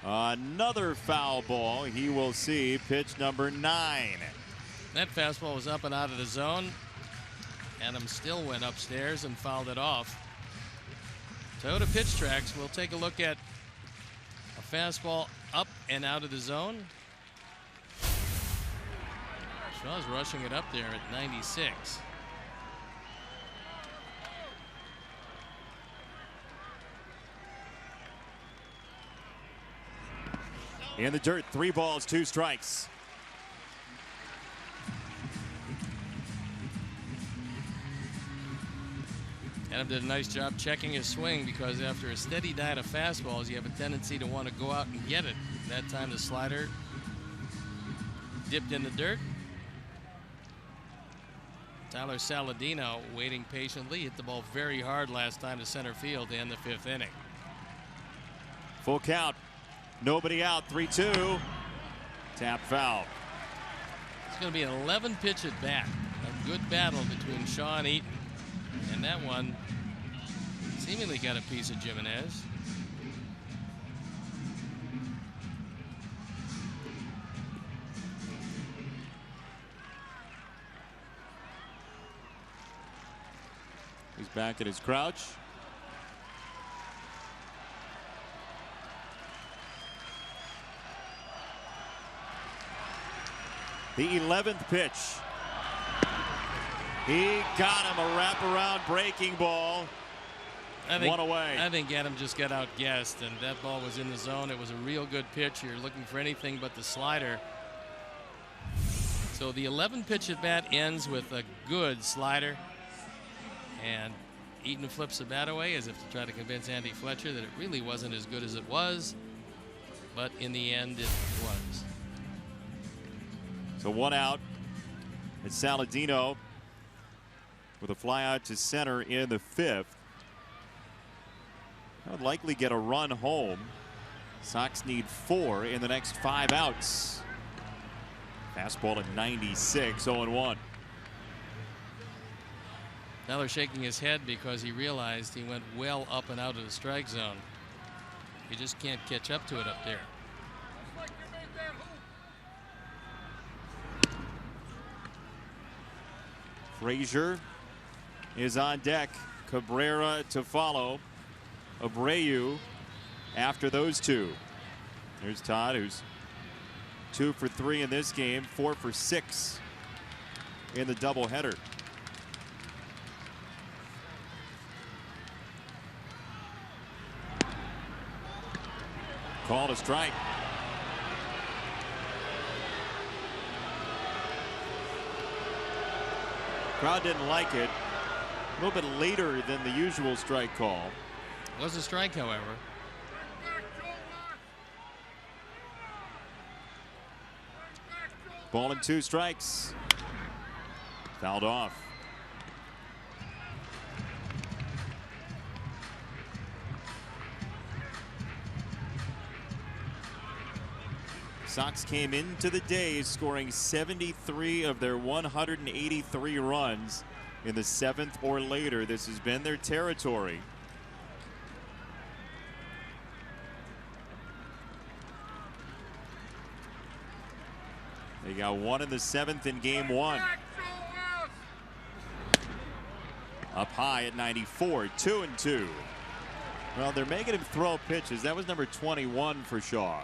[SPEAKER 2] Another foul ball. He will see pitch number 9.
[SPEAKER 3] That fastball was up and out of the zone. Adam still went upstairs and fouled it off. Toyota Pitch Tracks. We'll take a look at a fastball up and out of the zone. Shaw's rushing it up there at 96.
[SPEAKER 2] In the dirt, 3 balls, 2 strikes.
[SPEAKER 3] Adam did a nice job checking his swing, because after a steady diet of fastballs, you have a tendency to want to go out and get it. That time the slider dipped in the dirt. Tyler Saladino waiting patiently, hit the ball very hard last time to center field to end the 5th inning.
[SPEAKER 2] Full count. Nobody out. 3-2. Tap foul.
[SPEAKER 3] It's going to be an 11 pitch at bat. A good battle between Shaw and Eaton. And that one seemingly got a piece of Jimenez.
[SPEAKER 2] He's back at his crouch. The 11th pitch. He got him, a wraparound breaking ball. One away.
[SPEAKER 3] I think Adam just got outguessed, and that ball was in the zone. It was a real good pitch. You're looking for anything but the slider. So the 11 pitch at bat ends with a good slider, and Eaton flips the bat away as if to try to convince Andy Fletcher that it really wasn't as good as it was, but in the end it was.
[SPEAKER 2] So 1 out. It's Saladino with a fly out to center in the 5th. That would likely get a run home. Sox need 4 in the next 5 outs. Fastball at 96, 0-1.
[SPEAKER 3] Tyler shaking his head because he realized he went well up and out of the strike zone. You just can't catch up to it up there.
[SPEAKER 2] Frazier is on deck. Cabrera to follow. Abreu after those two. There's Todd, who's 2 for 3 in this game, 4 for 6 in the doubleheader. Called a strike. Crowd didn't like it. A little bit later than the usual strike call.
[SPEAKER 3] It was a strike, however.
[SPEAKER 2] Ball and 2 strikes. Fouled off. Sox came into the day scoring 73 of their 183 runs in the 7th or later. This has been their territory. They got 1 in the 7th in game 1. Up high at 94, 2-2. Well, they're making him throw pitches. That was number 21 for Shaw.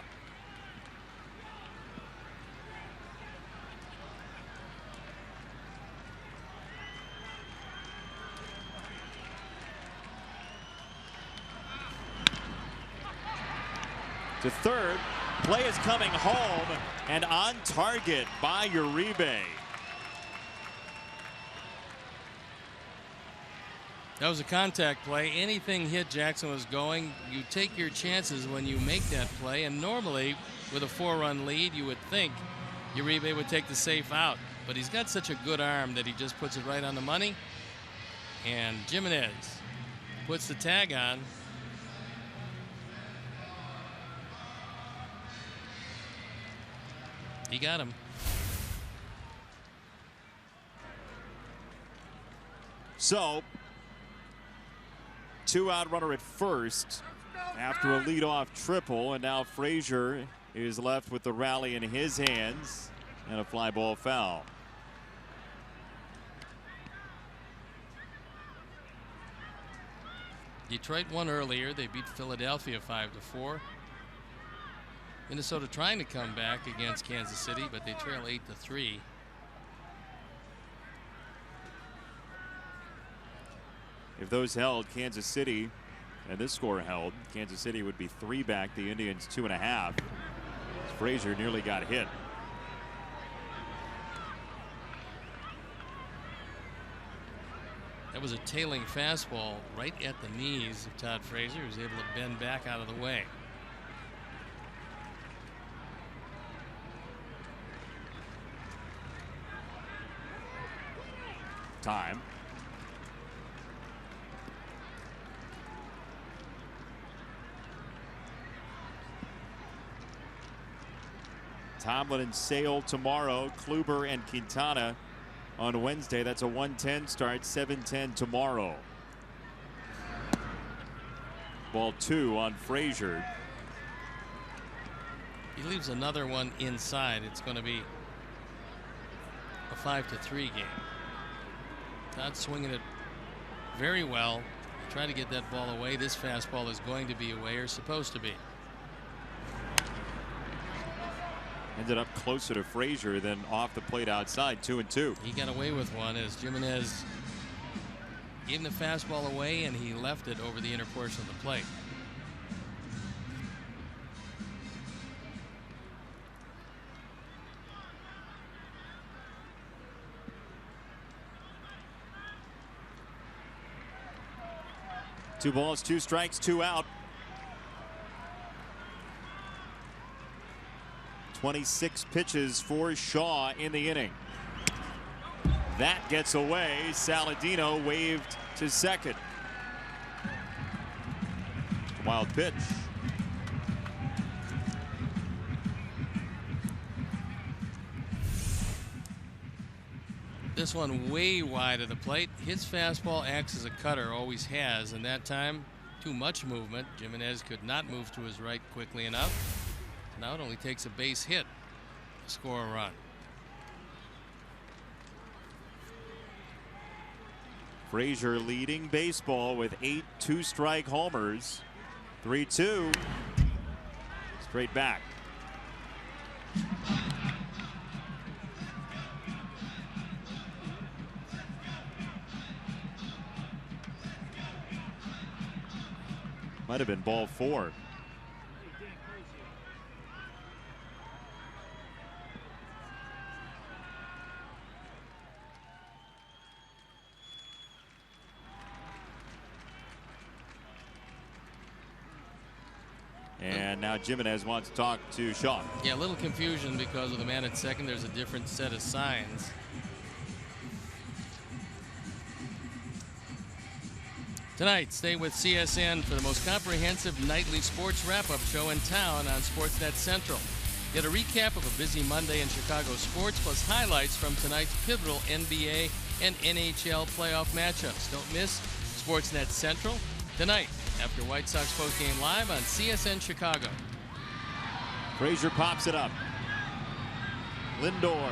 [SPEAKER 2] To third, play is coming home and on target by Uribe.
[SPEAKER 3] That was a contact play. Anything hit Jackson was going. You take your chances when you make that play, and normally with a 4-run lead you would think Uribe would take the safe out, but he's got such a good arm that he just puts it right on the money, and Jimenez puts the tag on. He got him.
[SPEAKER 2] So, 2-out runner at first after a leadoff triple, and now Frazier is left with the rally in his hands and a fly ball foul.
[SPEAKER 3] Detroit won earlier. They beat Philadelphia 5-4. Minnesota trying to come back against Kansas City, but they trail 8-3.
[SPEAKER 2] If those held, Kansas City, and this score held, Kansas City would be 3 back, the Indians 2.5. Frazier nearly got hit.
[SPEAKER 3] That was a tailing fastball right at the knees of Todd Frazier, who was able to bend back out of the way.
[SPEAKER 2] Time. Tomlin and Sale tomorrow. Kluber and Quintana on Wednesday. That's a 1:10 start. 7:10 tomorrow. Ball 2 on Frazier.
[SPEAKER 3] He leaves another one inside. It's going to be a 5-3 game. Todd swinging it very well. Try to get that ball away. This fastball is going to be away, or supposed to be.
[SPEAKER 2] Ended up closer to Frazier than off the plate outside. 2-2.
[SPEAKER 3] He got away with one as Jimenez gave him the fastball away, and he left it over the inner portion of the plate.
[SPEAKER 2] Two balls, 2 strikes, 2 out. 26 pitches for Shaw in the inning. That gets away. Saladino waved to second. Wild pitch.
[SPEAKER 3] This one way wide of the plate. His fastball acts as a cutter, always has, and that time too much movement. Jimenez could not move to his right quickly enough. Now it only takes a base hit to score a run.
[SPEAKER 2] Frazier leading baseball with 8 two-strike homers. 3-2. Straight back. Might have been ball 4. And now Jimenez wants to talk to Shaw.
[SPEAKER 3] Yeah, a little confusion because with the man at second, there's a different set of signs. Tonight, stay with CSN for the most comprehensive nightly sports wrap-up show in town on Sportsnet Central. Get a recap of a busy Monday in Chicago sports, plus highlights from tonight's pivotal NBA and NHL playoff matchups. Don't miss Sportsnet Central tonight after White Sox postgame live on CSN Chicago.
[SPEAKER 2] Frazier pops it up. Lindor.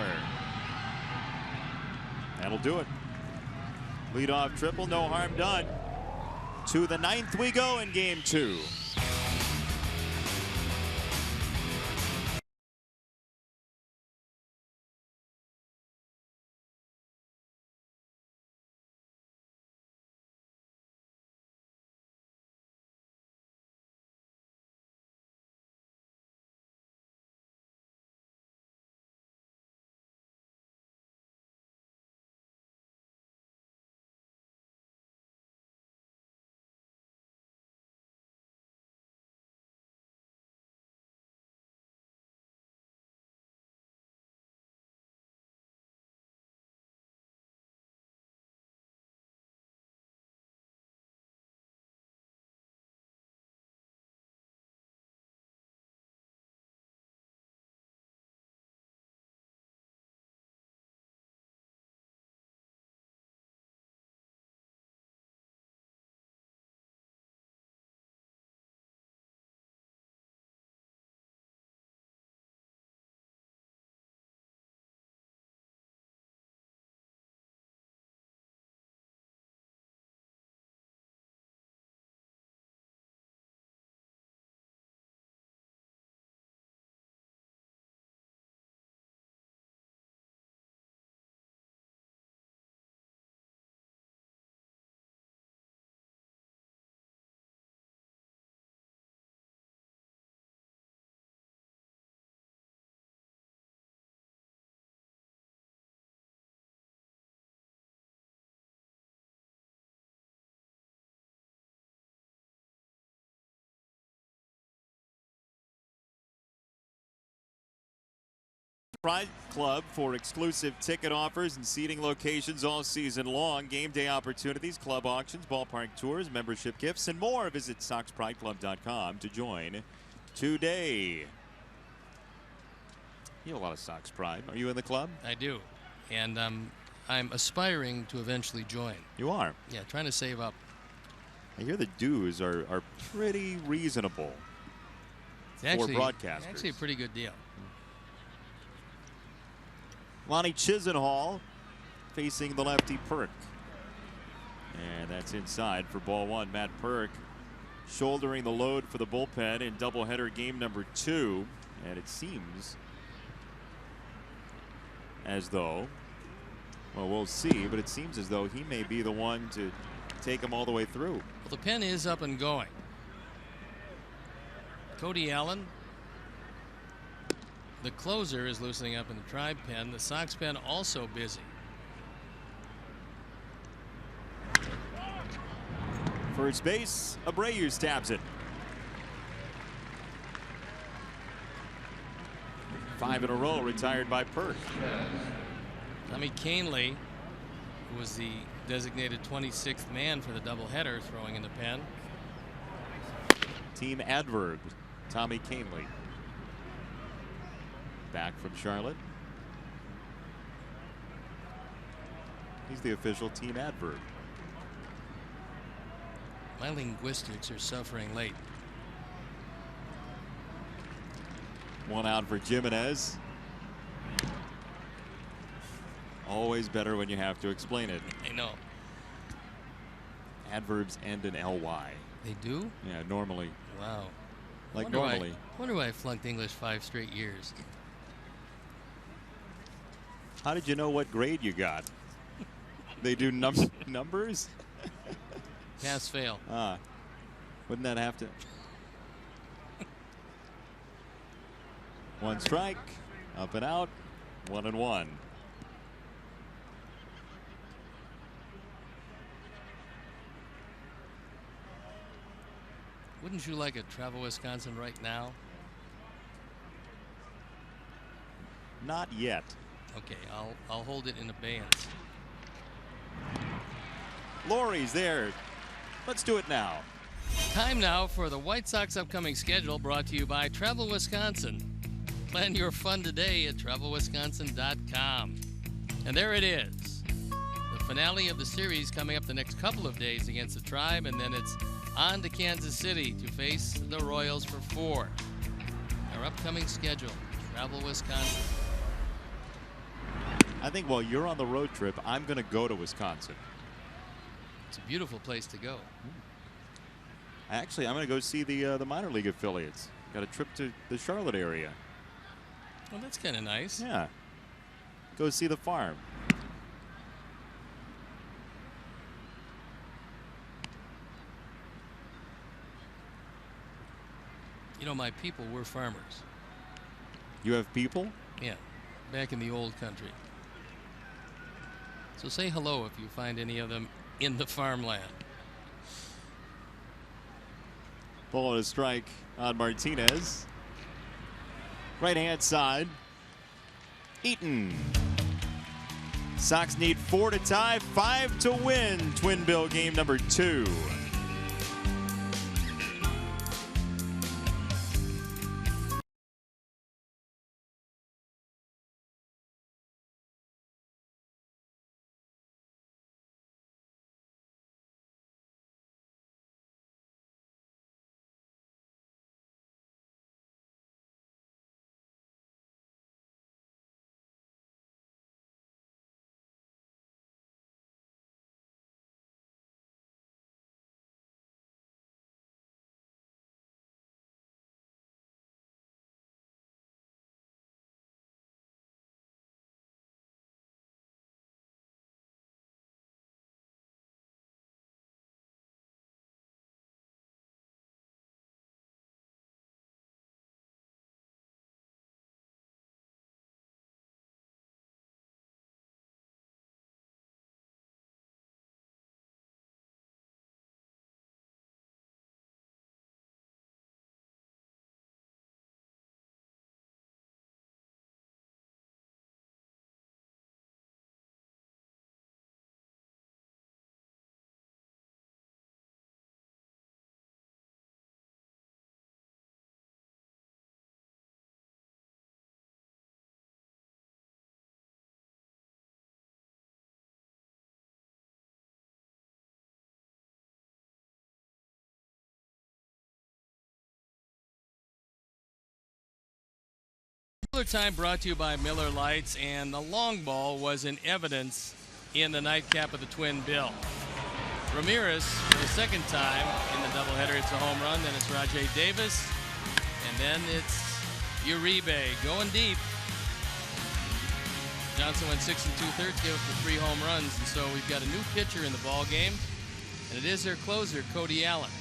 [SPEAKER 2] That'll do it. Leadoff triple, no harm done. To the 9th we go in game 2. Pride Club for exclusive ticket offers and seating locations all season long. Game day opportunities, club auctions, ballpark tours, membership gifts, and more. Visit SoxPrideClub.com to join today. You have a lot of Sox Pride. Are you in the club?
[SPEAKER 3] I do. And I'm aspiring to eventually join.
[SPEAKER 2] You are?
[SPEAKER 3] Yeah, trying to save up.
[SPEAKER 2] I hear the dues are pretty reasonable for broadcasters.
[SPEAKER 3] It's actually a pretty good deal.
[SPEAKER 2] Lonnie Chisenhall facing the lefty Perk. And that's inside for ball 1. Matt Perk shouldering the load for the bullpen in doubleheader game number 2. And it seems as though, well, we'll see, but it seems as though he may be the one to take him all the way through.
[SPEAKER 3] Well, the pen is up and going. Cody Allen, the closer, is loosening up in the Tribe pen. The Sox pen also busy.
[SPEAKER 2] First base, Abreu stabs it. 5 in a row retired by Perk.
[SPEAKER 3] Tommy Kahnle, who was the designated 26th man for the doubleheader, throwing in the pen.
[SPEAKER 2] Team adverb, Tommy Kahnle. Back from Charlotte. He's the official team adverb.
[SPEAKER 3] My linguistics are suffering late.
[SPEAKER 2] 1 out for Jimenez. Always better when you have to explain it.
[SPEAKER 3] I know.
[SPEAKER 2] Adverbs end in ly.
[SPEAKER 3] They do?
[SPEAKER 2] Yeah, normally.
[SPEAKER 3] Wow.
[SPEAKER 2] Like normally.
[SPEAKER 3] Wonder why I flunked English 5 straight years.
[SPEAKER 2] How did you know what grade you got? They do numbers?
[SPEAKER 3] Pass fail.
[SPEAKER 2] Wouldn't that have to? 1 strike, up and out, 1-1.
[SPEAKER 3] Wouldn't you like a Travel Wisconsin right now?
[SPEAKER 2] Not yet.
[SPEAKER 3] Okay, I'll hold it in abeyance.
[SPEAKER 2] Laurie's there. Let's do it now.
[SPEAKER 3] Time now for the White Sox upcoming schedule, brought to you by Travel Wisconsin. Plan your fun today at TravelWisconsin.com. And there it is. The finale of the series coming up the next couple of days against the Tribe, and then it's on to Kansas City to face the Royals for 4. Our upcoming schedule, Travel Wisconsin.
[SPEAKER 2] I think while you're on the road trip, I'm going to go to Wisconsin.
[SPEAKER 3] It's a beautiful place to go.
[SPEAKER 2] Actually, I'm going to go see the minor league affiliates. Got a trip to the Charlotte area.
[SPEAKER 3] Well, that's kind of nice.
[SPEAKER 2] Yeah. Go see the farm.
[SPEAKER 3] You know, my people were farmers.
[SPEAKER 2] You have people?
[SPEAKER 3] Yeah, back in the old country. So say hello if you find any of them in the farmland.
[SPEAKER 2] Ball and a strike on Martinez. Right hand side. Eaton. Sox need 4 to tie, 5 to win. Twin Bill game number 2.
[SPEAKER 3] Miller Time brought to you by Miller Lights, and the long ball was in evidence in the nightcap of the Twin Bill. Ramirez, for the second time in the doubleheader, it's a home run. Then it's Rajay Davis, and then it's Uribe going deep. Johnson went 6 2/3, gave up the 3 home runs, and so we've got a new pitcher in the ball game, and it is their closer, Cody Allen.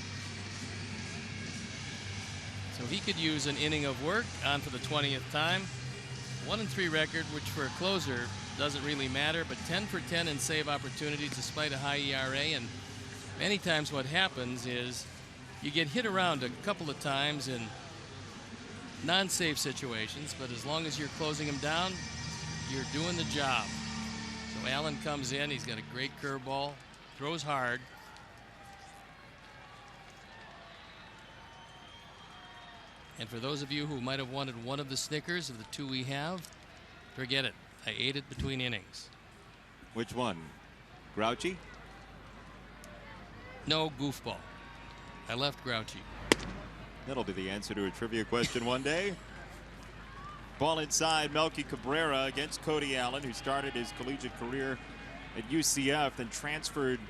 [SPEAKER 3] So he could use an inning of work on for the 20th time. 1-3 record, which for a closer doesn't really matter, but 10 for 10 in save opportunities despite a high ERA. And many times what happens is you get hit around a couple of times in non-save situations, but as long as you're closing them down, you're doing the job. So Allen comes in, he's got a great curveball, throws hard. And for those of you who might have wanted one of the Snickers of the 2 we have, forget it. I ate it between innings.
[SPEAKER 2] Which one? Grouchy?
[SPEAKER 3] No, goofball. I left Grouchy.
[SPEAKER 2] That'll be the answer to a trivia question one day. Ball inside, Melky Cabrera against Cody Allen, who started his collegiate career at UCF, then transferred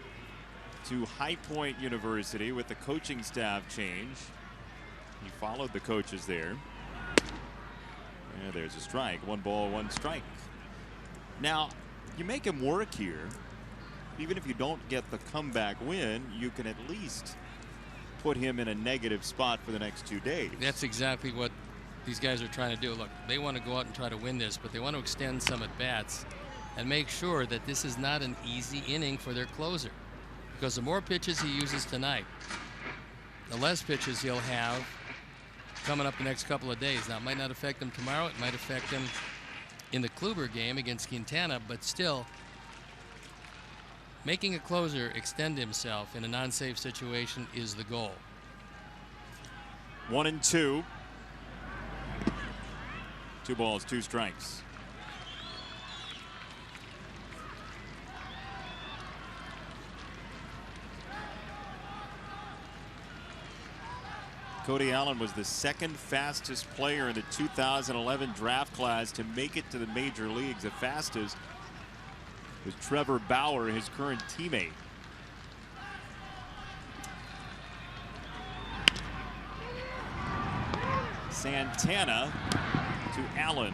[SPEAKER 2] to High Point University with the coaching staff change. He followed the coaches there. Yeah, there's a strike. 1 ball, 1 strike. Now, you make him work here. Even if you don't get the comeback win, you can at least put him in a negative spot for the next 2 days.
[SPEAKER 3] That's exactly what these guys are trying to do. Look, they want to go out and try to win this, but they want to extend some at-bats and make sure that this is not an easy inning for their closer. Because the more pitches he uses tonight, the less pitches he'll have coming up the next couple of days. Now, it might not affect him tomorrow. It might affect him in the Kluber game against Quintana, but still, making a closer extend himself in a non-save situation is the goal.
[SPEAKER 2] 1-2. 2 balls, 2 strikes. Cody Allen was the 2nd fastest player in the 2011 draft class to make it to the major leagues. The fastest was Trevor Bauer, his current teammate. Santana to Allen.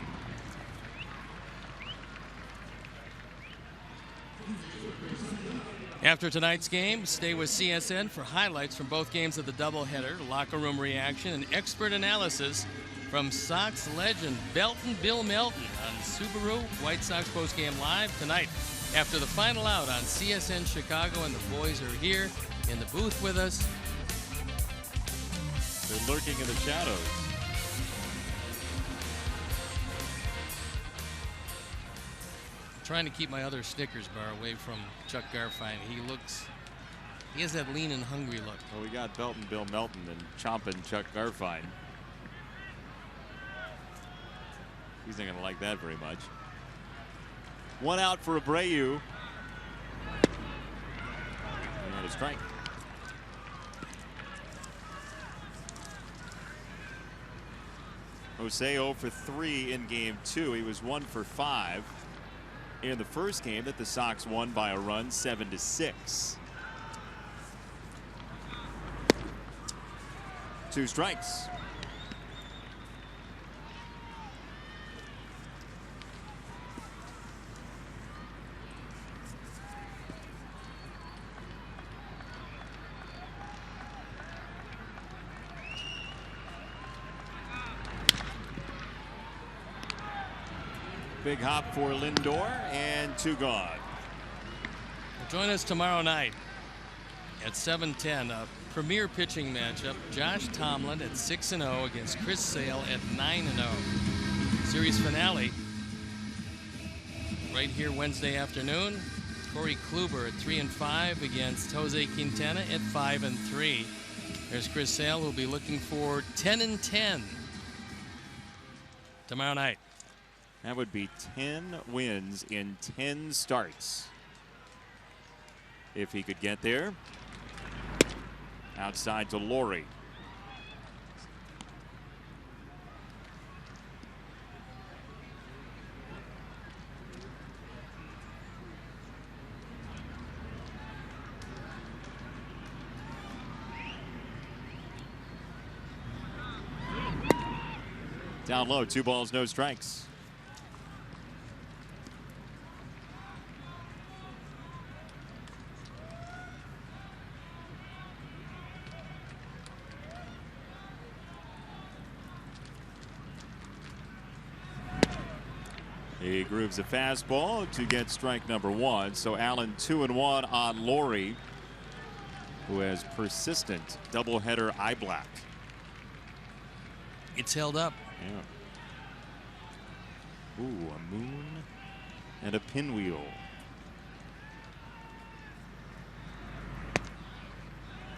[SPEAKER 3] After tonight's game, stay with CSN for highlights from both games of the doubleheader, locker room reaction, and expert analysis from Sox legend Belton Bill Melton on Subaru White Sox postgame live tonight after the final out on CSN Chicago, and the boys are here in the booth with us.
[SPEAKER 2] They're lurking in the shadows.
[SPEAKER 3] Trying to keep my other Snickers bar away from Chuck Garfien. He has that lean and hungry look.
[SPEAKER 2] Well, we got Belton Bill Melton and chomping Chuck Garfien. He's not going to like that very much. One out for Abreu. And a strike. Jose 0 for 3 in game 2. He was 1 for 5 in the first game that the Sox won by a run, 7-6. 2 strikes. Big hop for Lindor, and 2 gone.
[SPEAKER 3] Join us tomorrow night at 7:10. A premier pitching matchup. Josh Tomlin at 6-0 against Chris Sale at 9-0. Series finale right here Wednesday afternoon. Corey Kluber at 3-5 against Jose Quintana at 5-3. There's Chris Sale, who'll be looking for 10-10 tomorrow night.
[SPEAKER 2] That would be 10 wins in 10 starts if he could get there. Outside to Laurie. Down low, 2 balls, no strikes. He grooves a fastball to get strike number 1. So Allen 2-1 on Laurie, who has persistent doubleheader eye black.
[SPEAKER 3] It's held up.
[SPEAKER 2] Yeah. Ooh, a moon and a pinwheel.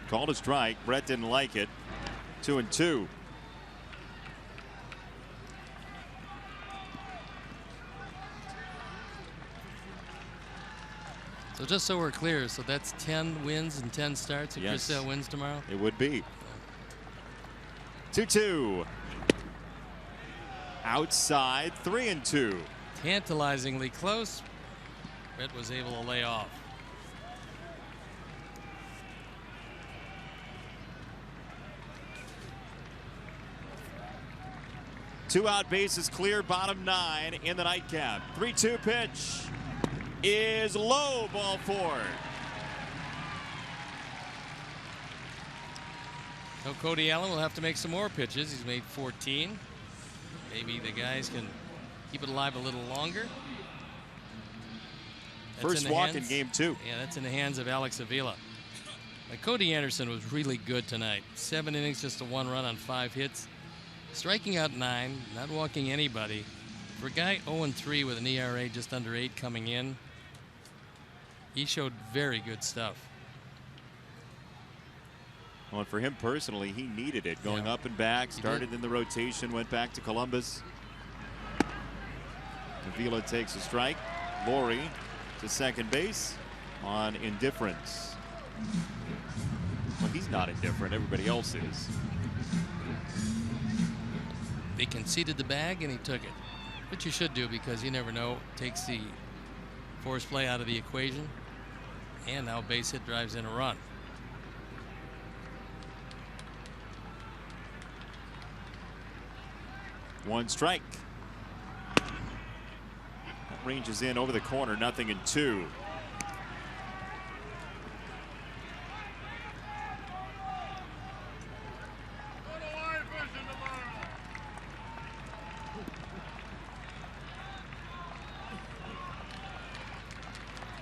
[SPEAKER 2] Called a strike. Brett didn't like it. 2-2.
[SPEAKER 3] So just so we're clear, so that's 10 wins and 10 starts if
[SPEAKER 2] Yes.
[SPEAKER 3] Chris Sale wins tomorrow?
[SPEAKER 2] It would be. 2-2. Outside, 3-2.
[SPEAKER 3] Tantalizingly close. Brett was able to lay off.
[SPEAKER 2] Two out, bases clear, bottom 9 in the nightcap. 3-2 pitch is low, ball 4.
[SPEAKER 3] So Cody Allen will have to make some more pitches. He's made 14. Maybe the guys can keep it alive a little longer.
[SPEAKER 2] First walk in game 2.
[SPEAKER 3] Yeah, that's in the hands of Alex Avila. Cody Anderson was really good tonight. 7 innings, just a 1 run on 5 hits. Striking out 9, not walking anybody. For a guy 0-3 with an ERA just under 8 coming in, he showed very good stuff.
[SPEAKER 2] Well, and for him personally, he needed it. Going
[SPEAKER 3] Yeah.
[SPEAKER 2] up and back, started in the rotation, went back to Columbus. Avila takes a strike. Laurie to second base on indifference. Well, he's not indifferent. Everybody else is.
[SPEAKER 3] They conceded the bag and he took it, which you should do because you never know. Takes the force play out of the equation, and now base hit drives in a run.
[SPEAKER 2] 1 strike. That ranges in over the corner, 0-2.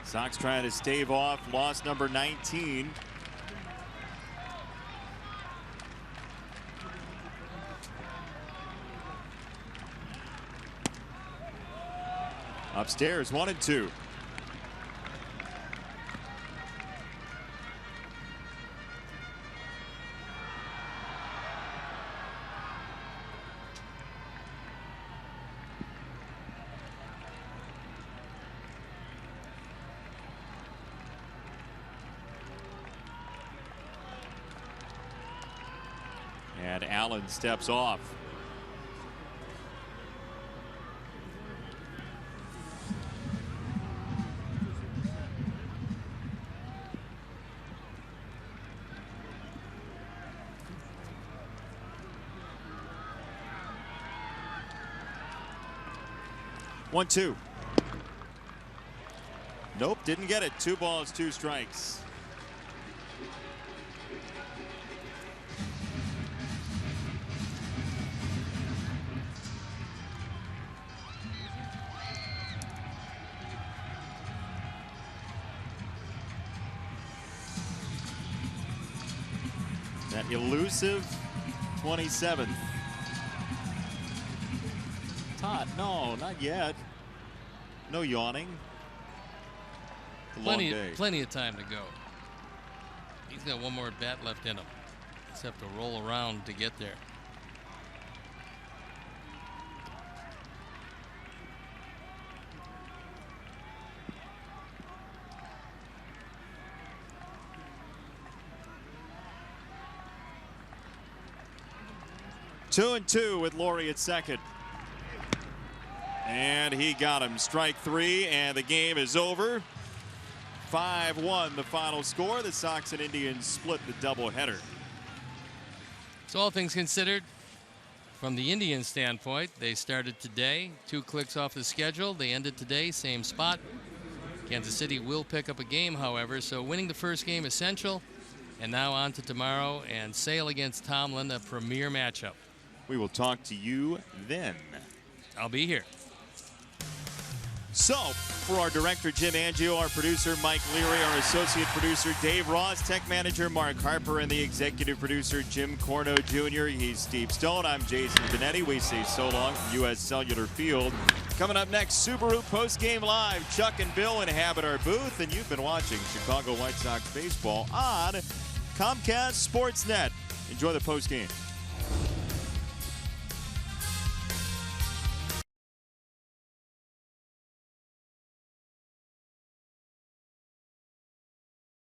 [SPEAKER 2] Sox trying to stave off loss number 19. Upstairs, 1-2. And Allen steps off. One, 2. Nope, didn't get it. 2 balls, 2 strikes. That elusive 27th. Todd, no, not yet. No yawning.
[SPEAKER 3] Plenty of time to go. He's got one more at bat left in him. Just have to roll around to get there.
[SPEAKER 2] Two and 2 with Laurie at second. And he got him. Strike 3, and the game is over. 5-1 the final score. The Sox and Indians split the doubleheader.
[SPEAKER 3] So all things considered, from the Indians standpoint, they started today, 2 clicks off the schedule. They ended today, same spot. Kansas City will pick up a game, however, so winning the first game essential. And now on to tomorrow and Sale against Tomlin, a premier matchup.
[SPEAKER 2] We will talk to you then.
[SPEAKER 3] I'll be here.
[SPEAKER 2] So, for our director, Jim Angio, our producer, Mike Leary, our associate producer, Dave Ross, tech manager, Mark Harper, and the executive producer, Jim Corno Jr. He's Steve Stone. I'm Jason Benetti. We say so long from U.S. Cellular Field. Coming up next, Subaru Postgame Live. Chuck and Bill inhabit our booth, and you've been watching Chicago White Sox baseball on Comcast Sportsnet. Enjoy the postgame.